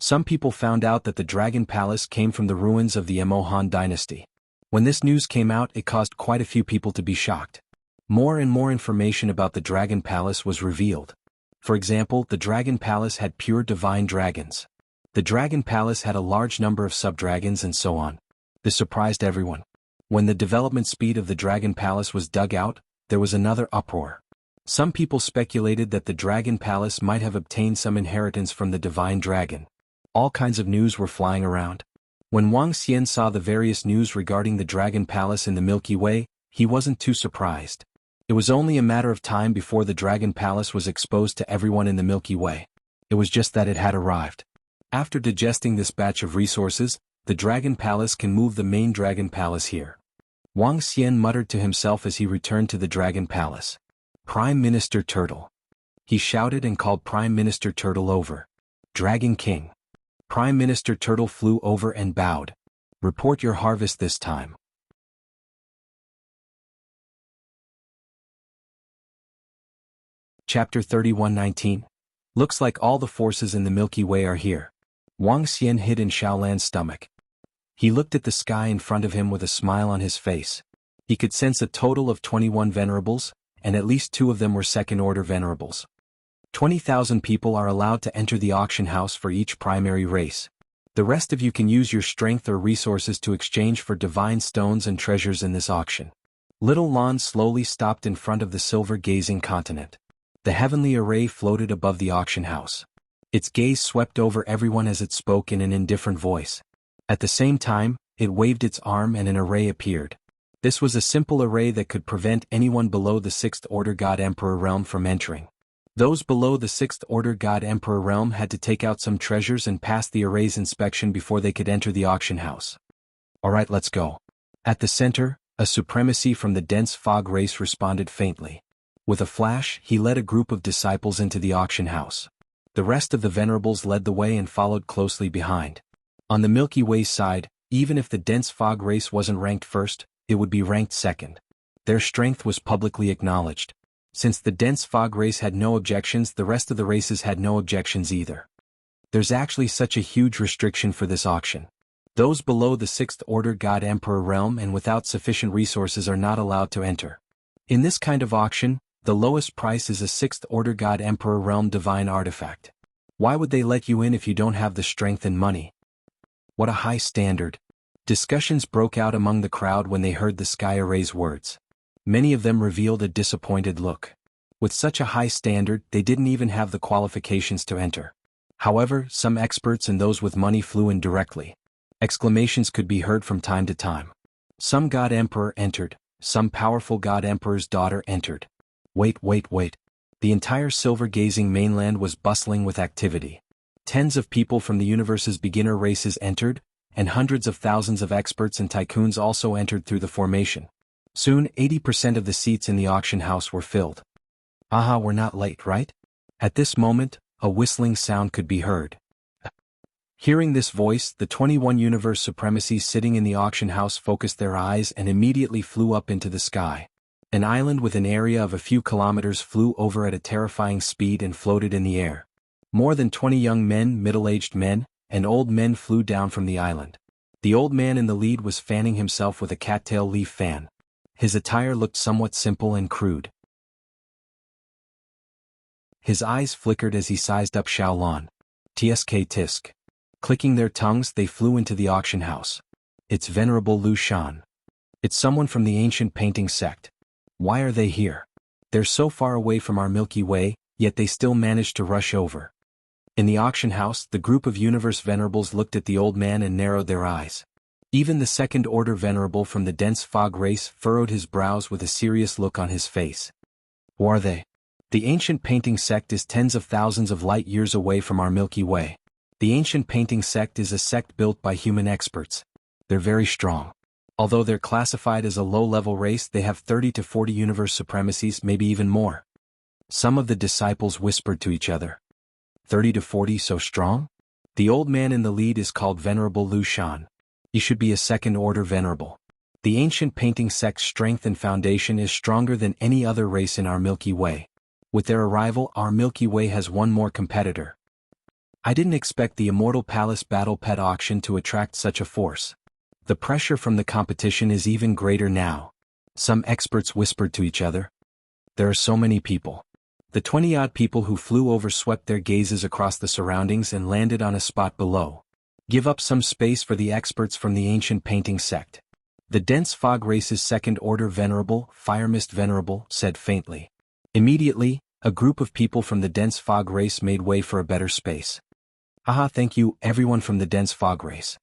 Some people found out that the Dragon Palace came from the ruins of the Han dynasty. When this news came out, it caused quite a few people to be shocked. More and more information about the Dragon Palace was revealed. For example, the Dragon Palace had pure divine dragons. The Dragon Palace had a large number of sub-dragons and so on. This surprised everyone. When the development speed of the Dragon Palace was dug out, there was another uproar. Some people speculated that the Dragon Palace might have obtained some inheritance from the divine dragon. All kinds of news were flying around. When Wang Xian saw the various news regarding the Dragon Palace in the Milky Way, he wasn't too surprised. It was only a matter of time before the Dragon Palace was exposed to everyone in the Milky Way. It was just that it had arrived. After digesting this batch of resources, the Dragon Palace can move the main Dragon Palace here. Wang Xian muttered to himself as he returned to the Dragon Palace. Prime Minister Turtle. He shouted and called Prime Minister Turtle over. Dragon King. Prime Minister Turtle flew over and bowed. Report your harvest this time. Chapter 31:19. Looks like all the forces in the Milky Way are here. Wang Xian hid in Xiaolan's stomach. He looked at the sky in front of him with a smile on his face. He could sense a total of 21 venerables, and at least 2 of them were second-order venerables. 20,000 people are allowed to enter the auction house for each primary race. The rest of you can use your strength or resources to exchange for divine stones and treasures in this auction. Little Lan slowly stopped in front of the silver-gazing continent. The heavenly array floated above the auction house. Its gaze swept over everyone as it spoke in an indifferent voice. At the same time, it waved its arm and an array appeared. This was a simple array that could prevent anyone below the 6th Order God Emperor realm from entering. Those below the 6th Order God Emperor realm had to take out some treasures and pass the array's inspection before they could enter the auction house. Alright, let's go. At the center, a supremacy from the dense fog race responded faintly. With a flash, he led a group of disciples into the auction house. The rest of the venerables led the way and followed closely behind. On the Milky Way side, even if the dense fog race wasn't ranked first, it would be ranked second. Their strength was publicly acknowledged. Since the dense fog race had no objections, the rest of the races had no objections either. There's actually such a huge restriction for this auction. Those below the 6th Order God Emperor realm and without sufficient resources are not allowed to enter. In this kind of auction, the lowest price is a 6th Order God Emperor realm divine artifact. Why would they let you in if you don't have the strength and money? What a high standard. Discussions broke out among the crowd when they heard the Sky Array's words. Many of them revealed a disappointed look. With such a high standard, they didn't even have the qualifications to enter. However, some experts and those with money flew in directly. Exclamations could be heard from time to time. Some God Emperor entered, some powerful God Emperor's daughter entered. Wait. The entire silver-gazing mainland was bustling with activity. Tens of people from the universe's beginner races entered, and hundreds of thousands of experts and tycoons also entered through the formation. Soon, 80% of the seats in the auction house were filled. Aha, we're not late, right? At this moment, a whistling sound could be heard. Hearing this voice, the 21 universe supremacies sitting in the auction house focused their eyes and immediately flew up into the sky. An island with an area of a few kilometers flew over at a terrifying speed and floated in the air. More than 20 young men, middle-aged men, and old men flew down from the island. The old man in the lead was fanning himself with a cattail leaf fan. His attire looked somewhat simple and crude. His eyes flickered as he sized up Xiaolan. Tsk tisk. Clicking their tongues, they flew into the auction house. It's Venerable Lu Shan. It's someone from the ancient painting sect. Why are they here? They're so far away from our Milky Way, yet they still managed to rush over. In the auction house, the group of universe venerables looked at the old man and narrowed their eyes. Even the second-order venerable from the dense fog race furrowed his brows with a serious look on his face. Who are they? The ancient painting sect is tens of thousands of light years away from our Milky Way. The ancient painting sect is a sect built by human experts. They're very strong. Although they're classified as a low-level race, they have 30 to 40 universe supremacies, maybe even more. Some of the disciples whispered to each other. 30 to 40 so strong? The old man in the lead is called Venerable Lu Shan. He should be a second-order venerable. The ancient painting sect's strength and foundation is stronger than any other race in our Milky Way. With their arrival, our Milky Way has one more competitor. I didn't expect the Immortal Palace Battle Pet Auction to attract such a force. The pressure from the competition is even greater now. Some experts whispered to each other. There are so many people. The 20-odd people who flew over swept their gazes across the surroundings and landed on a spot below. Give up some space for the experts from the ancient painting sect. The dense fog race's second-order venerable, Fire Mist Venerable, said faintly. Immediately, a group of people from the dense fog race made way for a better space. Haha, thank you, everyone from the dense fog race.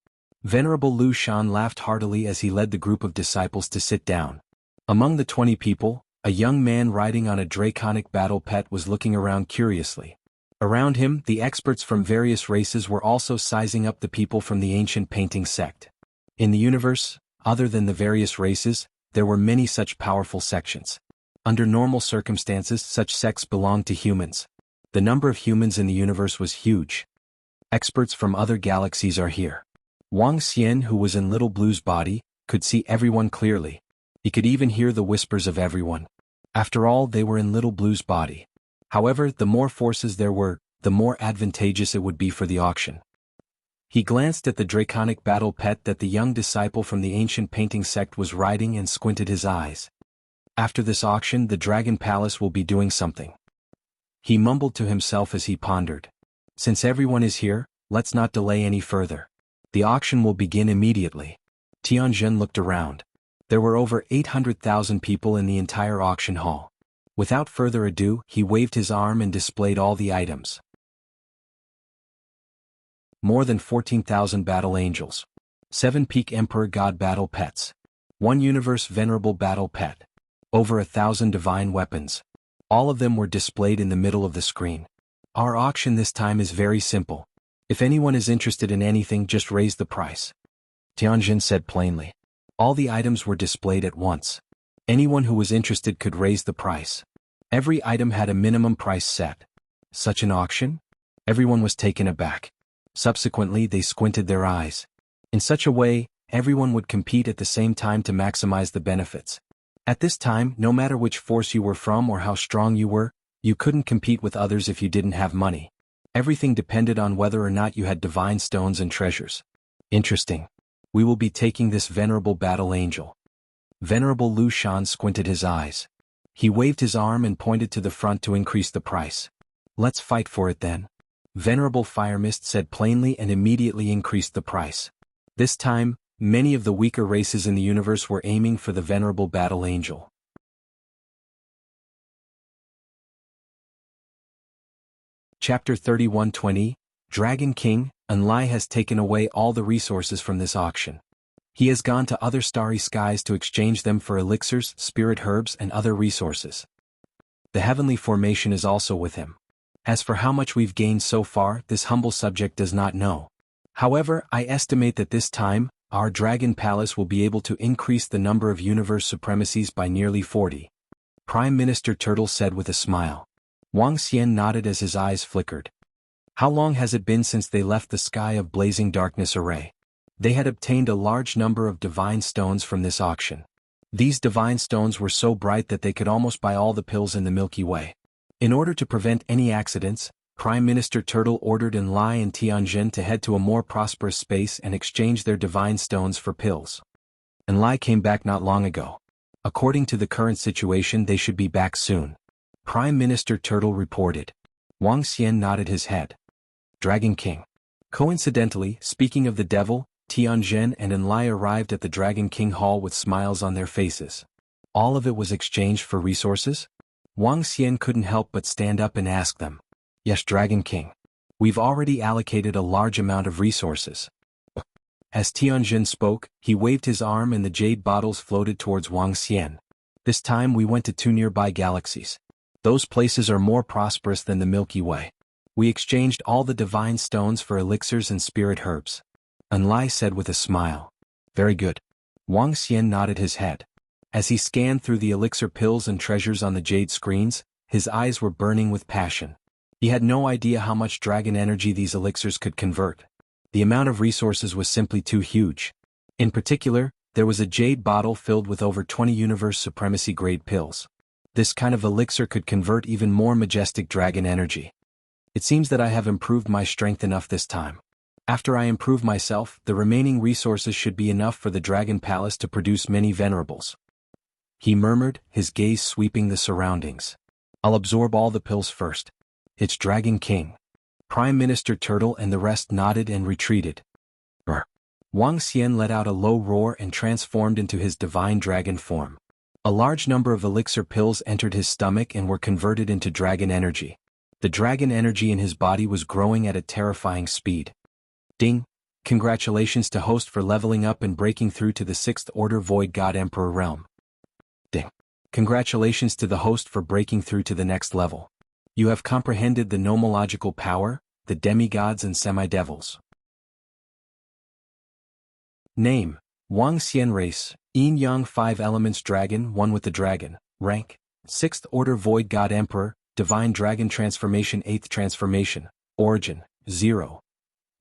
Venerable Lu Shan laughed heartily as he led the group of disciples to sit down. Among the 20 people, a young man riding on a draconic battle pet was looking around curiously. Around him, the experts from various races were also sizing up the people from the ancient painting sect. In the universe, other than the various races, there were many such powerful sections. Under normal circumstances, such sects belonged to humans. The number of humans in the universe was huge. Experts from other galaxies are here. Wang Xian, who was in Little Blue's body, could see everyone clearly. He could even hear the whispers of everyone. After all, they were in Little Blue's body. However, the more forces there were, the more advantageous it would be for the auction. He glanced at the draconic battle pet that the young disciple from the ancient painting sect was riding and squinted his eyes. After this auction, the Dragon Palace will be doing something. He mumbled to himself as he pondered. Since everyone is here, let's not delay any further. The auction will begin immediately. Tianjin looked around. There were over 800,000 people in the entire auction hall. Without further ado, he waved his arm and displayed all the items. More than 14,000 battle angels. 7 peak emperor god battle pets. 1 universe venerable battle pet. Over 1,000 divine weapons. All of them were displayed in the middle of the screen. Our auction this time is very simple. If anyone is interested in anything, just raise the price. Tianjin said plainly. All the items were displayed at once. Anyone who was interested could raise the price. Every item had a minimum price set. Such an auction? Everyone was taken aback. Subsequently, they squinted their eyes. In such a way, everyone would compete at the same time to maximize the benefits. At this time, no matter which force you were from or how strong you were, you couldn't compete with others if you didn't have money. Everything depended on whether or not you had divine stones and treasures. Interesting. We will be taking this venerable battle angel. Venerable Lu Shan squinted his eyes. He waved his arm and pointed to the front to increase the price. Let's fight for it then. Venerable Fire Mist said plainly and immediately increased the price. This time, many of the weaker races in the universe were aiming for the venerable battle angel. Chapter 31:20, Dragon King, Enlai has taken away all the resources from this auction. He has gone to other starry skies to exchange them for elixirs, spirit herbs, and other resources. The heavenly formation is also with him. As for how much we've gained so far, this humble subject does not know. However, I estimate that this time, our Dragon Palace will be able to increase the number of universe supremacies by nearly 40. Prime Minister Turtle said with a smile. Wang Xian nodded as his eyes flickered. How long has it been since they left the Sky of Blazing Darkness array? They had obtained a large number of divine stones from this auction. These divine stones were so bright that they could almost buy all the pills in the Milky Way. In order to prevent any accidents, Prime Minister Turtle ordered Enlai and Tianjin to head to a more prosperous space and exchange their divine stones for pills. Enlai came back not long ago. According to the current situation, they should be back soon. Prime Minister Turtle reported. Wang Xian nodded his head. Dragon King. Coincidentally, speaking of the devil, Tianjin and Enlai arrived at the Dragon King Hall with smiles on their faces. All of it was exchanged for resources? Wang Xian couldn't help but stand up and ask them. Yes, Dragon King. We've already allocated a large amount of resources. As Tianjin spoke, he waved his arm and the jade bottles floated towards Wang Xian. This time we went to 2 nearby galaxies. Those places are more prosperous than the Milky Way. We exchanged all the divine stones for elixirs and spirit herbs. Enlai said with a smile. Very good. Wang Xian nodded his head. As he scanned through the elixir pills and treasures on the jade screens, his eyes were burning with passion. He had no idea how much dragon energy these elixirs could convert. The amount of resources was simply too huge. In particular, there was a jade bottle filled with over 20 universe supremacy grade pills. This kind of elixir could convert even more majestic dragon energy. It seems that I have improved my strength enough this time. After I improve myself, the remaining resources should be enough for the Dragon Palace to produce many venerables. He murmured, his gaze sweeping the surroundings. I'll absorb all the pills first. It's Dragon King. Prime Minister Turtle and the rest nodded and retreated. Wang Xian let out a low roar and transformed into his divine dragon form. A large number of elixir pills entered his stomach and were converted into dragon energy. The dragon energy in his body was growing at a terrifying speed. Ding! Congratulations to host for leveling up and breaking through to the 6th Order Void God Emperor realm. Ding! Congratulations to the host for breaking through to the next level. You have comprehended the nomological power, the demigods and semi-devils. Name: Wang Xian. Race: Yin Yang 5 Elements Dragon, one with the dragon. Rank: 6th Order Void God Emperor, Divine Dragon Transformation 8th Transformation. Origin: 0.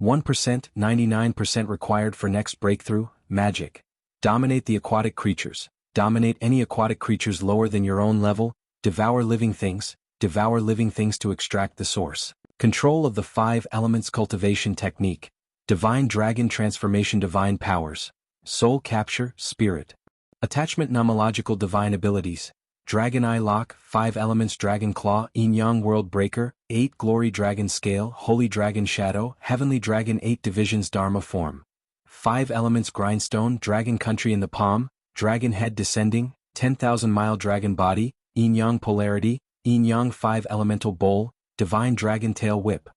1%, 99% required for next breakthrough. Magic: dominate the aquatic creatures. Dominate any aquatic creatures lower than your own level. Devour living things to extract the source. Control of the 5 elements. Cultivation technique. Divine Dragon Transformation. Divine powers. Soul capture, spirit. Attachment. Nomological divine abilities. Dragon Eye Lock, 5 elements. Dragon Claw, Yin Yang World Breaker, 8 Glory Dragon Scale, Holy Dragon Shadow, Heavenly Dragon 8 Divisions. Dharma Form. 5 elements. Grindstone, Dragon Country in the Palm, Dragon Head Descending, 10,000 Mile Dragon Body, Yin Yang Polarity, Yin Yang 5 Elemental Bowl, Divine Dragon Tail Whip.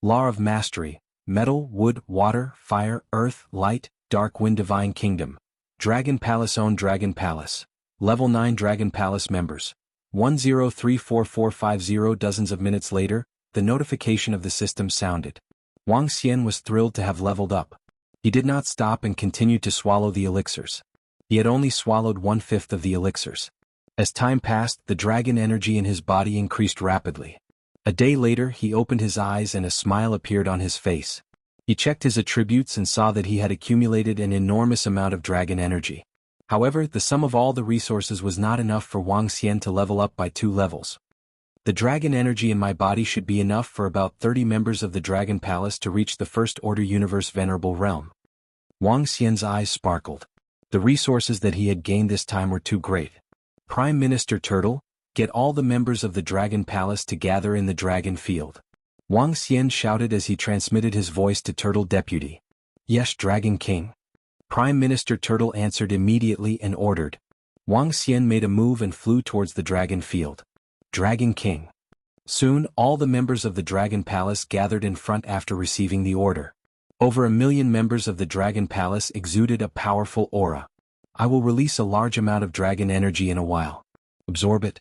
Law of Mastery. Metal, Wood, Water, Fire, Earth, Light, Dark Wind. Divine Kingdom. Dragon Palace. Own Dragon Palace. Level 9 Dragon Palace members. 10344450. Dozens of minutes later, the notification of the system sounded. Wang Xian was thrilled to have leveled up. He did not stop and continued to swallow the elixirs. He had only swallowed 1/5 of the elixirs. As time passed, the dragon energy in his body increased rapidly. A day later, he opened his eyes and a smile appeared on his face. He checked his attributes and saw that he had accumulated an enormous amount of dragon energy. However, the sum of all the resources was not enough for Wang Xian to level up by 2 levels. The dragon energy in my body should be enough for about 30 members of the Dragon Palace to reach the First Order Universe Venerable Realm. Wang Xian's eyes sparkled. The resources that he had gained this time were too great. Prime Minister Turtle, get all the members of the Dragon Palace to gather in the Dragon Field. Wang Xian shouted as he transmitted his voice to Turtle Deputy. Yes, Dragon King. Prime Minister Turtle answered immediately and ordered. Wang Xian made a move and flew towards the Dragon Field. Dragon King. Soon, all the members of the Dragon Palace gathered in front after receiving the order. Over 1 million members of the Dragon Palace exuded a powerful aura. I will release a large amount of dragon energy in a while. Absorb it.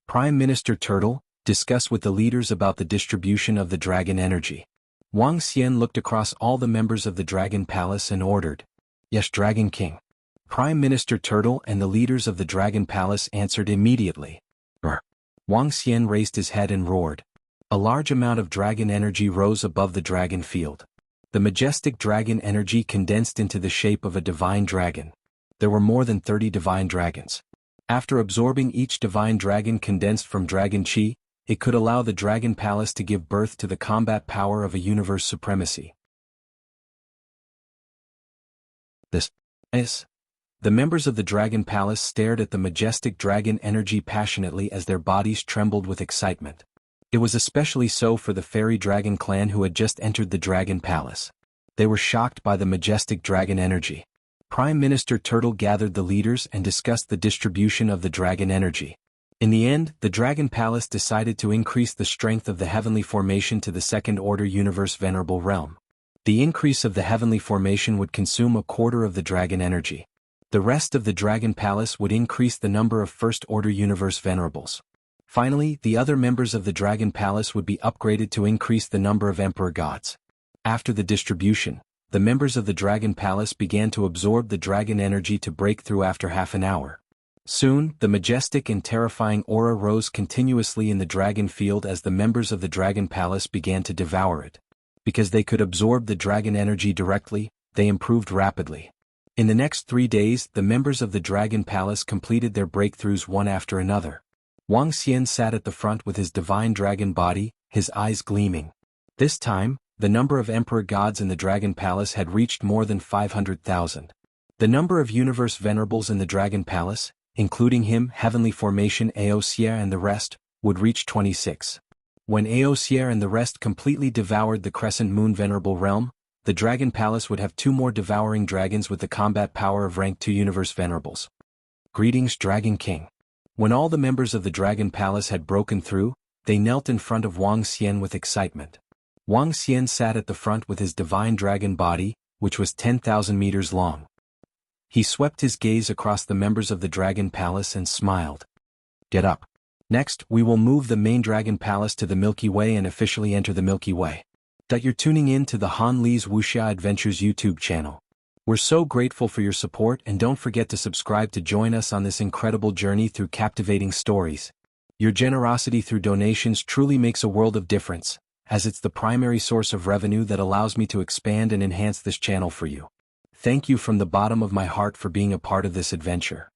Prime Minister Turtle, discuss with the leaders about the distribution of the dragon energy. Wang Xian looked across all the members of the Dragon Palace and ordered. Yes, Dragon King. Prime Minister Turtle and the leaders of the Dragon Palace answered immediately. Wang Xian raised his head and roared. A large amount of dragon energy rose above the dragon field. The majestic dragon energy condensed into the shape of a divine dragon. there were more than 30 divine dragons. After absorbing each divine dragon condensed from dragon chi, it could allow the Dragon Palace to give birth to the combat power of a universe supremacy. This is. The members of the Dragon Palace stared at the majestic dragon energy passionately as their bodies trembled with excitement. It was especially so for the fairy dragon clan who had just entered the Dragon Palace. They were shocked by the majestic dragon energy. Prime Minister Turtle gathered the leaders and discussed the distribution of the dragon energy. In the end, the Dragon Palace decided to increase the strength of the heavenly formation to the second-order universe venerable realm. The increase of the heavenly formation would consume a quarter of the dragon energy. The rest of the Dragon Palace would increase the number of first-order universe venerables. Finally, the other members of the Dragon Palace would be upgraded to increase the number of emperor gods. After the distribution, the members of the Dragon Palace began to absorb the dragon energy to break through after half an hour. Soon, the majestic and terrifying aura rose continuously in the dragon field as the members of the Dragon Palace began to devour it. Because they could absorb the dragon energy directly, they improved rapidly. In the next 3 days, the members of the Dragon Palace completed their breakthroughs one after another. Wang Xian sat at the front with his divine dragon body, his eyes gleaming. This time, the number of emperor gods in the Dragon Palace had reached more than 500,000. The number of universe venerables in the Dragon Palace, including him, heavenly formation Audiobook and the rest, would reach 26. When Audiobook and the rest completely devoured the Crescent Moon venerable realm, the Dragon Palace would have 2 more devouring dragons with the combat power of rank 2 universe venerables. Greetings, Dragon King. When all the members of the Dragon Palace had broken through, they knelt in front of Wang Xian with excitement. Wang Xian sat at the front with his divine dragon body, which was 10,000 meters long. He swept his gaze across the members of the Dragon Palace and smiled. Get up. Next, we will move the main Dragon Palace to the Milky Way and officially enter the Milky Way. You're tuning in to the Han Li's Wuxia Adventures YouTube channel. We're so grateful for your support, and don't forget to subscribe to join us on this incredible journey through captivating stories. Your generosity through donations truly makes a world of difference, as it's the primary source of revenue that allows me to expand and enhance this channel for you. Thank you from the bottom of my heart for being a part of this adventure.